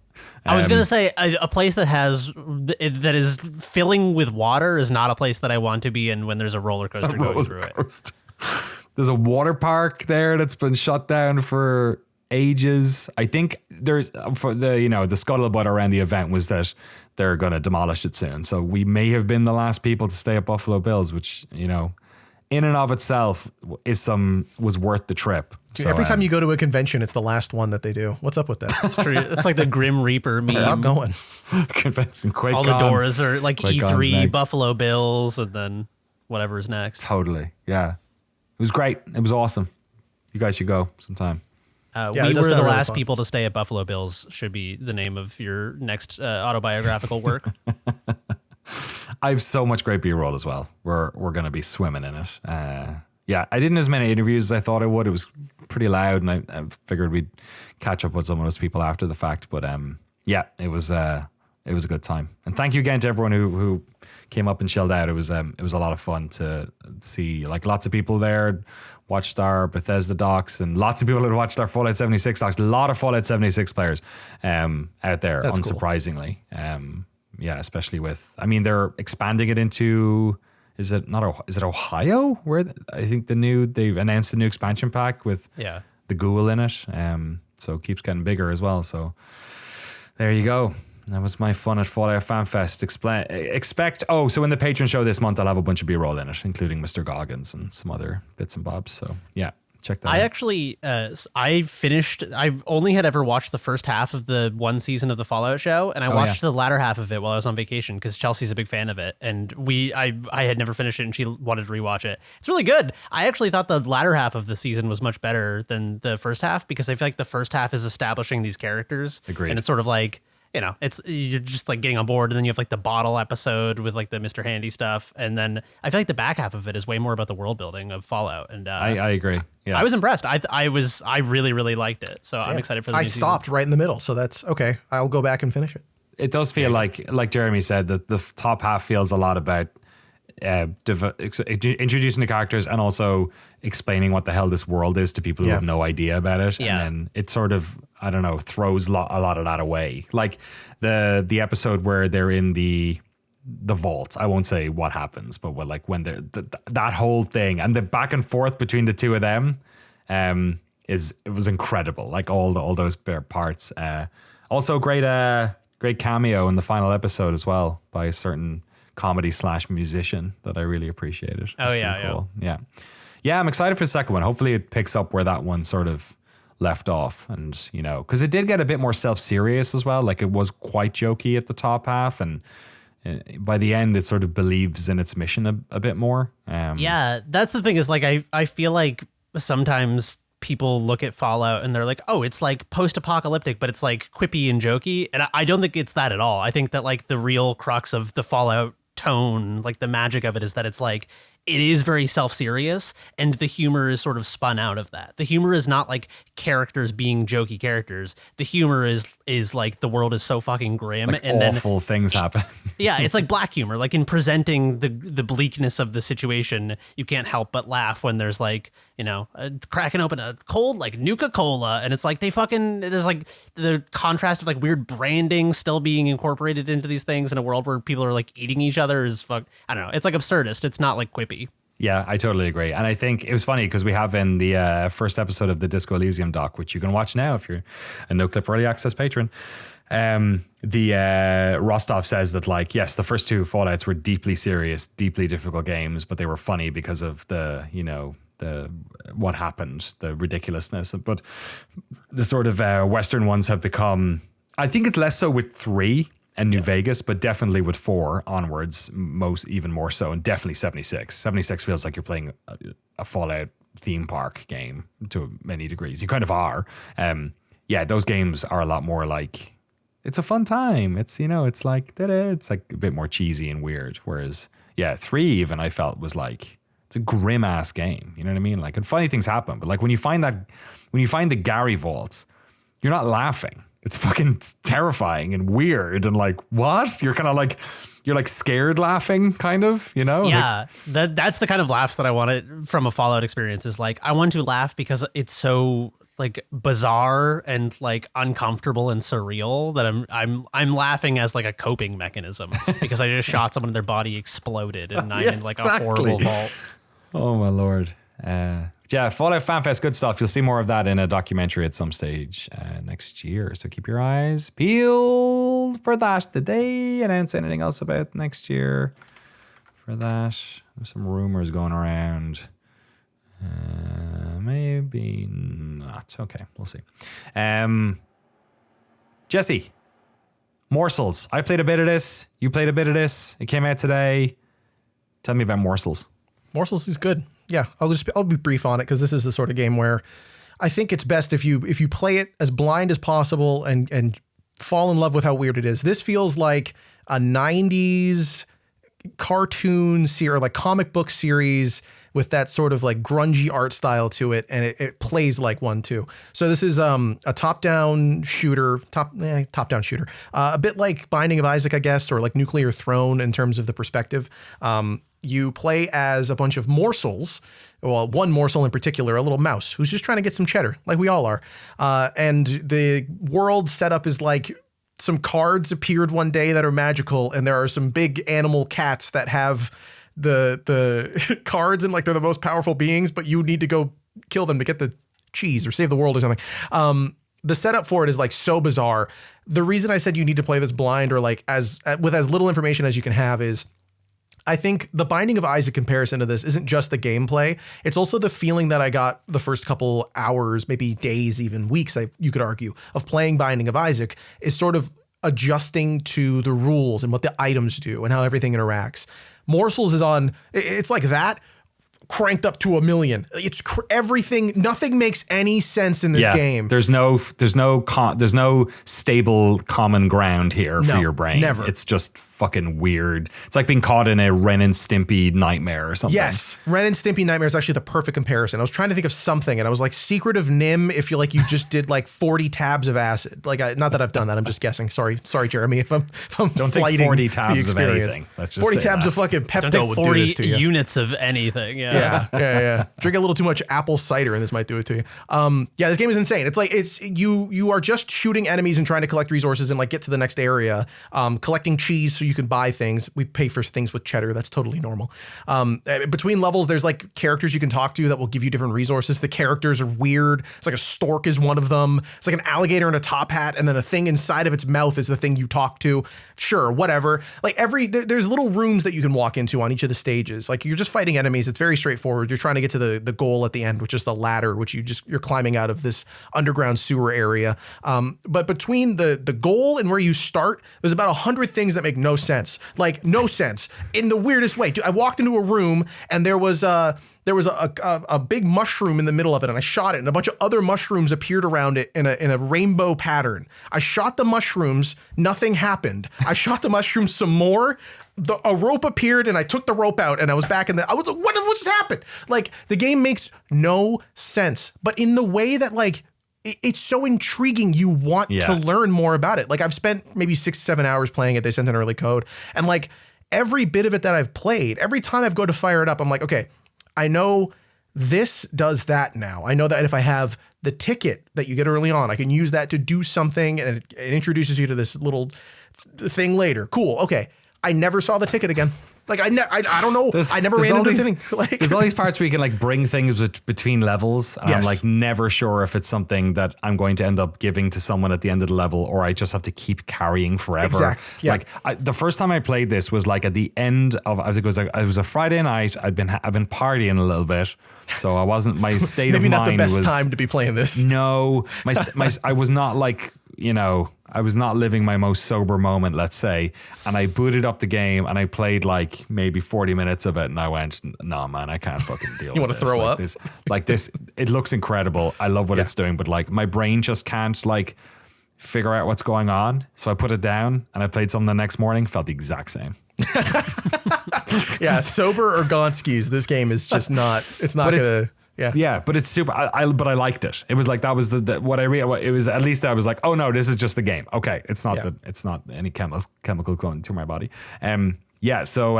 Speaker 2: I was gonna say a place that is filling with water is not a place that I want to be in when there's a roller coaster going through it.
Speaker 1: There's a water park there that's been shut down for ages. I think there's for the scuttlebutt around the event was that they're gonna demolish it soon. So we may have been the last people to stay at Buffalo Bills, which in and of itself was worth the trip.
Speaker 3: Dude, every time you go to a convention, it's the last one that they do. What's up with that?
Speaker 2: It's true. It's like the Grim Reaper meme.
Speaker 3: Stop going.
Speaker 1: Convention, QuakeCon.
Speaker 2: All the doors are
Speaker 1: QuakeCon's
Speaker 2: E3,
Speaker 1: next.
Speaker 2: Buffalo Bills, and then whatever's next.
Speaker 1: Totally. Yeah. It was great. It was awesome. You guys should go sometime.
Speaker 2: We
Speaker 3: it
Speaker 2: were
Speaker 3: does
Speaker 2: the
Speaker 3: sound really
Speaker 2: last
Speaker 3: fun.
Speaker 2: people to stay at Buffalo Bills should be the name of your next autobiographical work.
Speaker 1: I have so much great B-roll as well. We're going to be swimming in it. Yeah, I didn't as many interviews as I thought I would. It was pretty loud, and I figured we'd catch up with some of those people after the fact. But yeah, it was a good time. And thank you again to everyone who came up and chilled out. It was a lot of fun to see lots of people there watched our Bethesda docs, and lots of people had watched our Fallout 76 docs. A lot of Fallout 76 players out there,
Speaker 3: That's
Speaker 1: unsurprisingly. Cool. Yeah, especially with, they're expanding it into, is it Ohio? Where I think they've announced a new expansion pack with the ghoul in it. So it keeps getting bigger as well. So there you go. That was my fun at Fallout Fan Fest. So in the patron show this month, I'll have a bunch of B-roll in it, including Mr. Goggins and some other bits and bobs. So yeah, check that
Speaker 2: I
Speaker 1: out.
Speaker 2: actually, I've only had ever watched the first half of the one season of the Fallout show, and I watched the latter half of it while I was on vacation because Chelsea's a big fan of it, and I had never finished it, and she wanted to rewatch it. It's really good. I actually thought the latter half of the season was much better than the first half because I feel like the first half is establishing these characters.
Speaker 1: Agreed.
Speaker 2: And it's sort of like, you're just like getting on board, and then you have like the bottle episode with like the Mr. Handy stuff, and then I feel like the back half of it is way more about the world building of Fallout. And
Speaker 1: I agree. Yeah,
Speaker 2: I was impressed. I really liked it. So I'm excited for the new season.
Speaker 3: stopped right in the middle, so that's okay. I'll go back and finish it.
Speaker 1: It does feel like Jeremy said, that the top half feels a lot about introducing the characters and also explaining what the hell this world is to people who have no idea about it.
Speaker 2: Yeah.
Speaker 1: And then it sort of, I don't know, throws a lot of that away. Like the episode where they're in the vault. I won't say what happens, but when they're that whole thing and the back and forth between the two of them it was incredible. Like all those parts. Also great cameo in the final episode as well by a certain comedy/musician that I really appreciated.
Speaker 2: Oh yeah.
Speaker 1: Yeah, I'm excited for the second one. Hopefully it picks up where that one sort of left off, and because it did get a bit more self-serious as well. Like it was quite jokey at the top half, and by the end it sort of believes in its mission a bit more.
Speaker 2: Yeah, that's the thing is like I feel like sometimes people look at Fallout and they're like, oh, it's like post-apocalyptic, but it's like quippy and jokey, and I don't think it's that at all. I think that like the real crux of the Fallout tone, like the magic of it, is that it's like it is very self-serious, and the humor is sort of spun out of that. The humor is not like characters being jokey characters. The humor is like the world is so fucking grim,
Speaker 1: like
Speaker 2: and
Speaker 1: awful things happen.
Speaker 2: Yeah, it's like black humor. Like in presenting the bleakness of the situation, you can't help but laugh when there's like, cracking open a cold like Nuka-Cola, and it's like there's like the contrast of like weird branding still being incorporated into these things in a world where people are like eating each other is I don't know. It's like absurdist. It's not like quippy.
Speaker 1: Yeah, I totally agree. And I think it was funny because we have in the first episode of the Disco Elysium doc, which you can watch now if you're a Noclip Early Access patron. Rostov says that like, yes, the first two Fallouts were deeply serious, deeply difficult games, but they were funny because of the what happened, the ridiculousness. But the sort of Western ones have become, I think it's less so with 3 and New Vegas, but definitely with 4 onwards, even more so, and definitely 76. 76 feels like you're playing a Fallout theme park game to many degrees. You kind of are. Those games are a lot more like, it's a fun time. It's, it's like a bit more cheesy and weird. Whereas, 3 even I felt was like, it's a grim ass game. You know what I mean? Like, and funny things happen, but like when you find the Gary vaults, you're not laughing. It's fucking terrifying and weird and like, what? You're kind of like, you're like scared laughing, kind of,
Speaker 2: Yeah, that's the kind of laughs that I wanted from a Fallout experience. Is like I want to laugh because it's so like bizarre and like uncomfortable and surreal that I'm laughing as like a coping mechanism because I just shot someone and their body exploded and I'm in like a horrible vault.
Speaker 1: Oh my lord. Fallout FanFest, good stuff. You'll see more of that in a documentary at some stage next year. So keep your eyes peeled for that. Did they announce anything else about next year for that? There's some rumors going around. Maybe not. Okay, we'll see. Jesse, Morsels. I played a bit of this. You played a bit of this. It came out today. Tell me about Morsels.
Speaker 3: Morsels is good. Yeah, I'll be brief on it because this is the sort of game where I think it's best if you play it as blind as possible and fall in love with how weird it is. This feels like a 90s cartoon or like comic book series with that sort of like grungy art style to it, and it plays like one too. So this is a top-down shooter, a bit like Binding of Isaac, I guess, or like Nuclear Throne in terms of the perspective. You play as a bunch of morsels, well, one morsel in particular, a little mouse who's just trying to get some cheddar, like we all are. And the world setup is like some cards appeared one day that are magical, and there are some big animal cats that have the cards and like they're the most powerful beings, but you need to go kill them to get the cheese or save the world or something. The setup for it is like so bizarre. The reason I said you need to play this blind or like with as little information as you can have is I think the Binding of Isaac comparison to this isn't just the gameplay. It's also the feeling that I got the first couple hours, maybe days, even weeks, you could argue, of playing Binding of Isaac is sort of adjusting to the rules and what the items do and how everything interacts. Morsels is on, it's like that cranked up to 1,000,000. It's everything. Nothing makes any sense in this game.
Speaker 1: There's no stable common ground here for your brain.
Speaker 3: Never.
Speaker 1: It's just fucking weird. It's like being caught in a Ren and Stimpy nightmare or something.
Speaker 3: Yes, Ren and Stimpy nightmare is actually the perfect comparison. I was trying to think of something, and I was like, Secret of Nim. If you just did like 40 tabs of acid. Not that I've done that. I'm just guessing. Sorry, Jeremy. If I'm
Speaker 1: don't take 40 tabs of anything. Let's just
Speaker 3: 40
Speaker 1: say
Speaker 3: tabs
Speaker 1: that.
Speaker 3: of fucking Pepto
Speaker 2: Don't
Speaker 3: would
Speaker 2: take
Speaker 3: do
Speaker 2: 40
Speaker 3: this to you.
Speaker 2: units of anything.
Speaker 3: Yeah. Drink a little too much apple cider and this might do it to you. This game is insane. It's like you are just shooting enemies and trying to collect resources and like get to the next area, collecting cheese so you can buy things. We pay for things with cheddar. That's totally normal. Between levels, there's like characters you can talk to that will give you different resources. The characters are weird. It's like a stork is one of them. It's like an alligator in a top hat, and then a thing inside of its mouth is the thing you talk to. Sure, whatever. Like there's little rooms that you can walk into on each of the stages. Like you're just fighting enemies. It's very straightforward. You're trying to get to the goal at the end, which is the ladder, which you're climbing out of this underground sewer area. But between the goal and where you start, there's about 100 things that make no sense. Like no sense in the weirdest way. Dude, I walked into a room and there was a big mushroom in the middle of it, and I shot it, and a bunch of other mushrooms appeared around it in a rainbow pattern. I shot the mushrooms, nothing happened. I shot the mushrooms some more. A rope appeared, and I took the rope out, and I was back in I was like, what just happened? Like, the game makes no sense, but in the way that like it's so intriguing. You want to learn more about it. Like I've spent maybe 6-7 hours playing it. They sent an early code, and like every bit of it that I've played, every time I've go to fire it up, I'm like, okay, I know this does that now. I know that if I have the ticket that you get early on, I can use that to do something, and it introduces you to this little thing later. Cool. Okay. I never saw the ticket again. Like I don't know. I never ran into the thing. Like,
Speaker 1: there's all these parts where you can like bring things between levels. And I'm like never sure if it's something that I'm going to end up giving to someone at the end of the level, or I just have to keep carrying forever.
Speaker 3: Exactly. Yeah.
Speaker 1: Like the first time I played this was like at the end of, I think it was a Friday night. I've been partying a little bit, so I wasn't. My state
Speaker 3: maybe
Speaker 1: of
Speaker 3: not
Speaker 1: mind
Speaker 3: the best
Speaker 1: was
Speaker 3: time to be playing this.
Speaker 1: No, I was not like. I was not living my most sober moment, let's say, and I booted up the game and I played like maybe 40 minutes of it, and I went, no, man, I can't fucking deal with this.
Speaker 3: You want to throw up?
Speaker 1: This, it looks incredible. I love what it's doing, but like my brain just can't like figure out what's going on. So I put it down and I played something the next morning, felt the exact same.
Speaker 3: Yeah, sober or Gonskis, this game is just not, it's not going to...
Speaker 1: Yeah, but it's super. But I liked it. It was like that was what I read. It was at least I was like, oh no, this is just the game. Okay, it's not it's not any chemical going to my body. So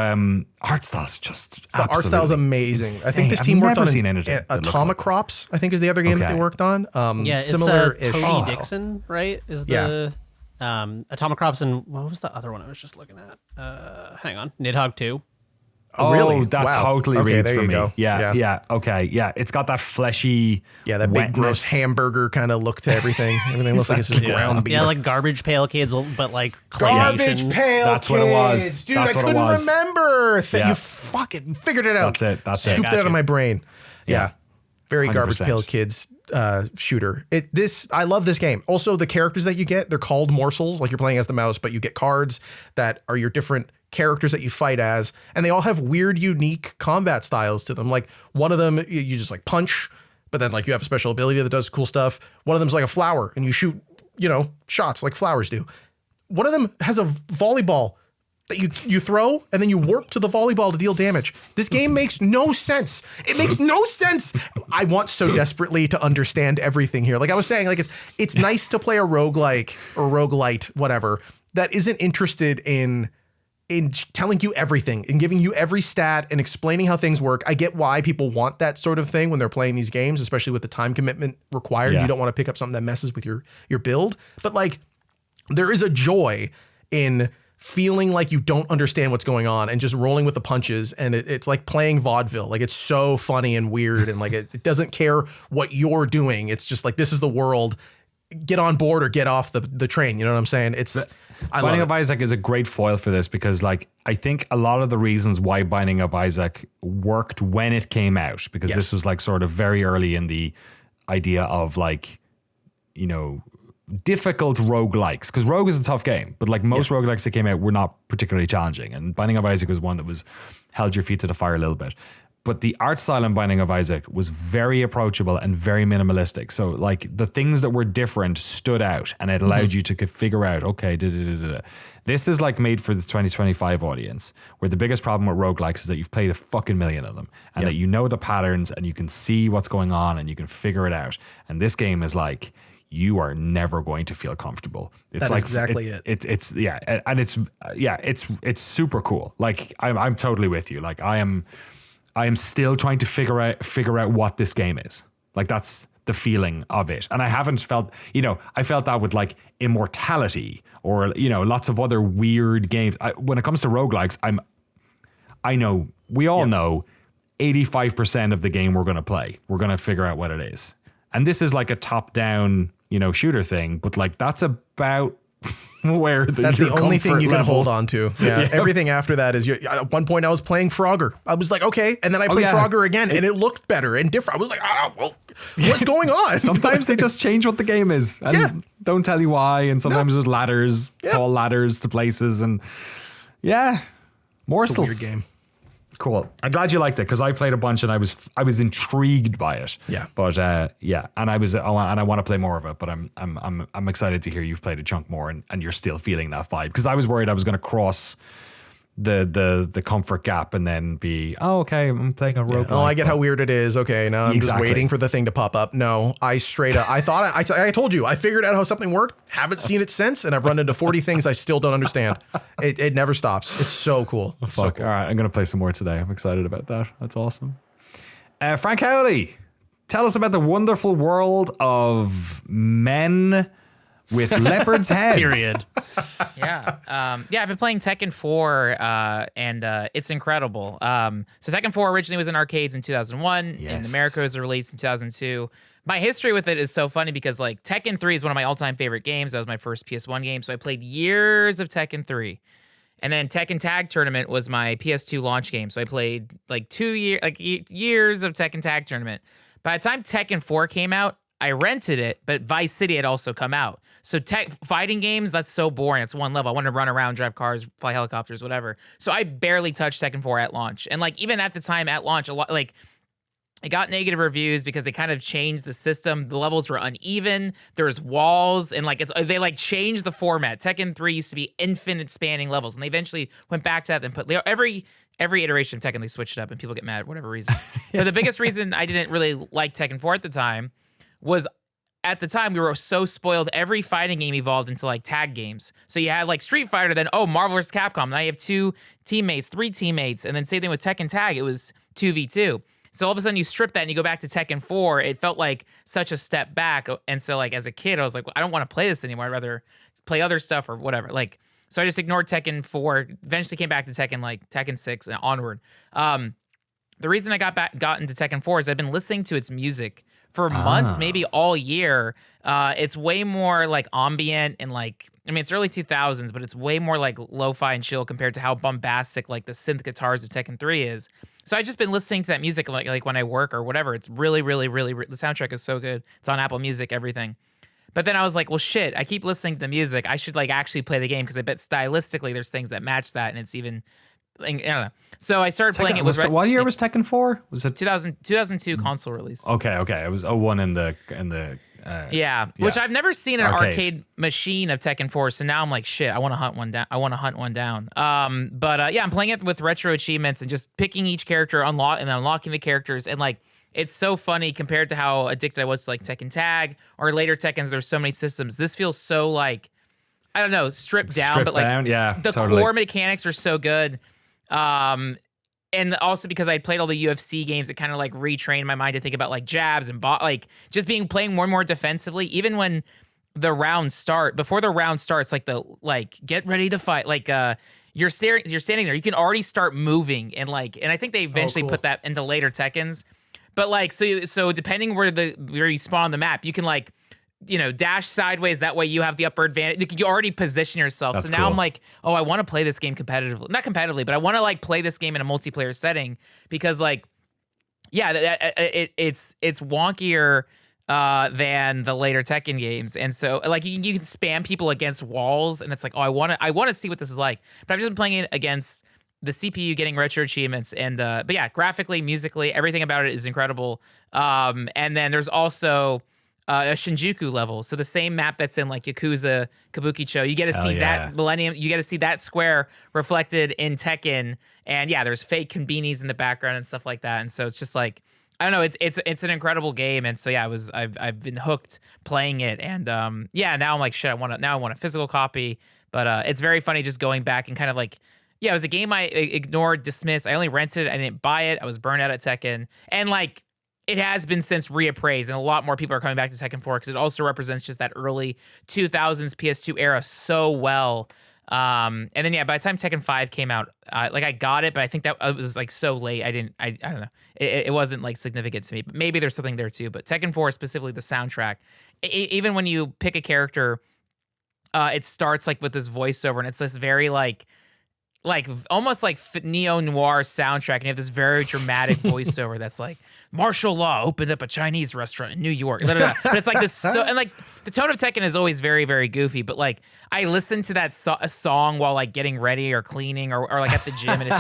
Speaker 1: art style's just
Speaker 3: the art style's amazing.
Speaker 1: Insane.
Speaker 3: I think this team worked on
Speaker 1: Atomic
Speaker 3: like Crops. I think is the other game that they worked on.
Speaker 2: It's Tony Dixon, right? Is the Atomic Crops, and what was the other one I was just looking at? Hang on, Nidhogg 2.
Speaker 3: Oh, really?
Speaker 1: That totally reads for me.
Speaker 3: Go.
Speaker 1: Yeah. Okay. Yeah. It's got that fleshy.
Speaker 3: Yeah. That big gross hamburger kind of look to everything. Everything looks like it's just ground beef.
Speaker 2: Yeah. Like Garbage Pail Kids, but like
Speaker 3: Garbage Pail
Speaker 1: That's
Speaker 3: Kids.
Speaker 1: What it was.
Speaker 3: Dude,
Speaker 1: That's
Speaker 3: I couldn't remember. You fucking figured it out.
Speaker 1: That's it.
Speaker 3: Scooped it out of my brain. Yeah. Very
Speaker 1: 100%.
Speaker 3: Garbage Pail Kids shooter. I love this game. Also, the characters that you get, they're called morsels. Like you're playing as the mouse, but you get cards that are your different characters that you fight as, and they all have weird, unique combat styles to them. Like one of them, you just like punch, but then like you have a special ability that does cool stuff. One of them's like a flower, and you shoot, shots like flowers do. One of them has a volleyball that you throw, and then you warp to the volleyball to deal damage. This game makes no sense. It makes no sense. I want so desperately to understand everything here. Like I was saying, like it's nice to play a roguelike or roguelite, whatever, that isn't interested in telling you everything and giving you every stat and explaining how things work. I get why people want that sort of thing when they're playing these games, especially with the time commitment required. You don't want to pick up something that messes with your build. But like, there is a joy in feeling like you don't understand what's going on and just rolling with the punches. And it's like playing vaudeville. Like it's so funny and weird. And like, it doesn't care what you're doing. It's just like, this is the world. get on board or get off the train. You know what I'm saying?
Speaker 1: Binding of Isaac is a great foil for this because, like, I think a lot of the reasons why Binding of Isaac worked when it came out, because this was like sort of very early in the idea of like, you know, difficult roguelikes, because Rogue is a tough game, but like most roguelikes that came out were not particularly challenging, and Binding of Isaac was one that was held your feet to the fire a little bit. But the art style in Binding of Isaac was very approachable and very minimalistic. So like the things that were different stood out, and it allowed you to figure out, okay, this is like made for the 2025 audience, where the biggest problem with roguelikes is that you've played a fucking million of them, and that you know the patterns and you can see what's going on and you can figure it out. And this game is like, you are never going to feel comfortable. It's
Speaker 3: That
Speaker 1: like
Speaker 3: is exactly it.
Speaker 1: It's super cool. Like I'm totally with you. Like I am still trying to figure out what this game is. Like that's the feeling of it. And I haven't felt, I felt that with like Immortality or, lots of other weird games. When it comes to roguelikes, I know, we all know 85% of the game we're going to play. We're going to figure out what it is. And this is like a top-down, shooter thing, but like that's about where
Speaker 3: that's the only thing you can hold on to. Yeah. Everything after that is at one point I was playing Frogger. I was like, okay. And then I played Frogger again and it looked better and different. I was like, what's going on?
Speaker 1: Sometimes they just change what the game is and don't tell you why. And sometimes there's ladders, tall ladders to places. And Morsels.
Speaker 3: It's a weird game.
Speaker 1: Cool. I'm glad you liked it because I played a bunch and I was intrigued by it.
Speaker 3: Yeah.
Speaker 1: But and I want to play more of it. But I'm excited to hear you've played a chunk more and you're still feeling that vibe, because I was worried I was going to cross the comfort gap and then be okay, I'm playing a roguelike.
Speaker 3: I get how weird it is. Okay, now I'm just waiting for the thing to pop up. No, I straight up. I thought I told you I figured out how something worked. Haven't seen it since, and I've run into 40 things I still don't understand. It never stops. It's so cool.
Speaker 1: Fuck.
Speaker 3: So cool.
Speaker 1: All right, I'm gonna play some more today. I'm excited about that. That's awesome. Frank Howley, tell us about the wonderful world of men with leopards' heads.
Speaker 2: Period.
Speaker 4: I've been playing Tekken 4, and it's incredible. So Tekken 4 originally was in arcades in 2001. In America, it was released in 2002. My history with it is so funny because like Tekken 3 is one of my all-time favorite games. That was my first PS1 game, so I played years of Tekken 3. And then Tekken Tag Tournament was my PS2 launch game, so I played like years of Tekken Tag Tournament. By the time Tekken 4 came out, I rented it, but Vice City had also come out. So fighting games, that's so boring. It's one level. I want to run around, drive cars, fly helicopters, whatever. So I barely touched Tekken 4 at launch. And like even at the time at launch, a lot like it got negative reviews because they kind of changed the system. The levels were uneven. There was walls and like they like changed the format. Tekken 3 used to be infinite spanning levels, and they eventually went back to that and put every iteration of Tekken they switched it up, and people get mad for whatever reason. But the biggest reason I didn't really like Tekken 4 at the time was at the time we were so spoiled. Every fighting game evolved into like tag games. So you had like Street Fighter, then Marvel vs. Capcom. Now you have 2 teammates, 3 teammates, and then same thing with Tekken Tag. It was 2v2. So all of a sudden you strip that and you go back to Tekken 4. It felt like such a step back. And so like as a kid, I was like, I don't want to play this anymore. I'd rather play other stuff or whatever. Like, so I just ignored Tekken 4. Eventually came back to Tekken 6 and onward. The reason I got into Tekken 4 is I've been listening to its music for months, maybe all year. It's way more like ambient and like, I mean, it's early 2000s, but it's way more like lo-fi and chill compared to how bombastic like the synth guitars of Tekken 3 is. So I've just been listening to that music like when I work or whatever. It's really, really, really, the soundtrack is so good. It's on Apple Music, everything. But then I was like, well, shit, I keep listening to the music. I should like actually play the game because I bet stylistically there's things that match that, and it's even, I don't know. So I started playing it with...
Speaker 1: What year was Tekken 4? Was it
Speaker 4: 2002 console release?
Speaker 1: Okay. It was 01 in the
Speaker 4: which I've never seen an arcade machine of Tekken 4, so now I'm like, shit, I want to hunt one down. I'm playing it with retro achievements and just picking each character, unlocking the characters, and like it's so funny compared to how addicted I was to like Tekken Tag or later Tekkens. There's so many systems. This feels so like, I don't know, stripped down, but like the core mechanics are so good. And also because I played all the UFC games, it kind of like retrained my mind to think about like jabs and like just playing more and more defensively. Even when the rounds start, before the round starts, like get ready to fight. Like you're standing there, you can already start moving and I think they eventually put that into later Tekkens. But like so depending where you spawn on the map, you can like dash sideways. That way you have the upper advantage. You already position yourself.
Speaker 1: That's
Speaker 4: so now
Speaker 1: cool.
Speaker 4: I'm like, oh, I want to play this game competitively. Not competitively, but I want to like play this game in a multiplayer setting because like, yeah, it's wonkier than the later Tekken games. And so like you can spam people against walls and it's like, oh, I want to see what this is like. But I've just been playing it against the CPU, getting retro achievements, and but yeah, graphically, musically, everything about it is incredible. And then there's also a Shinjuku level, so the same map that's in like Yakuza Kabukicho. You get to see that Millennium. You get to see that square reflected in Tekken, and yeah, there's fake konbinis in the background and stuff like that. And so it's just like I don't know, it's an incredible game. And so yeah, I've been hooked playing it, and yeah, now I'm like shit. I want a physical copy, but it's very funny just going back and kind of like. Yeah, it was a game I ignored, dismissed. I only rented it. I didn't buy it. I was burned out at Tekken. And, like, it has been since reappraised, and a lot more people are coming back to Tekken 4 because it also represents just that early 2000s PS2 era so well. And then, yeah, by the time Tekken 5 came out, like, I got it, but I think that it was, like, so late. I don't know. It wasn't, like, significant to me. But maybe there's something there, too. But Tekken 4, specifically the soundtrack, even when you pick a character, it starts, like, with this voiceover, and it's this very, like almost like neo-noir soundtrack, and you have this very dramatic voiceover that's like martial law opened up a Chinese restaurant in New York, blah, blah, blah. But it's like this and like the tone of Tekken is always very, very goofy, but like I listen to that song while like getting ready or cleaning or like at the gym, and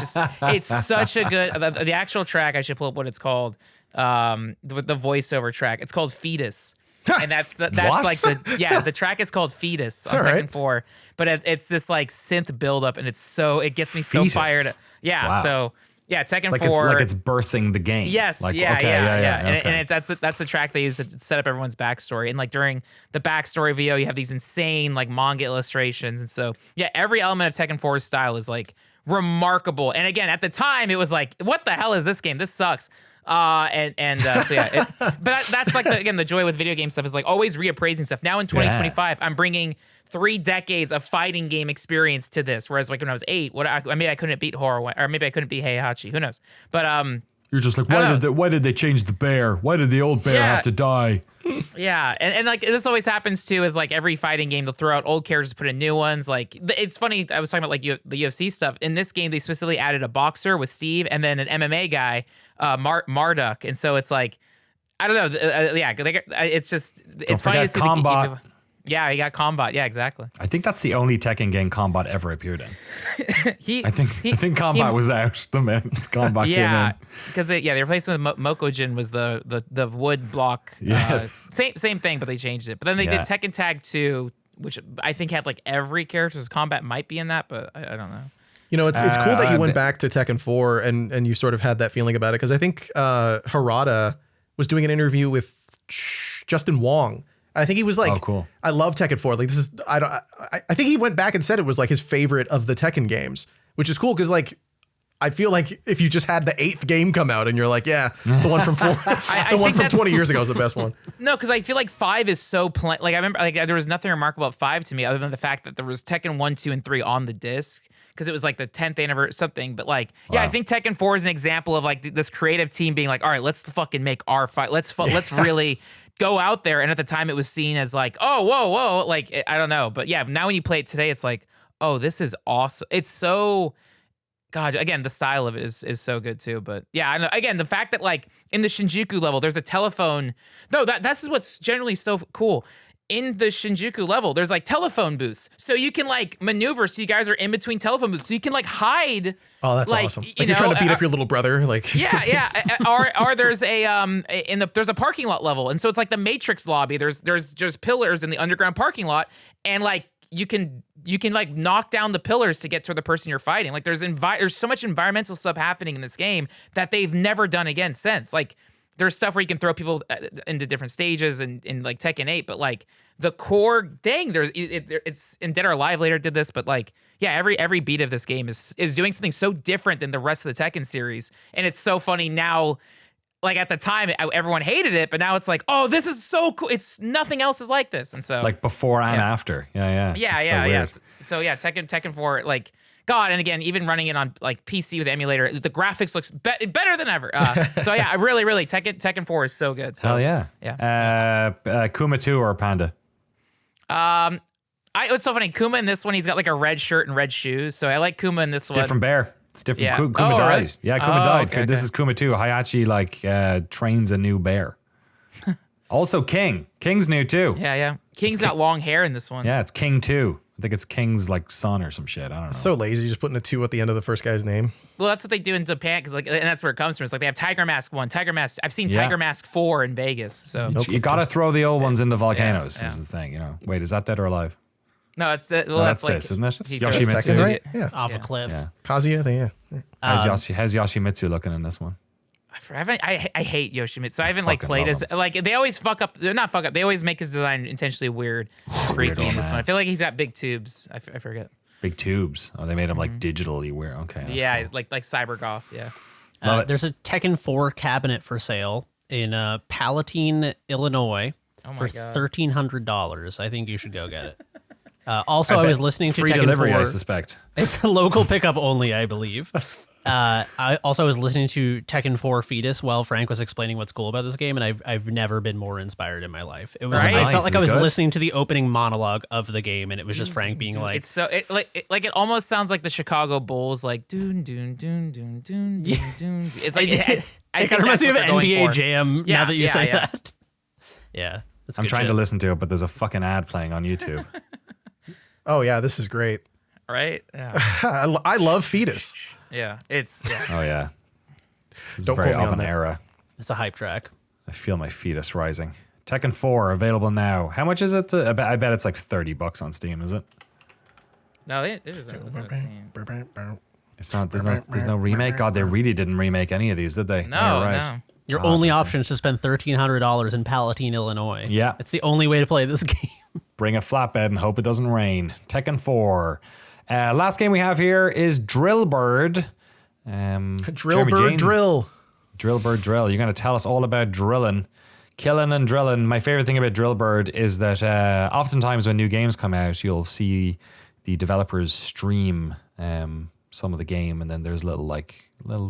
Speaker 4: it's such a good the actual track. I should pull up what it's called, the voiceover track. It's called Fetus. And that's like the track is called Fetus on Tekken 4, but it's this like synth buildup, and it gets me so fired. Yeah, wow. So yeah, Tekken 4
Speaker 1: it's birthing the game.
Speaker 4: Yes,
Speaker 1: like,
Speaker 4: yeah.
Speaker 1: Okay.
Speaker 4: And that's the track they use to set up everyone's backstory. And like during the backstory video, you have these insane like manga illustrations, and so yeah, every element of Tekken 4's style is like remarkable. And again, at the time, it was like, what the hell is this game? This sucks. So yeah, but that's like the joy with video game stuff is like always reappraising stuff. Now in 2025, I'm bringing 3 decades of fighting game experience to this. Whereas like when I was 8, maybe I couldn't beat Horror, or maybe I couldn't beat Heihachi. Who knows? But
Speaker 1: you're just like, why did they change the bear? Why did the old bear have to die?
Speaker 4: Yeah, and like this always happens too. Is like every fighting game they'll throw out old characters, put in new ones. Like it's funny. I was talking about like the UFC stuff. In this game, they specifically added a boxer with Steve, and then an MMA guy, Marduk. And so it's like, I don't know. It's just it's funny to see
Speaker 1: Combat.
Speaker 4: Yeah, he got Combat. Yeah, exactly.
Speaker 1: I think that's the only Tekken game Combat ever appeared in. I think Combat was out the minute Combat came in.
Speaker 4: Because they replaced it with Mokojin was the wood block.
Speaker 1: Yes.
Speaker 4: Same thing, but they changed it. But then they did Tekken Tag 2, which I think had like every character's combat might be in that, but I don't know.
Speaker 3: You know, it's cool that you went back to Tekken 4 and you sort of had that feeling about it, because I think Harada was doing an interview with Justin Wong. I think he was like,
Speaker 1: "Oh, cool!
Speaker 3: I love Tekken 4. Like this is I think he went back and said it was like his favorite of the Tekken games, which is cool because like I feel like if you just had the 8th game come out and you're like, yeah, the one from 4, the one from 20 years ago is the best one.
Speaker 4: No, because I feel like 5 is so plain. Like I remember, like there was nothing remarkable about 5 to me other than the fact that there was Tekken 1, 2, and 3 on the disc because it was like the 10th anniversary something. But like, yeah, I think Tekken 4 is an example of like this creative team being like, all right, let's fucking make our fight. Let's really go out there. And at the time, it was seen as like, oh, whoa, like I don't know, but yeah, now when you play it today, it's like, oh, this is awesome. It's so. God, again, the style of it is so good too. But yeah, I know. Again, the fact that like in the Shinjuku level, there's a telephone. No, that's what's generally so cool. In the Shinjuku level, there's like telephone booths, so you can like maneuver. So you guys are in between telephone booths, so you can like hide.
Speaker 3: Oh, that's
Speaker 4: like,
Speaker 3: awesome! Like you're trying to beat up your little brother, like
Speaker 4: yeah. Or there's there's a parking lot level, and so it's like the Matrix lobby. There's pillars in the underground parking lot, and like you can like knock down the pillars to get to the person you're fighting. Like there's so much environmental stuff happening in this game that they've never done again since. Like there's stuff where you can throw people into different stages and in like Tekken 8, but like the core thing, it's in Dead or Alive later did this, but like yeah, every beat of this game is doing something so different than the rest of the Tekken series, and it's so funny now. Like at the time, everyone hated it, but now it's like, oh, this is so cool. It's nothing else is like this, and so
Speaker 1: like before and after, yeah.
Speaker 4: So yeah, Tekken 4, like God, and again, even running it on like PC with emulator, the graphics looks better than ever. So yeah, I really Tekken 4 is so good. So
Speaker 1: Hell yeah. Kuma 2 or Panda?
Speaker 4: It's so funny. Kuma in this one, he's got like a red shirt and red shoes. So I like Kuma in this one.
Speaker 1: Different bear. It's different.
Speaker 4: Yeah.
Speaker 1: Kuma
Speaker 4: Oh,
Speaker 1: died.
Speaker 4: really?
Speaker 1: Yeah, Kuma died.
Speaker 4: Okay,
Speaker 1: This
Speaker 4: okay.
Speaker 1: is Kuma 2. Hayachi like trains a new bear. Also King. King's new too.
Speaker 4: Yeah. King's got long hair in this one.
Speaker 1: Yeah, it's King 2. I think it's King's like son or some shit. I don't know.
Speaker 3: So lazy, just putting a 2 at the end of the first guy's name.
Speaker 4: Well, that's what they do in Japan, cause like, and that's where it comes from. It's like they have Tiger Mask 1, Tiger Mask. I've seen
Speaker 1: Yeah.
Speaker 4: Tiger Mask 4 in Vegas. So
Speaker 1: You gotta throw the old ones into volcanoes.
Speaker 4: Yeah.
Speaker 1: Is the thing, Wait, is that dead or alive?
Speaker 4: no, it's the, well,
Speaker 1: No,
Speaker 4: that's like
Speaker 1: this, isn't it?
Speaker 4: he
Speaker 1: Yoshimitsu.
Speaker 4: throws-
Speaker 3: Second, right? Yeah.
Speaker 2: Off a cliff.
Speaker 1: Yeah.
Speaker 3: Kazuya, yeah.
Speaker 1: How's Yoshimitsu looking in this one?
Speaker 4: I hate Yoshimitsu. So I haven't like
Speaker 1: fucking
Speaker 4: played
Speaker 1: love
Speaker 4: as like they always fuck up. They're not fuck up. They always make his design intentionally weird, freaky in this one. I feel like he's got big tubes. I forget.
Speaker 1: Big tubes. Oh, they made them like digitally weird. Okay. that's
Speaker 4: Yeah,
Speaker 1: cool.
Speaker 4: like cybergoth. Yeah.
Speaker 1: Love it.
Speaker 2: There's a Tekken 4 cabinet for sale in Palatine, Illinois
Speaker 4: Oh my
Speaker 2: for
Speaker 4: God.
Speaker 2: $1,300. I think you should go get it. Also, I was listening to
Speaker 1: Free
Speaker 2: Tekken
Speaker 1: delivery,
Speaker 2: 4.
Speaker 1: I suspect.
Speaker 2: It's a local pickup only, I believe. I also was listening to Tekken 4 Fetus while Frank was explaining what's cool about this game, and I've never been more inspired in my life. It was
Speaker 4: Right?
Speaker 2: I
Speaker 1: Nice.
Speaker 2: felt like
Speaker 1: Is
Speaker 2: I
Speaker 1: it
Speaker 2: was
Speaker 1: good?
Speaker 2: listening to the opening monologue of the game, and it was just Frank being like,
Speaker 4: It's so it almost sounds like the Chicago Bulls, like doon doon doon doon doon doon doon. It's like
Speaker 2: it
Speaker 4: I
Speaker 2: kind of reminds me of
Speaker 4: that's what they're
Speaker 2: NBA
Speaker 4: going for.
Speaker 2: Jam.
Speaker 4: Yeah,
Speaker 2: now that you
Speaker 4: yeah,
Speaker 2: say
Speaker 4: yeah.
Speaker 2: that, yeah, that's
Speaker 1: I'm
Speaker 2: good
Speaker 1: trying
Speaker 2: shit.
Speaker 1: to listen to it, but there's a fucking ad playing on YouTube.
Speaker 3: Oh, yeah, this is great.
Speaker 4: Right? Yeah.
Speaker 3: I love Fetus.
Speaker 4: Yeah. It's yeah.
Speaker 1: Oh yeah. It's
Speaker 3: Don't
Speaker 1: very
Speaker 3: quote me
Speaker 1: of
Speaker 3: on
Speaker 1: an
Speaker 3: that.
Speaker 1: era.
Speaker 2: It's a hype track.
Speaker 1: I feel my fetus rising. Tekken 4 available now. How much is it? I bet it's like $30 on Steam. Is it?
Speaker 4: No, it isn't.
Speaker 1: It's not. There's no remake. God, they really didn't remake any of these, did they?
Speaker 4: No,
Speaker 1: Yeah, right.
Speaker 4: no.
Speaker 2: Your only option is to spend $1,300 in Palatine, Illinois.
Speaker 1: Yeah.
Speaker 2: it's the only way to play this game.
Speaker 1: Bring a flatbed and hope it doesn't rain. Tekken 4. Last game we have here is Drill Bird.
Speaker 3: Drill Bird Drill.
Speaker 1: Drill Bird Drill. You're going to tell us all about drilling, killing and drilling. My favorite thing about Drill Bird is that oftentimes when new games come out, you'll see the developers stream some of the game, and then there's little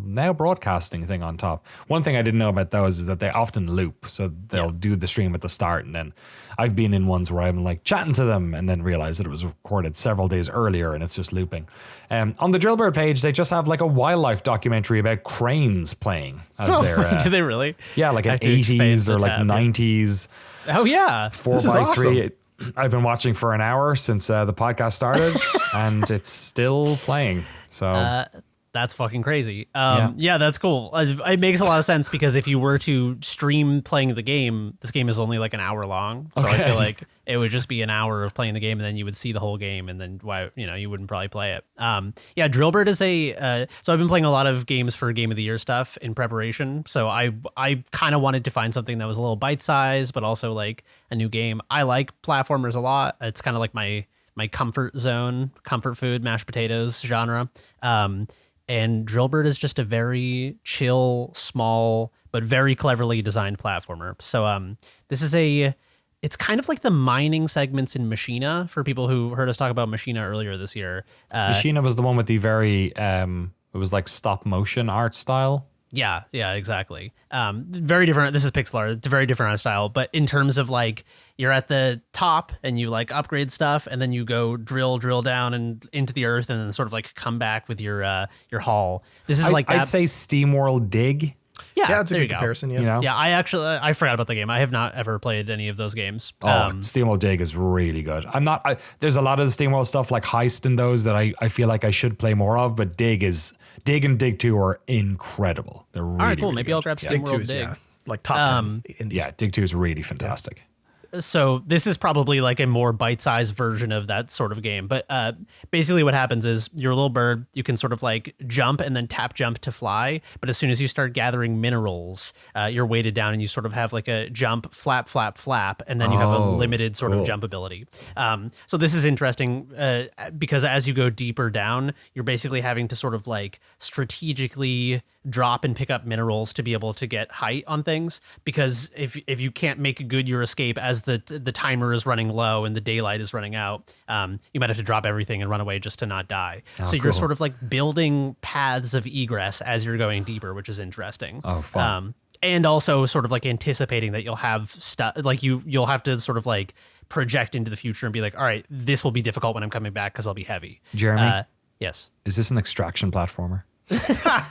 Speaker 1: now broadcasting thing on top. One thing I didn't know about those is that they often loop, so they'll do the stream at the start, and then I've been in ones where I'm like chatting to them and then realize that it was recorded several days earlier and it's just looping. On the Drillbird page, they just have like a wildlife documentary about cranes playing as their
Speaker 2: Do they really?
Speaker 1: yeah, like
Speaker 2: I
Speaker 1: an
Speaker 2: have to expand
Speaker 1: 80s or
Speaker 2: the
Speaker 1: like
Speaker 2: tab.
Speaker 1: 90s
Speaker 2: Oh yeah.
Speaker 1: 4x3. I've been watching for an hour since the podcast started, and it's still playing. So
Speaker 2: That's fucking crazy. Yeah, that's cool. It makes a lot of sense because if you were to stream playing the game, this game is only like an hour long. So I feel like it would just be an hour of playing the game, and then you would see the whole game, and then you wouldn't probably play it. Yeah, Drillbird is so I've been playing a lot of games for Game of the Year stuff in preparation. So I kind of wanted to find something that was a little bite sized, but also like a new game. I like platformers a lot. It's kind of like my comfort zone, comfort food, mashed potatoes genre. And Drillbird is just a very chill, small, but very cleverly designed platformer. So this is it's kind of like the mining segments in Machina for people who heard us talk about Machina earlier this year.
Speaker 1: Machina was the one with the very it was like stop motion art style.
Speaker 2: Yeah, exactly. Very different. This is pixel art. It's a very different art style. But in terms of like, you're at the top and you like upgrade stuff, and then you go drill down and into the earth, and then sort of like come back with your haul. This is like that.
Speaker 1: I'd say SteamWorld Dig.
Speaker 3: Yeah, it's a
Speaker 2: there
Speaker 3: good
Speaker 2: you go.
Speaker 3: comparison. Yeah.
Speaker 1: You know,
Speaker 2: Yeah, I forgot about the game. I have not ever played any of those games.
Speaker 1: SteamWorld Dig is really good. There's a lot of the SteamWorld stuff like Heist and those that I feel like I should play more of, but Dig and Dig 2 are incredible. They're really,
Speaker 2: All right, cool.
Speaker 1: really
Speaker 2: Maybe
Speaker 1: good.
Speaker 2: I'll grab
Speaker 1: Yeah.
Speaker 3: Dig 2
Speaker 2: SteamWorld
Speaker 3: is,
Speaker 2: Dig.
Speaker 3: yeah, like top 10 indies.
Speaker 1: Yeah, Dig 2 is really fantastic.
Speaker 2: So this is probably like a more bite-sized version of that sort of game. But basically what happens is you're a little bird. You can sort of like jump and then tap jump to fly. But as soon as you start gathering minerals, you're weighted down and you sort of have like a jump, flap, flap, flap. And then you have a limited sort of jump ability. So this is interesting because as you go deeper down, you're basically having to sort of like strategically drop and pick up minerals to be able to get height on things, because if you can't make good your escape as the timer is running low and the daylight is running out, you might have to drop everything and run away just to not die. So you're sort of like building paths of egress as you're going deeper, which is interesting.
Speaker 1: Oh, fun.
Speaker 2: And also sort of like anticipating that you'll have stuff like you'll have to sort of like project into the future and be like, all right, this will be difficult when I'm coming back because I'll be heavy.
Speaker 1: Jeremy?
Speaker 2: Yes.
Speaker 1: Is this an extraction platformer?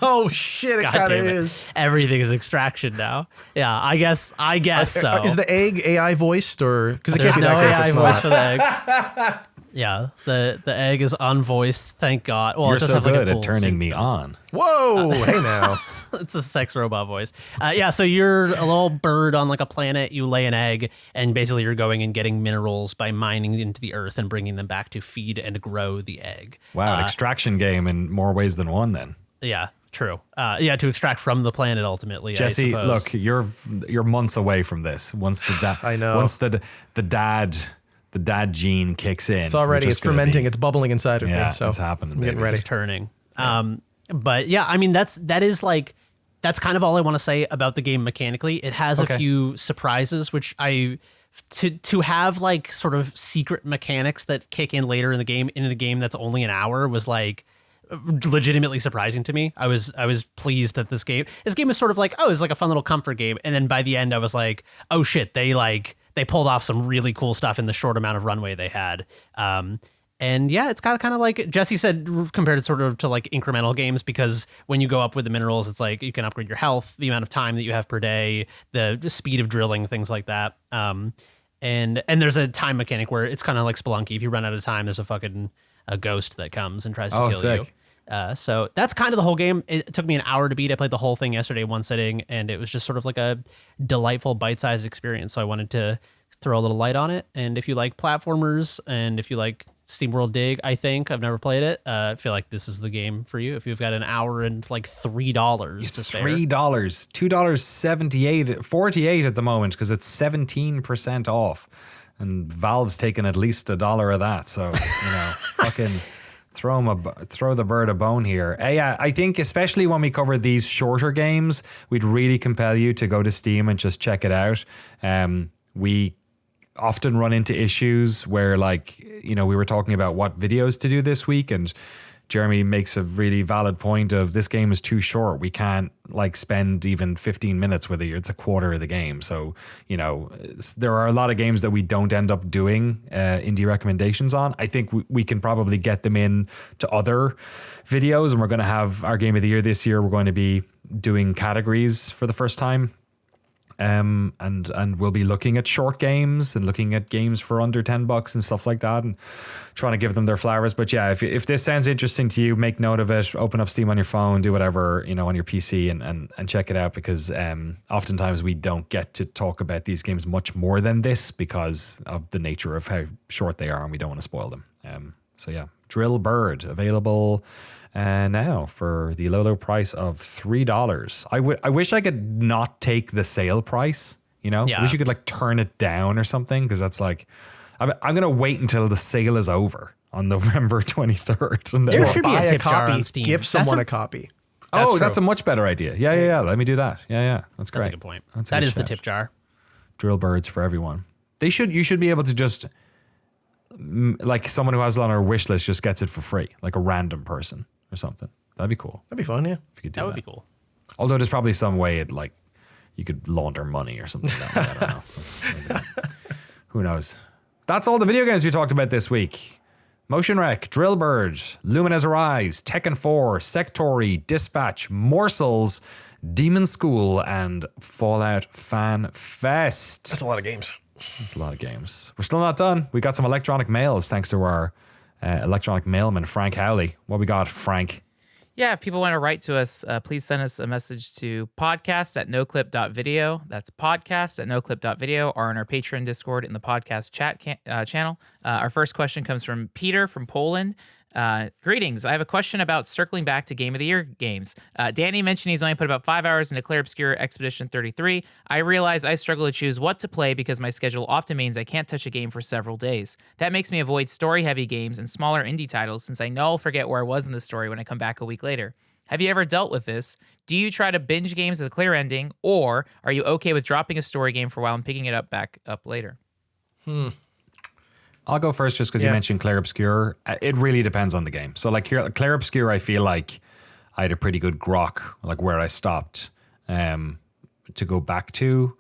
Speaker 3: Oh shit! It
Speaker 2: God
Speaker 3: kind of
Speaker 2: damn it.
Speaker 3: is.
Speaker 2: Everything is extraction now. Yeah, I guess so.
Speaker 3: Is the egg AI voiced or because it
Speaker 2: There's
Speaker 3: can't be
Speaker 2: no
Speaker 3: that
Speaker 2: AI
Speaker 3: good
Speaker 2: voice for the egg. Yeah, the egg is unvoiced. Thank God. Well,
Speaker 1: You're
Speaker 2: it does
Speaker 1: so
Speaker 2: have like a
Speaker 1: good at
Speaker 2: cool
Speaker 1: turning
Speaker 2: sync
Speaker 1: me
Speaker 2: noise.
Speaker 1: on.
Speaker 3: Whoa! Hey now.
Speaker 2: It's a sex robot voice. Yeah, so you're a little bird on like a planet. You lay an egg, and basically you're going and getting minerals by mining into the earth and bringing them back to feed and grow the egg.
Speaker 1: Wow, an extraction game in more ways than one then.
Speaker 2: Yeah, true. Yeah, to extract from the planet ultimately.
Speaker 1: Jesse,
Speaker 2: I suppose.
Speaker 1: look, you're months away from this. Once the
Speaker 3: I know.
Speaker 1: Once the dad gene kicks in,
Speaker 3: It's already, it's fermenting, it's bubbling inside of
Speaker 1: Yeah,
Speaker 3: me. So
Speaker 1: it's happening,
Speaker 3: I'm getting
Speaker 1: baby.
Speaker 3: ready.
Speaker 2: It's turning. But yeah, I mean that's kind of all I want to say about the game mechanically. It has a few surprises, which to have like sort of secret mechanics that kick in later in a game that's only an hour was like legitimately surprising to me. I was pleased that this game is sort of like, oh, it's like a fun little comfort game. And then by the end I was like, oh shit, they pulled off some really cool stuff in the short amount of runway they had. And yeah, it's kind of like Jesse said, compared it sort of to like incremental games, because when you go up with the minerals, it's like you can upgrade your health, the amount of time that you have per day, the speed of drilling, things like that. And there's a time mechanic where it's kind of like Spelunky. If you run out of time, there's a ghost that comes and tries to kill
Speaker 1: sick.
Speaker 2: you. So that's kind of the whole game. It took me an hour to beat. I played the whole thing yesterday, one sitting, and it was just sort of like a delightful bite-sized experience. So I wanted to throw a little light on it. And if you like platformers and if you like SteamWorld Dig, I've never played it. I feel like this is the game for you. If you've got an hour and like $3
Speaker 1: It's
Speaker 2: to spare.
Speaker 1: $2.48 at the moment because it's 17% off, and Valve's taking at least $1 of that. So fucking throw the bird a bone here. Yeah, I think especially when we cover these shorter games, we'd really compel you to go to Steam and just check it out. We often run into issues where we were talking about what videos to do this week, and Jeremy makes a really valid point of this game is too short. We can't spend even 15 minutes with it. It's a quarter of the game. So, there are a lot of games that we don't end up doing indie recommendations on. I think we can probably get them in to other videos, and we're going to have our game of the year this year. We're going to be doing categories for the first time. And we'll be looking at short games and looking at games for under $10 and stuff like that, and trying to give them their flowers. But yeah, if this sounds interesting to you, make note of it. Open up Steam on your phone, do whatever on your PC, and check it out, because oftentimes we don't get to talk about these games much more than this because of the nature of how short they are, and we don't want to spoil them. So yeah, Drill Bird available now for the low price of $3. I wish I could not take the sale price. I wish you could turn it down or something, because that's I'm gonna wait until the sale is over on November 23rd. And
Speaker 2: There should be
Speaker 3: Buy
Speaker 2: a
Speaker 3: a
Speaker 2: tip jar
Speaker 3: copy.
Speaker 2: on Steam.
Speaker 3: Give someone a copy.
Speaker 1: That's a much better idea. Yeah. Let me do that. Yeah. That's great.
Speaker 2: That's a good point.
Speaker 1: That's
Speaker 2: That
Speaker 1: good
Speaker 2: is the
Speaker 1: shout.
Speaker 2: tip jar.
Speaker 1: Drill birds for everyone. You should be able to just someone who has it on our wish list just gets it for free, like a random person or something. That'd be cool.
Speaker 3: That'd be fun, yeah.
Speaker 1: If you could do
Speaker 2: That would be cool.
Speaker 1: Although there's probably some way you could launder money or something. I don't know. Who knows? That's all the video games we talked about this week. MotionRec, Drill Bird, Lumines Arise, Tekken 4, Sektori, Dispatch, Morsels, Demonschool, and Fallout Fan Fest.
Speaker 3: That's a lot of games.
Speaker 1: That's a lot of games. We're still not done. We got some electronic mails thanks to our electronic mailman, Frank Howley. What we got, Frank?
Speaker 4: Yeah, if people want to write to us, please send us a message to podcast@noclip.video. That's podcast@noclip.video, or on our Patreon Discord in the podcast chat channel. Our first question comes from Peter from Poland. Greetings. I have a question about circling back to Game of the Year games. Danny mentioned he's only put about 5 hours into Claire Obscure Expedition 33. I realize I struggle to choose what to play because my schedule often means I can't touch a game for several days. That makes me avoid story-heavy games and smaller indie titles, since I know I'll forget where I was in the story when I come back a week later. Have you ever dealt with this? Do you try to binge games with a clear ending, or are you okay with dropping a story game for a while and picking it back up later?
Speaker 1: I'll go first just because you mentioned Clair Obscur. It really depends on the game. So like here, Clair Obscur, I feel like I had a pretty good grok, like where I stopped to go back to.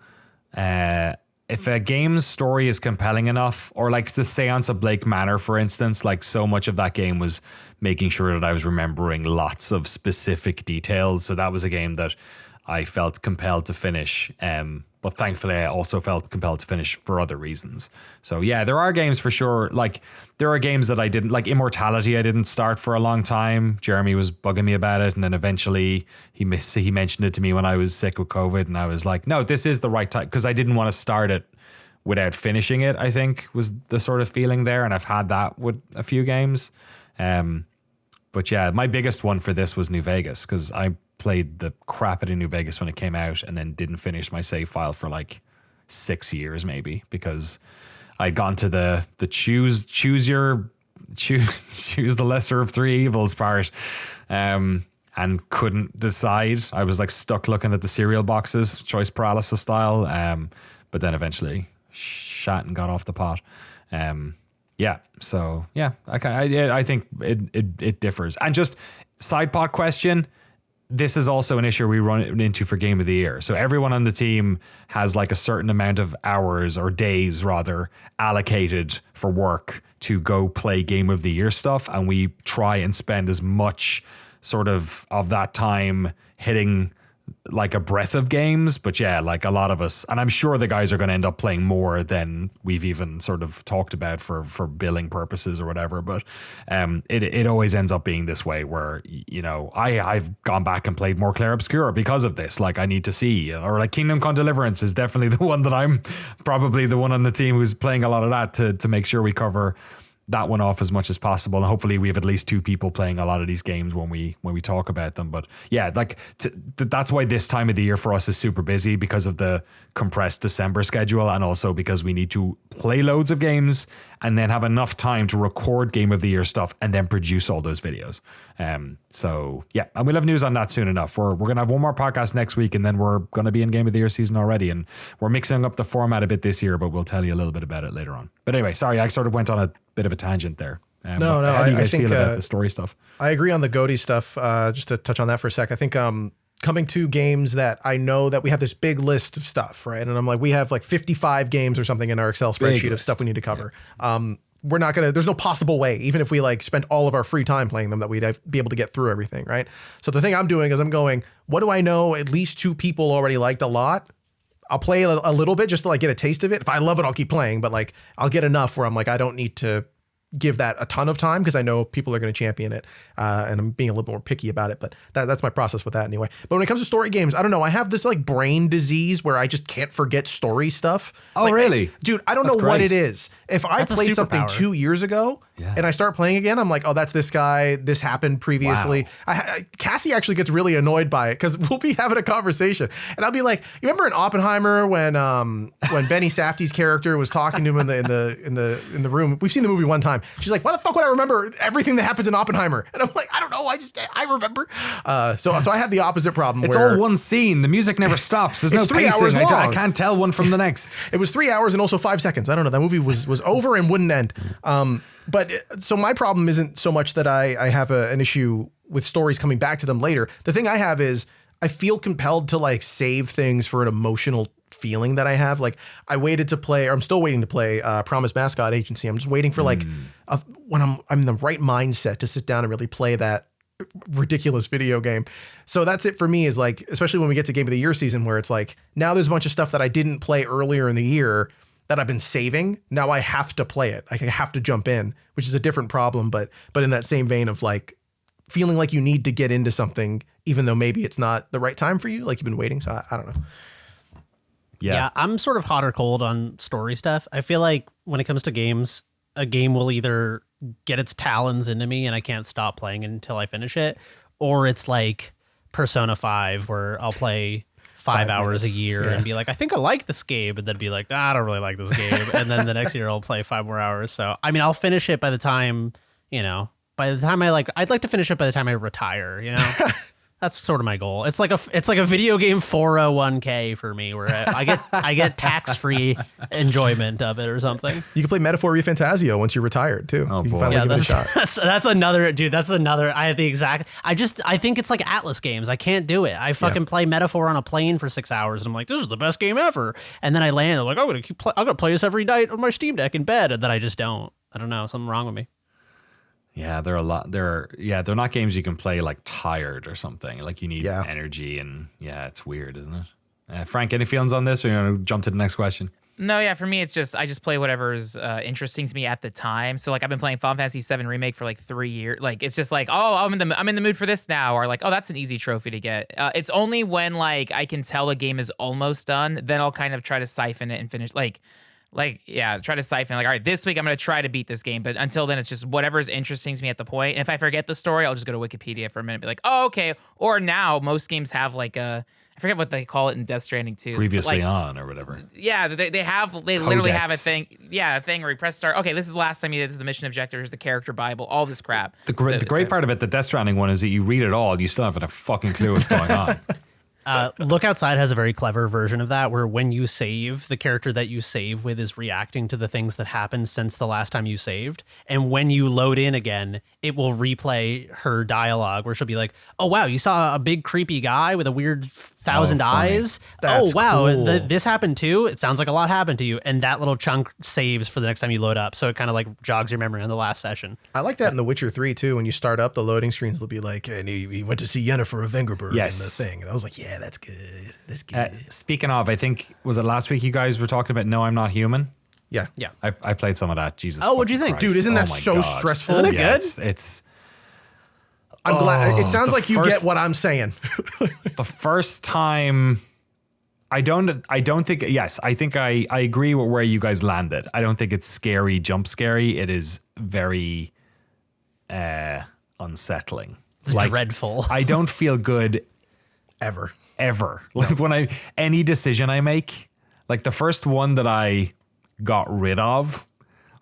Speaker 1: If a game's story is compelling enough, or like the Seance of Blake Manor, for instance, like so much of that game was making sure that I was remembering lots of specific details. So that was a game that I felt compelled to finish. But thankfully, I also felt compelled to finish for other reasons. So yeah, there are games for sure. Like there are games that I didn't, like Immortality, I didn't start for a long time. Jeremy was bugging me about it. And then eventually he mentioned it to me when I was sick with COVID. And I was like, no, this is the right time. Because I didn't want to start it without finishing it, I think was the sort of feeling there. And I've had that with a few games. But yeah, my biggest one for this was New Vegas, because I played the crap out of New Vegas when it came out and then didn't finish my save file for like 6 years maybe, because I'd gone to the choose the lesser of three evils part and couldn't decide. I was like stuck looking at the cereal boxes, choice paralysis style, but then eventually shat and got off the pot. Yeah, so yeah, I think it differs. And just side pot question, this is also an issue we run into for Game of the Year. So everyone on the team has like a certain amount of hours or days rather allocated for work to go play Game of the Year stuff. And we try and spend as much sort of that time hitting like a breadth of games. But yeah, like a lot of us, and I'm sure the guys are going to end up playing more than we've even sort of talked about for billing purposes or whatever. But it always ends up being this way where, you know, I've gone back and played more Clair Obscur because of this. Like I need to see, or like Kingdom Come Deliverance is definitely the one that I'm probably the one on the team who's playing a lot of that to make sure we cover that one off as much as possible, and hopefully we have at least two people playing a lot of these games when we talk about them. But yeah, like that's why this time of the year for us is super busy, because of the compressed December schedule, and also because we need to play loads of games and then have enough time to record Game of the Year stuff and then produce all those videos. So yeah, and we'll have news on that soon enough. We're gonna have one more podcast next week, and then we're gonna be in Game of the Year season already, and we're mixing up the format a bit this year, but we'll tell you a little bit about it later on. But anyway, sorry, I sort of went on a bit of a tangent there.
Speaker 3: No,
Speaker 1: how do you guys
Speaker 3: I think,
Speaker 1: feel about the story stuff?
Speaker 3: I agree on the Goaty stuff. Just to touch on that for a sec, I think coming to games that I know that we have this big list of stuff, right? And I'm like, we have like 55 games or something in our Excel spreadsheet of stuff we need to cover. Yeah. We're not going to, there's no possible way, even if we like spent all of our free time playing them, that we'd be able to get through everything, right? So the thing I'm doing is I'm going, what do I know at least two people already liked a lot? I'll play a little bit just to like get a taste of it. If I love it, I'll keep playing, but like I'll get enough where I'm like, I don't need to give that a ton of time because I know people are going to champion it, and I'm being a little more picky about it, but that's my process with that anyway. But when it comes to story games, I don't know. I have this like brain disease where I just can't forget story stuff.
Speaker 1: Oh,
Speaker 3: like,
Speaker 1: really?
Speaker 3: Dude, I don't know what it is. If I played something 2 years ago and I start playing again, I'm like, oh, that's this guy. This happened previously. Wow. Cassie actually gets really annoyed by it because we'll be having a conversation and I'll be like, you remember in Oppenheimer when Benny Safdie's character was talking to him in the room? We've seen the movie one time. She's like, why the fuck would I remember everything that happens in Oppenheimer? And I'm like, I don't know. I remember. So I have the opposite problem.
Speaker 1: It's all one scene. The music never stops. There's no
Speaker 3: 3 hours
Speaker 1: pacing.
Speaker 3: long.
Speaker 1: I can't tell one from the next.
Speaker 3: It was 3 hours and also 5 seconds. I don't know. That movie was over and wouldn't end. So my problem isn't so much that I have an issue with stories coming back to them later. The thing I have is I feel compelled to like save things for an emotional feeling that I have. Like I waited to play, or I'm still waiting to play Promise Mascot Agency. I'm just waiting for like when I'm in the right mindset to sit down and really play that ridiculous video game. So that's it for me, is like, especially when we get to Game of the Year season where it's like, now there's a bunch of stuff that I didn't play earlier in the year that I've been saving. Now I have to play it. I have to jump in, which is a different problem, but in that same vein of like feeling like you need to get into something, even though maybe it's not the right time for you. Like you've been waiting. So I don't know.
Speaker 2: Yeah, I'm sort of hot or cold on story stuff. I feel like when it comes to games, a game will either get its talons into me and I can't stop playing until I finish it, or it's like Persona 5 where I'll play 5 hours a year and be like, I think I like this game, and then be like, I don't really like this game. And then the next year I'll play 5 more hours. So, I mean, I'll finish it by the time, I'd like to finish it by the time I retire, That's sort of my goal. It's like a video game 401k for me, where I get tax free enjoyment of it or something.
Speaker 3: You can play Metaphor Refantasio once you're retired too.
Speaker 1: Oh,
Speaker 3: you can
Speaker 1: boy.
Speaker 3: finally give it a shot.
Speaker 2: That's another dude. That's another. I have the exact. I think it's like Atlas games. I can't do it. I fucking play Metaphor on a plane for 6 hours, and I'm like, this is the best game ever. And then I land. I'm like, I'm gonna play this every night on my Steam Deck in bed, and then I just don't. I don't know. Something wrong with me.
Speaker 1: Yeah, they're not games you can play like tired or something. Like you need energy, and it's weird, isn't it? Frank, any feelings on this, or you want to jump to the next question?
Speaker 4: No, yeah, for me, it's just I just play whatever's interesting to me at the time. So like I've been playing Final Fantasy VII Remake for like 3 years. Like it's just like, oh, I'm in the mood for this now, or like, oh, that's an easy trophy to get. It's only when like I can tell a game is almost done, then I'll kind of try to siphon it and finish try to siphon like, all right, this week I'm going to try to beat this game. But until then, it's just whatever is interesting to me at the point. And if I forget the story, I'll just go to Wikipedia for a minute and be like, oh, okay. Or now most games have like I forget what they call it in Death Stranding 2.
Speaker 1: Previously on or whatever.
Speaker 4: Yeah, they literally have a thing. Yeah, a thing where you press start. Okay, this is the last time you did. This is the mission objectives, the character Bible, all this crap.
Speaker 1: The great part about the Death Stranding one is that you read it all, you still haven't a fucking clue what's going on.
Speaker 2: Look Outside has a very clever version of that, where when you save, the character that you save with is reacting to the things that happened since the last time you saved. And when you load in again, it will replay her dialogue where she'll be like, oh, wow, you saw a big creepy guy with a weird 1,000 eyes.
Speaker 3: That's
Speaker 2: wow,
Speaker 3: cool.
Speaker 2: this happened too. It sounds like a lot happened to you. And that little chunk saves for the next time you load up. So it kind of like jogs your memory on the last session.
Speaker 3: I like that in The Witcher 3 too. When you start up, the loading screens will be like, and he went to see Yennefer of Vengerberg in the thing. And I was like, yeah, that's good. That's good.
Speaker 1: Speaking of, I think, was it last week you guys were talking about No, I'm Not Human?
Speaker 3: Yeah.
Speaker 1: I played some of that. Jesus.
Speaker 2: Oh, what'd you think?
Speaker 1: Christ.
Speaker 3: Dude, isn't that
Speaker 1: my
Speaker 3: so
Speaker 1: God.
Speaker 3: stressful?
Speaker 2: Isn't it
Speaker 1: Yeah,
Speaker 2: good?
Speaker 1: it's
Speaker 3: I'm glad. It sounds
Speaker 1: the
Speaker 3: like you get what I'm saying.
Speaker 1: the first time. I don't think, yes, I think I agree with where you guys landed. I don't think it's scary, jump scary. It is very unsettling.
Speaker 2: It's dreadful.
Speaker 1: I don't feel good
Speaker 3: Ever.
Speaker 1: Like when any decision I make, like the first one that I got rid of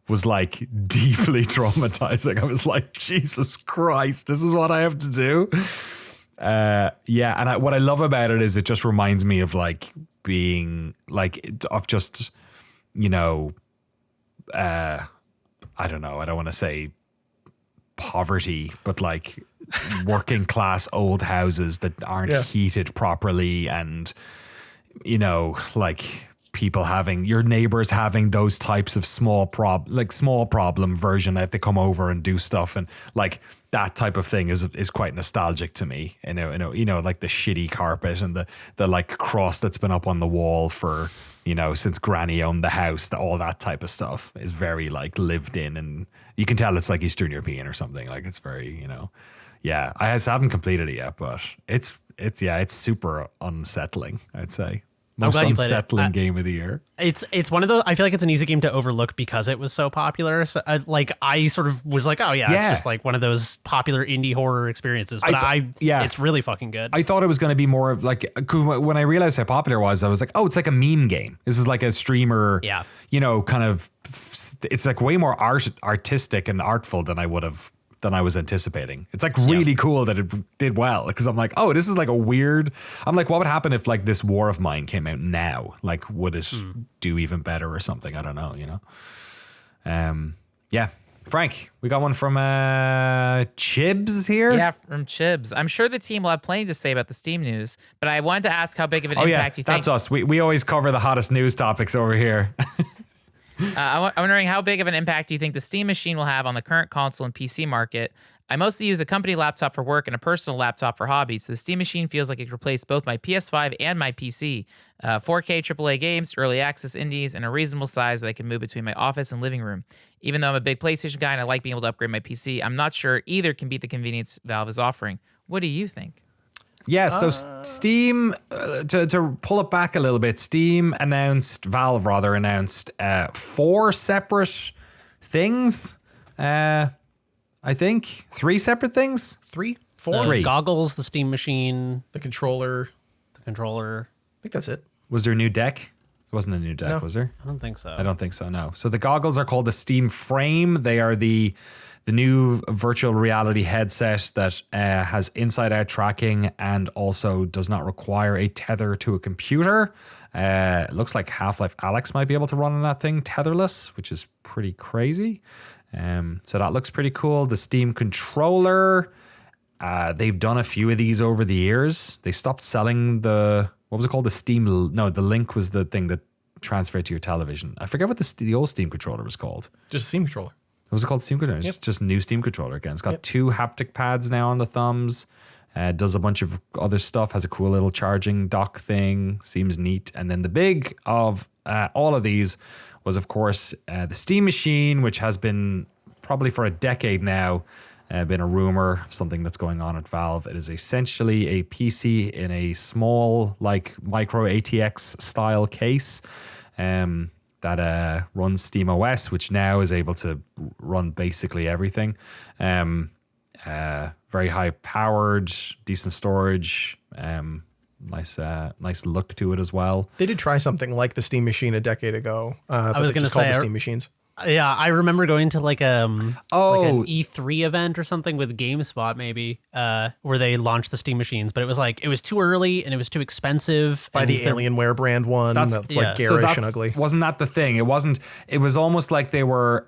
Speaker 1: was like deeply traumatizing. I was like, Jesus Christ, this is what I have to do. And what I love about it is it just reminds me of like being like of just, you know, I don't know, I don't want to say poverty, but like working class old houses that aren't heated properly, and you know, like people having, your neighbors having those types of small problem version. I have to come over and do stuff, and like that type of thing is quite nostalgic to me. You know, like the shitty carpet and the like cross that's been up on the wall for, you know, since Granny owned the house. All that type of stuff is very like lived in, and you can tell it's like Eastern European or something. Like it's very, you know, yeah. I haven't completed it yet, but it's super unsettling, I'd say. Most unsettling game of the year.
Speaker 2: It's one of those. I feel like it's an easy game to overlook because it was so popular. So I sort of was like, oh yeah, it's just like one of those popular indie horror experiences. But it's really fucking good.
Speaker 1: I thought it was going to be more of like, when I realized how popular it was, I was like, oh, it's like a meme game. This is like a streamer.
Speaker 2: Yeah.
Speaker 1: You know, kind of. It's like way more artistic and artful than I was anticipating. It's like really cool that it did well, because I'm like, oh, this is like a weird. I'm like, what would happen if like this War of Mine came out now? Like, would it do even better or something? I don't know, you know? Yeah. Frank, we got one from Chibs here.
Speaker 4: Yeah, from Chibs. I'm sure the team will have plenty to say about the Steam news, but I wanted to ask how big of an impact you think.
Speaker 1: That's us. We always cover the hottest news topics over here.
Speaker 4: I'm wondering how big of an impact do you think the Steam machine will have on the current console and PC market? I mostly use a company laptop for work and a personal laptop for hobbies, so the Steam machine feels like it could replace both my PS5 and my PC. 4K AAA games, early access indies, and a reasonable size that I can move between my office and living room. Even though I'm a big PlayStation guy and I like being able to upgrade my PC, I'm not sure either can beat the convenience Valve is offering. What do you think?
Speaker 1: Yeah, so Steam, to pull it back a little bit, Valve announced 4 separate things. I think 3 separate things.
Speaker 3: 3, 4,
Speaker 1: 3.
Speaker 2: Goggles, the Steam machine,
Speaker 3: the controller.
Speaker 2: I
Speaker 3: think that's it.
Speaker 1: Was there a new deck? It wasn't a new deck, was there?
Speaker 2: I don't think so.
Speaker 1: I don't think so, no. So the goggles are called the Steam Frame. They are the the new virtual reality headset that has inside-out tracking and also does not require a tether to a computer. It looks like Half-Life Alyx might be able to run on that thing tetherless, which is pretty crazy. So that looks pretty cool. The Steam controller, they've done a few of these over the years. They stopped selling what was it called? The Link was the thing that transferred to your television. I forget what the old Steam controller was called.
Speaker 3: Just Steam controller.
Speaker 1: Was it called Steam controller? It's just a new Steam controller again. It's got 2 haptic pads now on the thumbs. Does a bunch of other stuff. Has a cool little charging dock thing. Seems neat. And then the big of all of these was, of course, the Steam Machine, which has been probably for a decade now been a rumor of something that's going on at Valve. It is essentially a PC in a small, like micro ATX style case. That runs Steam OS, which now is able to run basically everything. Very high powered, decent storage, nice look to it as well.
Speaker 3: They did try something like the Steam Machine a decade ago.
Speaker 2: I was going to say
Speaker 3: the Steam Machines.
Speaker 2: Yeah, I remember going to like an E3 event or something with GameSpot maybe, where they launched the Steam Machines, but it was too early and it was too expensive.
Speaker 3: By the Alienware brand one that's like garish and ugly.
Speaker 1: Wasn't that the thing? It was almost like they were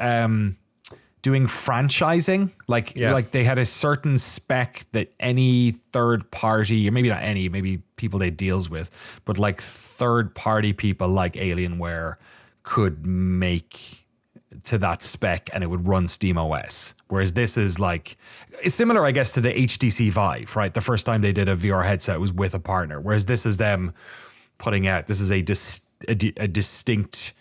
Speaker 1: doing franchising. Like they had a certain spec that any third party, or maybe not any, maybe people they deals with, but like third party people like Alienware could make to that spec and it would run Steam OS. Whereas this is like, it's similar, I guess, to the HTC Vive, right? The first time they did a VR headset was with a partner. Whereas this is them putting out, this is a distinct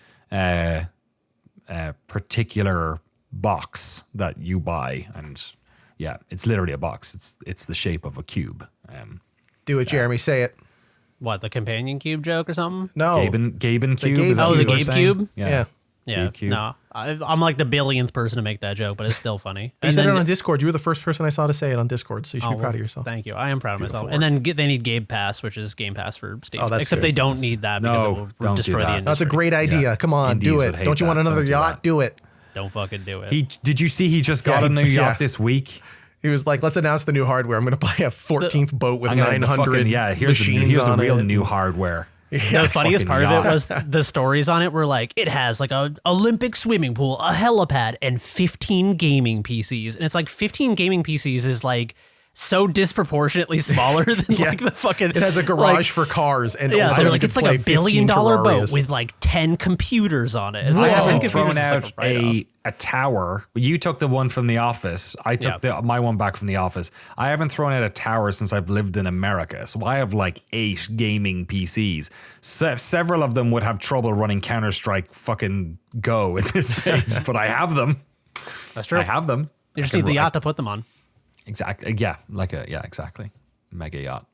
Speaker 1: particular box that you buy. And yeah, it's literally a box. It's the shape of a cube.
Speaker 3: Do it, Jeremy, say it.
Speaker 2: What, the companion cube joke or something?
Speaker 3: No.
Speaker 1: Gaben Cube.
Speaker 2: The Gabe Cube?
Speaker 3: Yeah.
Speaker 2: Yeah, no, I'm like the billionth person to make that joke, but it's still funny.
Speaker 3: You said it on Discord. You were the first person I saw to say it on Discord, so you should be proud of yourself.
Speaker 2: Thank you. I am proud of myself.
Speaker 3: Work.
Speaker 2: And then they need Game Pass, which is Game Pass for Steam.
Speaker 3: That's
Speaker 2: Except
Speaker 3: good.
Speaker 2: they don't need that because it will destroy the industry.
Speaker 3: That's a great idea.
Speaker 1: Yeah.
Speaker 3: Come on,
Speaker 1: Indies
Speaker 3: do
Speaker 1: would
Speaker 3: it.
Speaker 1: hate
Speaker 3: Don't you want
Speaker 1: that.
Speaker 3: another
Speaker 1: Don't do
Speaker 3: yacht?
Speaker 1: that.
Speaker 3: Do it.
Speaker 2: Don't fucking do it.
Speaker 1: Did you see he just got a new yacht this week?
Speaker 3: He was like, let's announce the new hardware. I'm going to buy a 14th boat with 900
Speaker 1: here's the real new hardware.
Speaker 2: The funniest part of it was the stories on it were like, it has like a Olympic swimming pool, a helipad, and 15 gaming PCs. And it's like 15 gaming PCs is like so disproportionately smaller than like the fucking.
Speaker 3: It has a garage for cars, and also
Speaker 2: they're like, it's like $1 billion boat with like 10 computers on it.
Speaker 1: I haven't thrown out a tower. You took the one from the office. I took my one back from the office. I haven't thrown out a tower since I've lived in America. So I have like 8 gaming PCs. Several of them would have trouble running Counter-Strike fucking Go at this stage, but I have them.
Speaker 2: That's true.
Speaker 1: I have them.
Speaker 2: You just need the yacht to put them on.
Speaker 1: Exactly. Yeah. Exactly. Mega yacht.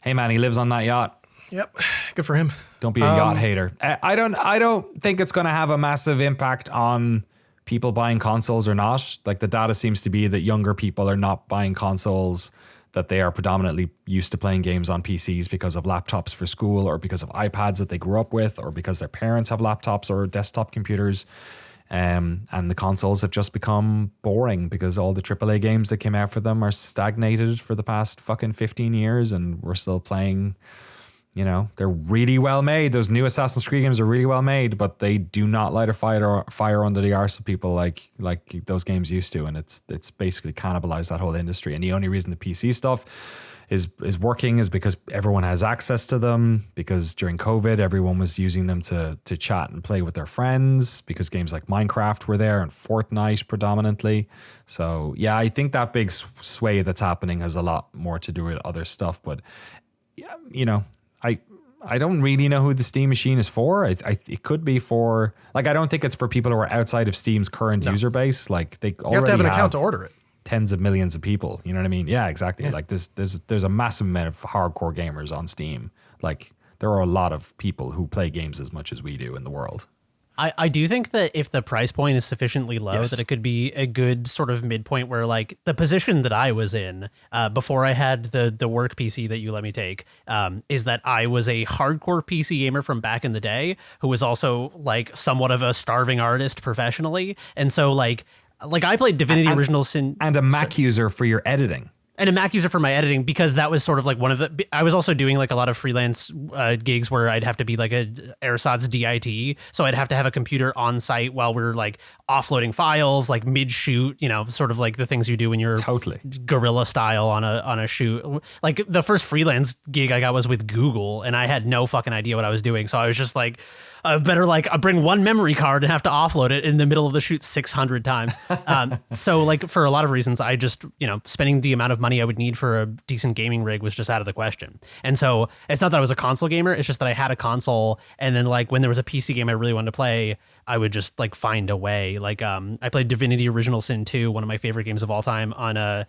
Speaker 1: Hey man, he lives on that yacht.
Speaker 3: Yep. Good for him.
Speaker 1: Don't be a yacht hater. I don't think it's going to have a massive impact on people buying consoles or not. Like the data seems to be that younger people are not buying consoles, that they are predominantly used to playing games on PCs because of laptops for school or because of iPads that they grew up with or because their parents have laptops or desktop computers. And the consoles have just become boring because all the AAA games that came out for them are stagnated for the past fucking 15 years and we're still playing, they're really well made. Those new Assassin's Creed games are really well made, but they do not light a fire under the arse of people like those games used to. And it's basically cannibalized that whole industry. And the only reason the PC stuff is working is because everyone has access to them, because during COVID everyone was using them to chat and play with their friends, because games like Minecraft were there and Fortnite predominantly. So yeah, I think that big sway that's happening has a lot more to do with other stuff, but I don't really know who the Steam Machine is for. It could be for, like, I don't think it's for people who are outside of Steam's current user base. Like they already
Speaker 3: have to have an account to order it.
Speaker 1: Tens of millions of people, you know what I mean? Yeah, exactly. Yeah. Like there's a massive amount of hardcore gamers on Steam. Like there are a lot of people who play games as much as we do in the world.
Speaker 2: I do think that if the price point is sufficiently low, that it could be a good sort of midpoint where like the position that I was in before I had the work PC that you let me take is that I was a hardcore PC gamer from back in the day who was also like somewhat of a starving artist professionally. And so like like I played Divinity Original Sin
Speaker 1: and a Mac user for your editing.
Speaker 2: And a Mac user for my editing, because that was sort of like one of the. I was also doing like a lot of freelance gigs where I'd have to be like a AirSods DIT, so I'd have to have a computer on site while we're like offloading files, like mid shoot, sort of like the things you do when you're
Speaker 1: Totally
Speaker 2: guerrilla style on a shoot. Like the first freelance gig I got was with Google, and I had no fucking idea what I was doing, so I was just like, better I bring one memory card and have to offload it in the middle of the shoot 600 times. So like for a lot of reasons, I just, spending the amount of money I would need for a decent gaming rig was just out of the question. And so it's not that I was a console gamer. It's just that I had a console. And then like when there was a PC game I really wanted to play, I would just like find a way. Like I played Divinity Original Sin 2, one of my favorite games of all time, on a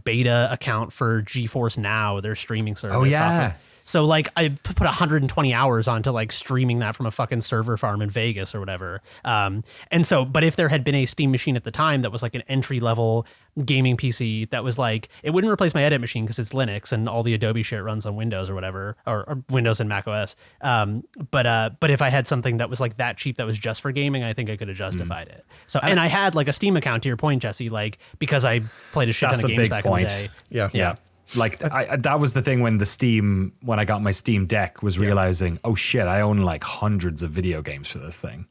Speaker 2: beta account for GeForce Now, their streaming service.
Speaker 1: Oh yeah.
Speaker 2: So like I put 120 hours onto like streaming that from a fucking server farm in Vegas or whatever. And so, but if there had been a Steam machine at the time that was like an entry level gaming PC that was like, it wouldn't replace my edit machine because it's Linux and all the Adobe shit runs on Windows or whatever, or Windows and Mac OS. But if I had something that was like that cheap that was just for gaming, I think I could have justified it. So, and I had like a Steam account, to your point, Jesse, like because I played a shit ton of games back in the day.
Speaker 3: Yeah.
Speaker 1: Like that was the thing when I got my Steam Deck, was realizing, oh shit, I own like hundreds of video games for this thing.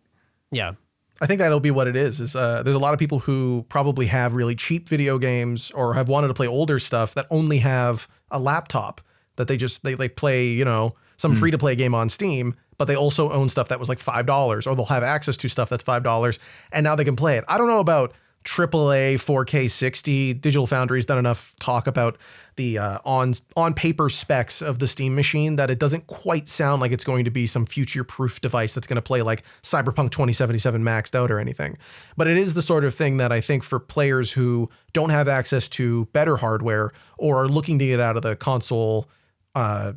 Speaker 2: Yeah.
Speaker 3: I think that'll be what it is there's a lot of people who probably have really cheap video games or have wanted to play older stuff that only have a laptop that they play, some free to play game on Steam, but they also own stuff that was like $5, or they'll have access to stuff that's $5 and now they can play it. I don't know about AAA 4K 60. Digital Foundry's done enough talk about the on paper specs of the Steam machine that it doesn't quite sound like it's going to be some future proof device that's going to play like Cyberpunk 2077 maxed out or anything. But it is the sort of thing that I think for players who don't have access to better hardware or are looking to get out of the console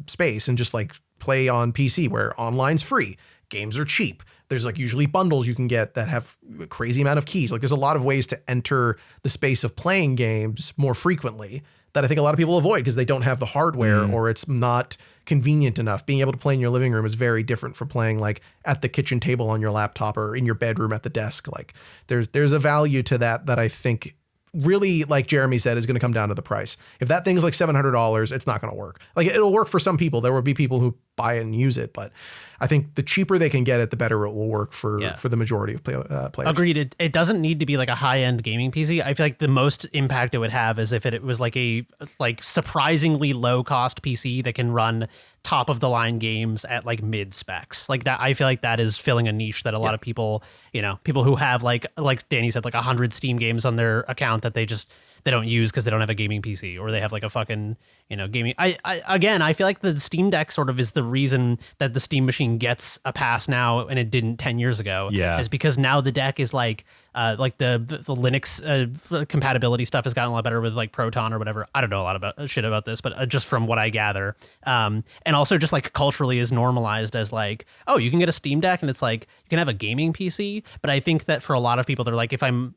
Speaker 3: space and just like play on PC where online's free, games are cheap. There's like usually bundles you can get that have a crazy amount of keys. Like there's a lot of ways to enter the space of playing games more frequently that I think a lot of people avoid because they don't have the hardware or it's not convenient enough. Being able to play in your living room is very different from playing like at the kitchen table on your laptop or in your bedroom at the desk. Like there's a value to that I think really, like Jeremy said, is going to come down to the price. If that thing's like $700, it's not going to work. Like it'll work for some people. There will be people who buy it and use it, but I think the cheaper they can get it, the better it will work for the majority of players.
Speaker 2: Agreed. It doesn't need to be like a high-end gaming PC. I feel like the most impact it would have is if it was like a surprisingly low-cost PC that can run top-of-the-line games at like mid-specs. Like that, I feel like that is filling a niche that a lot of people, people who have like Danny said, like 100 Steam games on their account that they don't use because they don't have a gaming PC, or they have like a fucking, gaming. I feel like the Steam Deck sort of is the reason that the Steam machine gets a pass now and it didn't 10 years ago.
Speaker 1: Yeah.
Speaker 2: Is because now the deck is like the Linux compatibility stuff has gotten a lot better with like Proton or whatever. I don't know a lot about shit about this, but just from what I gather. And also just like culturally is normalized as like, oh, you can get a Steam Deck and it's like, you can have a gaming PC. But I think that for a lot of people, they're like, if I'm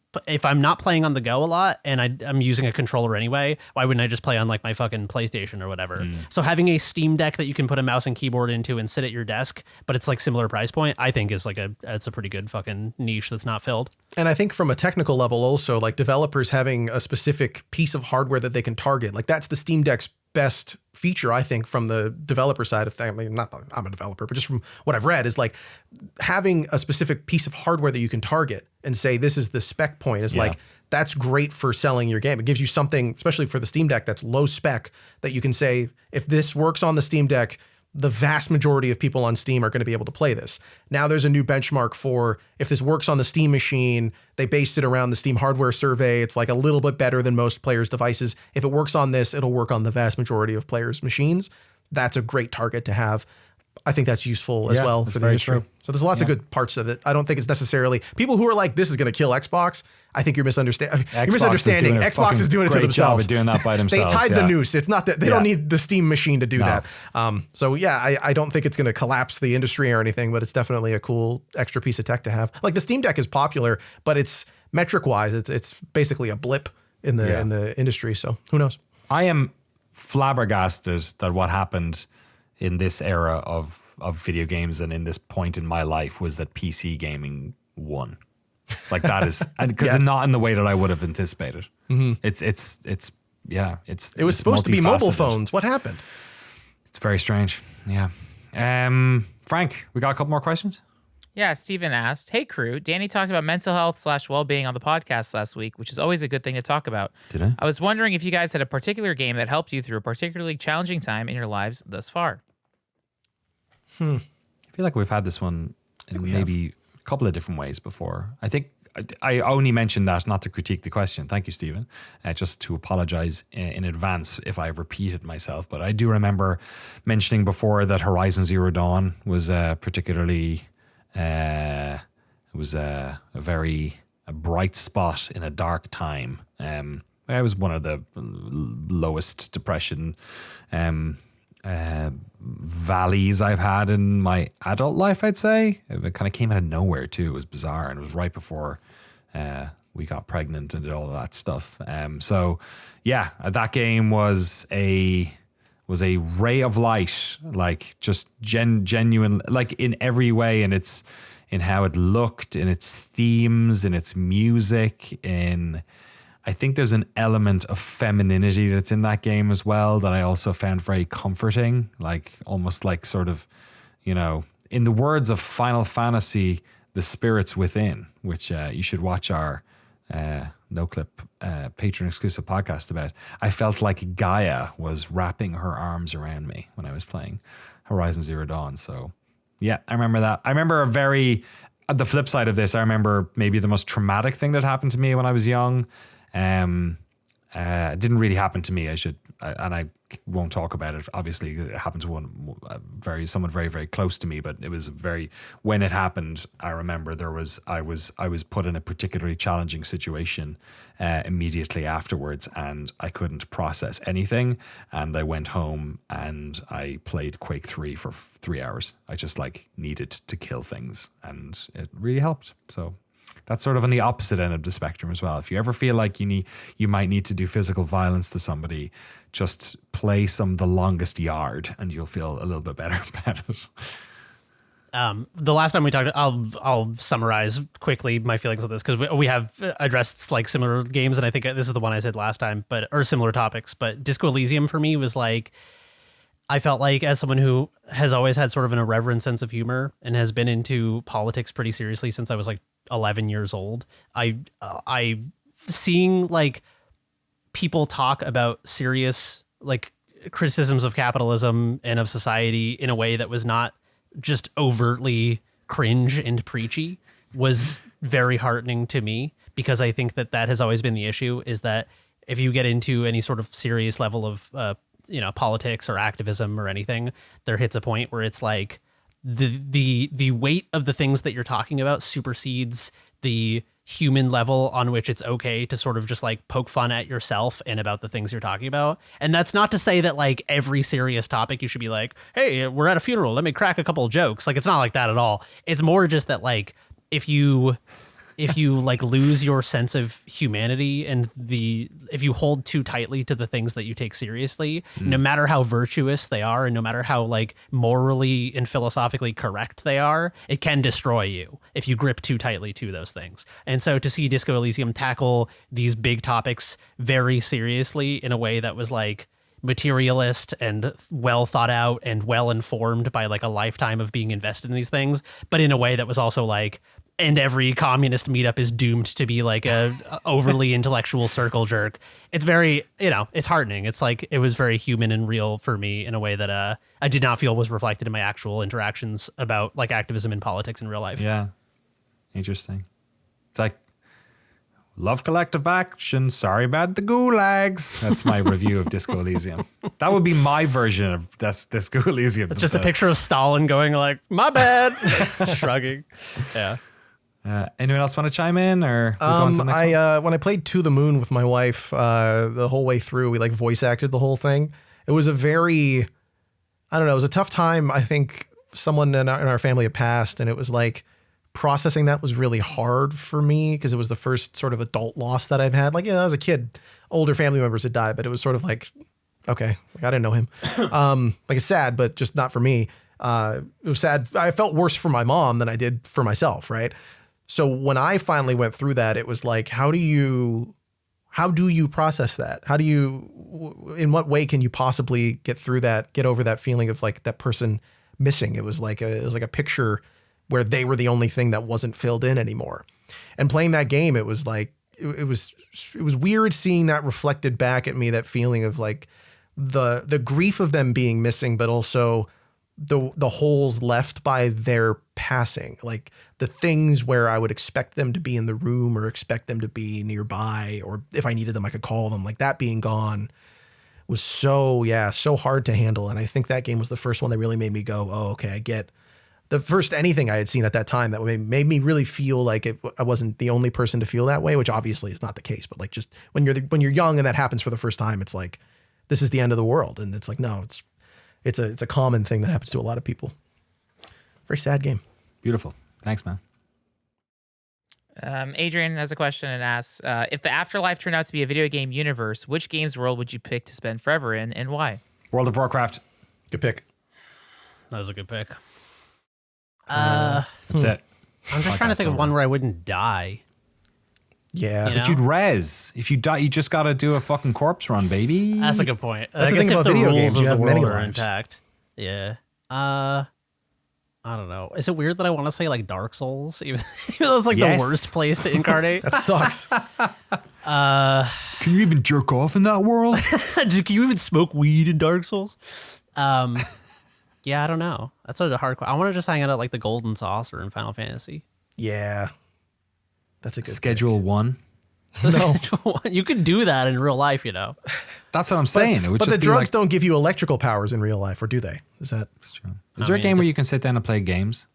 Speaker 2: not playing on the go a lot and I'm using a controller anyway, why wouldn't I just play on like my fucking PlayStation or whatever? So having a Steam Deck that you can put a mouse and keyboard into and sit at your desk, but it's like similar price point, I think is like it's a pretty good fucking niche that's not filled.
Speaker 3: And I think from a technical level also, like developers having a specific piece of hardware that they can target, like that's the Steam Deck's best feature, I think, from the developer side of things. I mean, not that I'm a developer, but just from what I've read is like having a specific piece of hardware that you can target and say, this is the spec point is like, that's great for selling your game. It gives you something, especially for the Steam Deck, that's low spec that you can say, if this works on the Steam Deck, the vast majority of people on Steam are going to be able to play this. Now there's a new benchmark for if this works on the Steam machine, they based it around the Steam hardware survey. It's like a little bit better than most players' devices. If it works on this, it'll work on the vast majority of players' machines. That's a great target to have. I think that's useful as well for the industry. True. So there's lots of good parts of it. I don't think it's necessarily people who are like, this is going to kill Xbox. I think you're misunderstanding. Xbox is doing it to themselves.
Speaker 1: Job of doing that by themselves.
Speaker 3: They tied the noose. It's not that they don't need the Steam machine to do that. So yeah, I don't think it's going to collapse the industry or anything, but it's definitely a cool extra piece of tech to have. Like the Steam Deck is popular, but it's metric wise, it's basically a blip in the industry. So who knows?
Speaker 1: I am flabbergasted that what happened in this era of video games and in this point in my life was that PC gaming won. Like that is, and because not in the way that I would have anticipated. It was
Speaker 3: supposed to be mobile
Speaker 1: multifaceted.
Speaker 3: phones. What happened?
Speaker 1: It's very strange. Yeah. Frank, we got a couple more questions.
Speaker 4: Yeah, Steven asked, "Hey crew, Danny talked about mental health / well-being on the podcast last week, which is always a good thing to talk about.
Speaker 1: Did I?
Speaker 4: I was wondering if you guys had a particular game that helped you through a particularly challenging time in your lives thus far."
Speaker 1: I feel like we've had this one in maybe a couple of different ways before. I think I only mentioned that not to critique the question. Thank you, Stephen. Just to apologize in advance if I've repeated myself. But I do remember mentioning before that Horizon Zero Dawn was particularly... it was a very bright spot in a dark time. I was one of the lowest depression valleys I've had in my adult life, I'd say. It kind of came out of nowhere too. It was bizarre, and it was right before we got pregnant and did all of that stuff. So yeah, that game was a ray of light, like just genuine, like in every way, and it's in how it looked, in its themes, in its music, I think there's an element of femininity that's in that game as well that I also found very comforting, like almost like sort of, in the words of Final Fantasy, the spirits within, which you should watch our Noclip Patreon exclusive podcast about. I felt like Gaia was wrapping her arms around me when I was playing Horizon Zero Dawn. So yeah, I remember that. I remember the flip side of this, I remember maybe the most traumatic thing that happened to me when I was young. It didn't really happen to me. I won't talk about it. Obviously, it happened to someone very, very close to me. But it was when it happened, I remember I was put in a particularly challenging situation immediately afterwards, and I couldn't process anything. And I went home and I played Quake 3 for 3 hours. I just needed to kill things, and it really helped. So. That's sort of on the opposite end of the spectrum as well. If you ever feel like you might need to do physical violence to somebody, just play The Longest Yard and you'll feel a little bit better about it.
Speaker 2: The last time we talked, I'll summarize quickly my feelings on this because we have addressed similar games, and I think this is the one I said last time, or similar topics. But Disco Elysium for me was I felt like, as someone who has always had sort of an irreverent sense of humor and has been into politics pretty seriously since I was 11 years old, I seeing people talk about serious criticisms of capitalism and of society in a way that was not just overtly cringe and preachy was very heartening to me, because I think that has always been the issue, is that if you get into any sort of serious level of politics or activism or anything, there hits a point where it's the weight of the things that you're talking about supersedes the human level on which it's okay to sort of just poke fun at yourself and about the things you're talking about. And that's not to say that every serious topic you should be hey, we're at a funeral, let me crack a couple of jokes. It's not like that at all. It's more just that if you lose your sense of humanity and if you hold too tightly to the things that you take seriously, no matter how virtuous they are and no matter how morally and philosophically correct they are, it can destroy you if you grip too tightly to those things. And so to see Disco Elysium tackle these big topics very seriously in a way that was materialist and well thought out and well informed by a lifetime of being invested in these things, but in a way that was also and every communist meetup is doomed to be a overly intellectual circle jerk. It's very, it's heartening. It's it was very human and real for me in a way that I did not feel was reflected in my actual interactions about activism and politics in real life.
Speaker 1: Yeah. Interesting. It's love collective action. Sorry about the gulags. That's my review of Disco Elysium. That would be my version of Disco Elysium.
Speaker 2: Just a picture of Stalin going my bad, shrugging. Yeah.
Speaker 1: Anyone else want to chime in, or we go on to the next one?
Speaker 3: When I played To the Moon with my wife, the whole way through, we voice acted the whole thing. It was it was a tough time. I think someone in our family had passed, and it was processing that was really hard for me because it was the first sort of adult loss that I've had. As a kid, older family members had died, but it was sort of okay, I didn't know him. It's sad, but just not for me. It was sad. I felt worse for my mom than I did for myself, right? So when I finally went through that, it was like, how do you process that? In what way can you possibly get over that feeling of like that person missing? It was like a picture where they were the only thing that wasn't filled in anymore. And playing that game, it was like, it was weird seeing that reflected back at me, that feeling of like the grief of them being missing, but also the holes left by their passing, like the things where I would expect them to be in the room or expect them to be nearby, or if I needed them, I could call them, like that being gone was so hard to handle. And I think that game was the first one that really made me go, oh, okay, I get the first anything I had seen at that time that made me really feel like I wasn't the only person to feel that way, which obviously is not the case. But like just when you're young and that happens for the first time, it's like, this is the end of the world. And it's like, no, it's a common thing that happens to a lot of people. Very sad game.
Speaker 1: Beautiful. Thanks, man.
Speaker 4: Adrian has a question and asks, if the afterlife turned out to be a video game universe, which game's world would you pick to spend forever in, and why?
Speaker 1: World of Warcraft.
Speaker 3: Good pick.
Speaker 2: That was a good pick.
Speaker 1: That's it.
Speaker 2: I'm just trying to think of one where I wouldn't die.
Speaker 3: Yeah.
Speaker 2: You
Speaker 1: But
Speaker 2: know?
Speaker 1: you'd res. If you die, you just got to do a fucking corpse run, baby.
Speaker 2: That's a good point.
Speaker 3: That's
Speaker 2: I
Speaker 3: the
Speaker 2: guess
Speaker 3: thing
Speaker 2: if
Speaker 3: about
Speaker 2: the
Speaker 3: video
Speaker 2: rules
Speaker 3: games,
Speaker 2: of
Speaker 3: you
Speaker 2: the
Speaker 3: have many
Speaker 2: world are
Speaker 3: lives.
Speaker 2: intact. Yeah. I don't know. Is it weird that I want to say like Dark Souls, even though it's like
Speaker 1: Yes.
Speaker 2: the worst place to incarnate?
Speaker 3: That sucks.
Speaker 1: Can you even jerk off in that world?
Speaker 2: Can you even smoke weed in Dark Souls? Yeah, I don't know. That's a hard question. I want to just hang out at like the Golden Saucer in Final Fantasy.
Speaker 3: Yeah. That's a good
Speaker 1: Schedule 1.
Speaker 3: No.
Speaker 2: You could do that in real life, you know.
Speaker 1: That's what I'm saying. It would
Speaker 3: But
Speaker 1: just
Speaker 3: the
Speaker 1: be
Speaker 3: drugs
Speaker 1: like,
Speaker 3: don't give you electrical powers in real life, or do they? Is that?
Speaker 1: It's true. Is there a
Speaker 2: mean,
Speaker 1: game where you can sit down and play games?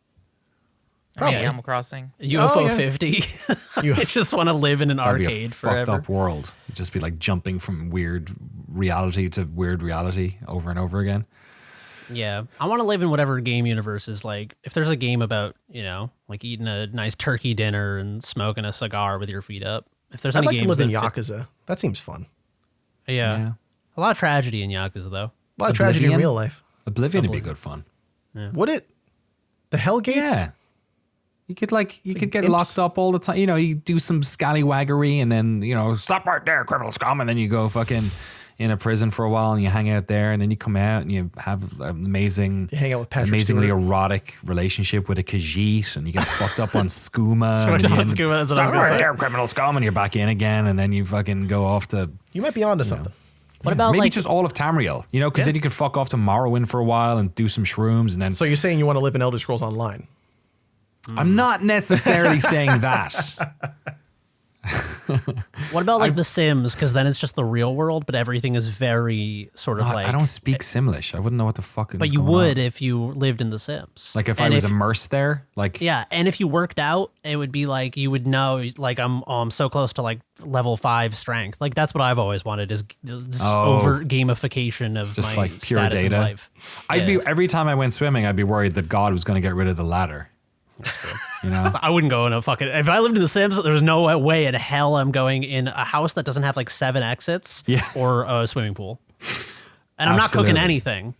Speaker 3: Probably.
Speaker 4: Animal Crossing.
Speaker 2: UFO
Speaker 3: yeah.
Speaker 2: 50.
Speaker 3: You-
Speaker 2: I just want to live in an
Speaker 1: That'd be a
Speaker 2: arcade
Speaker 1: fucked
Speaker 2: forever.
Speaker 1: up world. It'd just be like jumping from weird reality to weird reality over and over again.
Speaker 2: Yeah, I want to live in whatever game universe is like. If there's a game about, you know, like eating a nice turkey dinner and smoking a cigar with your feet up. If there's
Speaker 3: I'd
Speaker 2: any
Speaker 3: like to
Speaker 2: games
Speaker 3: live in
Speaker 2: that
Speaker 3: Yakuza. That seems fun.
Speaker 2: yeah, a lot of tragedy in Yakuza though.
Speaker 3: A lot of tragedy in
Speaker 1: Oblivion?
Speaker 3: real life.
Speaker 1: Oblivion would be good fun.
Speaker 3: Would it? The Hell Gates?
Speaker 1: Yeah. You could get
Speaker 3: imps.
Speaker 1: locked up all the time. You know, you do some scallywaggery and then, you know, stop right there, criminal scum. And then you go fucking in a prison for a while and you hang out there and then you come out and you have an amazing,
Speaker 3: You hang out with Patrick
Speaker 1: amazingly
Speaker 3: Stewart.
Speaker 1: erotic relationship with a Khajiit and you get fucked up on skooma.
Speaker 2: Fucked
Speaker 1: and
Speaker 2: up
Speaker 1: you
Speaker 2: on
Speaker 1: end-
Speaker 2: skooma, that's what I was
Speaker 1: Stop
Speaker 2: gonna
Speaker 1: right
Speaker 2: say.
Speaker 1: there, criminal scum. And you're back in again and then you fucking go off to
Speaker 3: You might be onto something.
Speaker 2: What about
Speaker 1: maybe
Speaker 2: like
Speaker 1: just all of Tamriel, you know, because then you could fuck off to Morrowind for a while and do some shrooms and then
Speaker 3: So you're saying you want to live in Elder Scrolls Online?
Speaker 1: I'm not necessarily saying that.
Speaker 2: what about like The Sims? Because then it's just the real world, but everything is very sort of like.
Speaker 1: I don't speak Simlish. I wouldn't know what the fuck is
Speaker 2: But you
Speaker 1: going
Speaker 2: would
Speaker 1: on.
Speaker 2: if you lived in The Sims.
Speaker 1: Like if I
Speaker 2: And
Speaker 1: was immersed there, like
Speaker 2: Yeah, and if you worked out, it would be like you would know, like I'm so close to like level 5 strength. Like that's what I've always wanted is this over gamification of
Speaker 1: just
Speaker 2: my
Speaker 1: like pure
Speaker 2: status
Speaker 1: data.
Speaker 2: in life.
Speaker 1: I'd be every time I went swimming, I'd be worried that God was going to get rid of the ladder. You know,
Speaker 2: I wouldn't go in a fucking. If I lived in The Sims, there's no way in hell I'm going in a house that doesn't have like 7 exits
Speaker 1: Yeah.
Speaker 2: or a swimming pool. And I'm not
Speaker 1: Absolutely.
Speaker 2: cooking anything.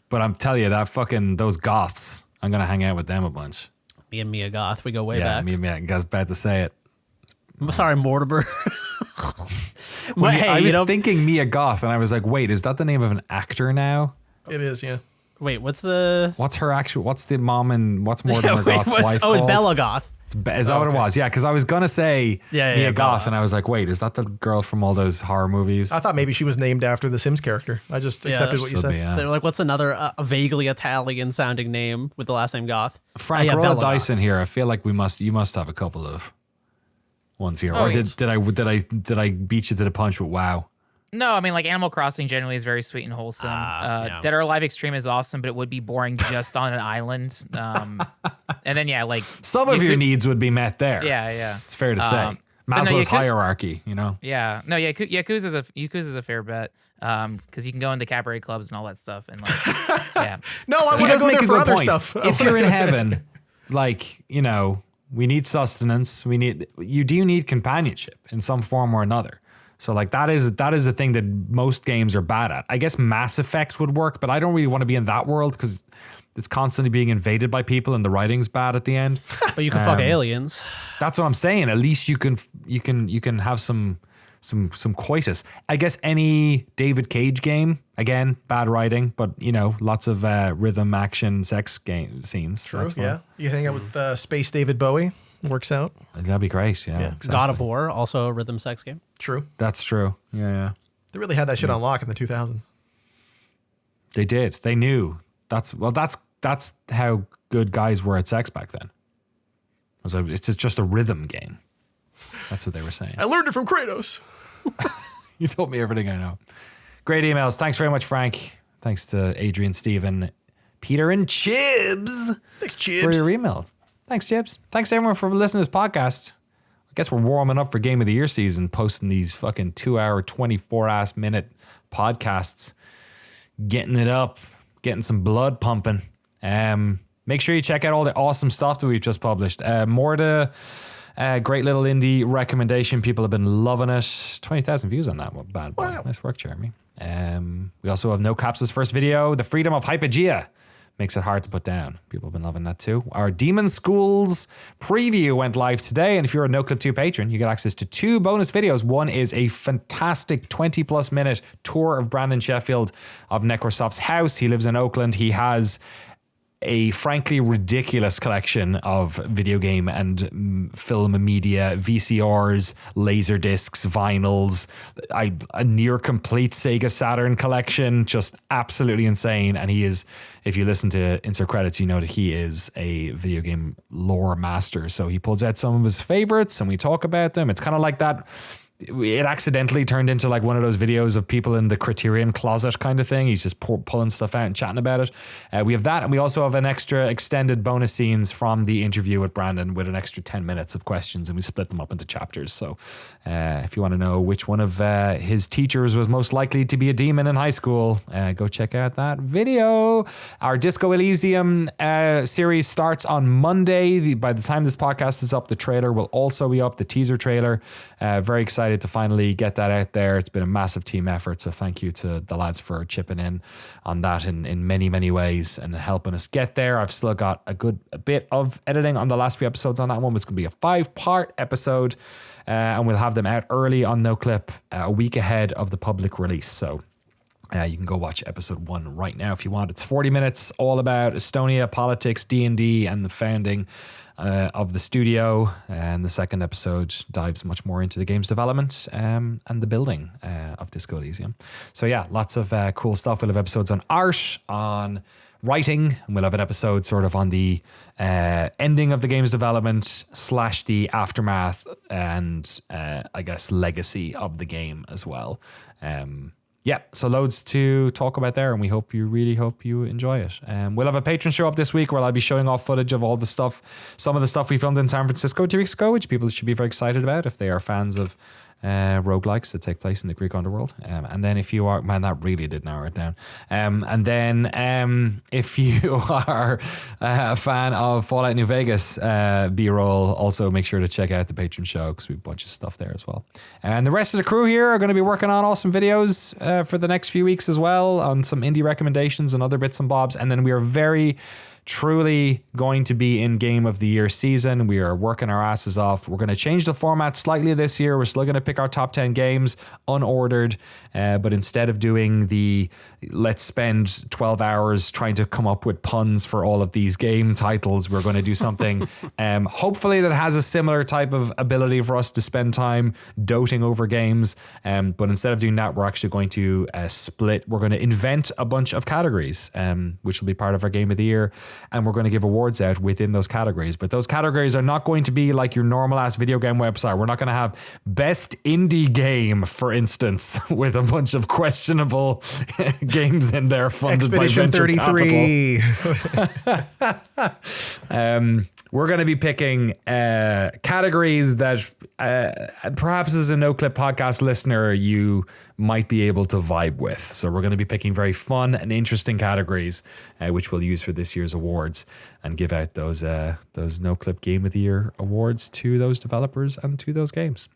Speaker 1: but I'm telling you that fucking those goths, I'm going to hang out with them a bunch.
Speaker 2: Me and Mia Goth, we go way
Speaker 1: Yeah,
Speaker 2: back.
Speaker 1: me, I was about to say it.
Speaker 2: I'm sorry, Mortimer.
Speaker 1: Well,
Speaker 2: Hey,
Speaker 1: I was
Speaker 2: you know,
Speaker 1: thinking Mia Goth, and I was like, wait, is that the name of an actor now?
Speaker 3: It is, yeah.
Speaker 2: wait, what's the?
Speaker 1: What's her actual? What's the mom and what's Mortimer
Speaker 2: Wait,
Speaker 1: Goth's
Speaker 2: what's-
Speaker 1: wife
Speaker 2: oh, it's
Speaker 1: called?
Speaker 2: Bella Goth.
Speaker 1: Is that what it was? Yeah, because I was gonna say
Speaker 2: Yeah,
Speaker 1: Mia Goth,
Speaker 2: Bella.
Speaker 1: and I was like, wait, is that the girl from all those horror movies?
Speaker 3: I thought maybe she was named after the Sims character. I just accepted what you
Speaker 1: Should
Speaker 3: said.
Speaker 1: be, yeah.
Speaker 2: They're like, what's another vaguely Italian sounding name with the last name Goth?
Speaker 1: Frank,
Speaker 2: yeah,
Speaker 1: roll
Speaker 2: Bella
Speaker 1: a dice
Speaker 2: Goth.
Speaker 1: in here. I feel like you must have a couple of ones here.
Speaker 4: Oh,
Speaker 1: or
Speaker 4: yes.
Speaker 1: did I beat you to the punch with WoW?
Speaker 4: No, I mean, like, Animal Crossing generally is very sweet and wholesome.
Speaker 2: yeah.
Speaker 4: Dead or Alive Extreme is awesome, but it would be boring just on an island. And then, yeah, like...
Speaker 1: Some of your needs would be met there.
Speaker 4: Yeah, yeah.
Speaker 1: It's fair to say.
Speaker 4: but no,
Speaker 1: Maslow's
Speaker 4: you could-
Speaker 1: hierarchy, you know?
Speaker 4: Yeah. No, yeah, Yakuza's a fair bet. Because you can go into cabaret clubs and all that stuff. And, like, yeah.
Speaker 3: No, I
Speaker 1: He
Speaker 3: want to
Speaker 1: does
Speaker 3: go
Speaker 1: make
Speaker 3: there
Speaker 1: a
Speaker 3: for
Speaker 1: good
Speaker 3: other
Speaker 1: point.
Speaker 3: stuff.
Speaker 1: If you're in heaven, like, you know, we need sustenance. You do need companionship in some form or another. So like that is a thing that most games are bad at. I guess Mass Effect would work, but I don't really want to be in that world because it's constantly being invaded by people and the writing's bad at the end.
Speaker 2: But you can fuck aliens.
Speaker 1: That's what I'm saying. At least you can have some coitus. I guess any David Cage game, again, bad writing, but lots of rhythm, action, sex game scenes.
Speaker 3: True. Yeah, you hang out with Space David Bowie. Works out.
Speaker 1: That'd be great. Yeah. Exactly.
Speaker 2: God of War, also a rhythm sex game.
Speaker 3: True.
Speaker 1: That's true. Yeah.
Speaker 3: They really had that shit on lock in the 2000s.
Speaker 1: They did. They knew. That's how good guys were at sex back then. It's just a rhythm game. That's what they were saying.
Speaker 3: I learned it from Kratos.
Speaker 1: You told me everything I know. Great emails. Thanks very much, Frank. Thanks to Adrian, Stephen, Peter, and Chibs.
Speaker 3: Thanks, Chibs.
Speaker 1: For your email. Thanks, Chibs. Thanks to everyone for listening to this podcast. I guess we're warming up for Game of the Year season, posting these fucking 2-hour, 24-minute podcasts, getting it up, getting some blood pumping. Make sure you check out all the awesome stuff that we've just published. More to great little indie recommendation. People have been loving it. 20,000 views on that one. Bad boy. Wow. Nice work, Jeremy. We also have Noclip's first video, The Freedom of Hypogea. Makes it hard to put down. People have been loving that too. Our Demonschool's preview went live today, and if you're a Noclip 2 patron, you get access to 2 bonus videos. One is a fantastic 20+ minute tour of Brandon Sheffield of Necrosoft's house. He lives in Oakland. He has a frankly ridiculous collection of video game and film media, VCRs, laser discs, vinyls, a near complete Sega Saturn collection, just absolutely insane. And he is, if you listen to insert credits, you know that he is a video game lore master. So he pulls out some of his favorites and we talk about them. It's kind of like that. It accidentally turned into like one of those videos of people in the Criterion closet kind of thing. He's just pulling stuff out and chatting about it. We have that, and we also have an extra extended bonus scenes from the interview with Brandon with an extra 10 minutes of questions, and we split them up into chapters. So if you want to know which one of his teachers was most likely to be a demon in high school, go check out that video. Our Disco Elysium series starts on Monday. By the time this podcast is up, the trailer will also be up, the teaser trailer. Very excited to finally get that out there. It's been a massive team effort, so thank you to the lads for chipping in on that in many, many ways and helping us get there. I've still got a bit of editing on the last few episodes on that one. It's going to be a 5-part episode, and we'll have them out early on Noclip, a week ahead of the public release. So you can go watch episode 1 right now if you want. It's 40 minutes, all about Estonia, politics, D&D, and the founding of the studio. And the second episode dives much more into the game's development and the building of Disco Elysium. So yeah, lots of cool stuff. We'll have episodes on art, on writing, and we'll have an episode sort of on the ending of the game's development / the aftermath and I guess legacy of the game as well. Yeah, so loads to talk about there, and we really hope you enjoy it. We'll have a patron show up this week where I'll be showing off footage of all the stuff, some of the stuff we filmed in San Francisco 2 weeks ago, which people should be very excited about if they are fans of roguelikes that take place in the Greek underworld. And then if you are, man, that really did narrow it down. And then if you are a fan of Fallout New Vegas B-roll, also make sure to check out the patron show because we have a bunch of stuff there as well. And the rest of the crew here are going to be working on awesome videos for the next few weeks as well, on some indie recommendations and other bits and bobs. And then we are very truly going to be in Game of the Year season. We are working our asses off. We're going to change the format slightly this year. We're still going to pick our top 10 games unordered, but instead of doing the let's spend 12 hours trying to come up with puns for all of these game titles, we're going to do something hopefully that has a similar type of ability for us to spend time doting over games. But instead of doing that, we're actually going to split. We're going to invent a bunch of categories, which will be part of our Game of the Year. And we're going to give awards out within those categories. But those categories are not going to be like your normal ass video game website. We're not going to have best indie game, for instance, with a bunch of questionable games in there funded
Speaker 3: Expedition
Speaker 1: by venture
Speaker 3: 33.
Speaker 1: Capital. We're going to be picking categories that perhaps as a Noclip podcast listener, you might be able to vibe with. So we're going to be picking very fun and interesting categories, which we'll use for this year's awards and give out those Noclip Game of the Year awards to those developers and to those games.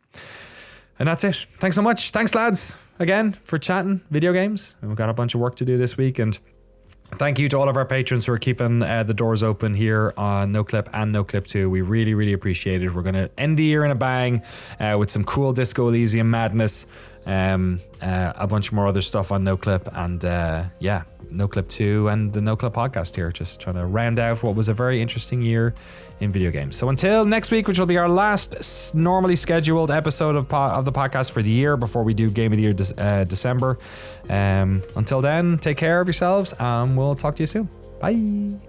Speaker 1: And that's it. Thanks so much. Thanks, lads, again, for chatting video games. And we've got a bunch of work to do this week, and Thank you to all of our patrons who are keeping the doors open here on Noclip and Noclip 2. We really, really appreciate it. We're going to end the year in a bang with some cool Disco Elysium madness, a bunch more other stuff on Noclip, and Noclip 2 and the Noclip podcast here, just trying to round out what was a very interesting year in video games. So until next week, which will be our last normally scheduled episode of the podcast for the year before we do Game of the Year December. Until then, take care of yourselves, and we'll talk to you soon. Bye.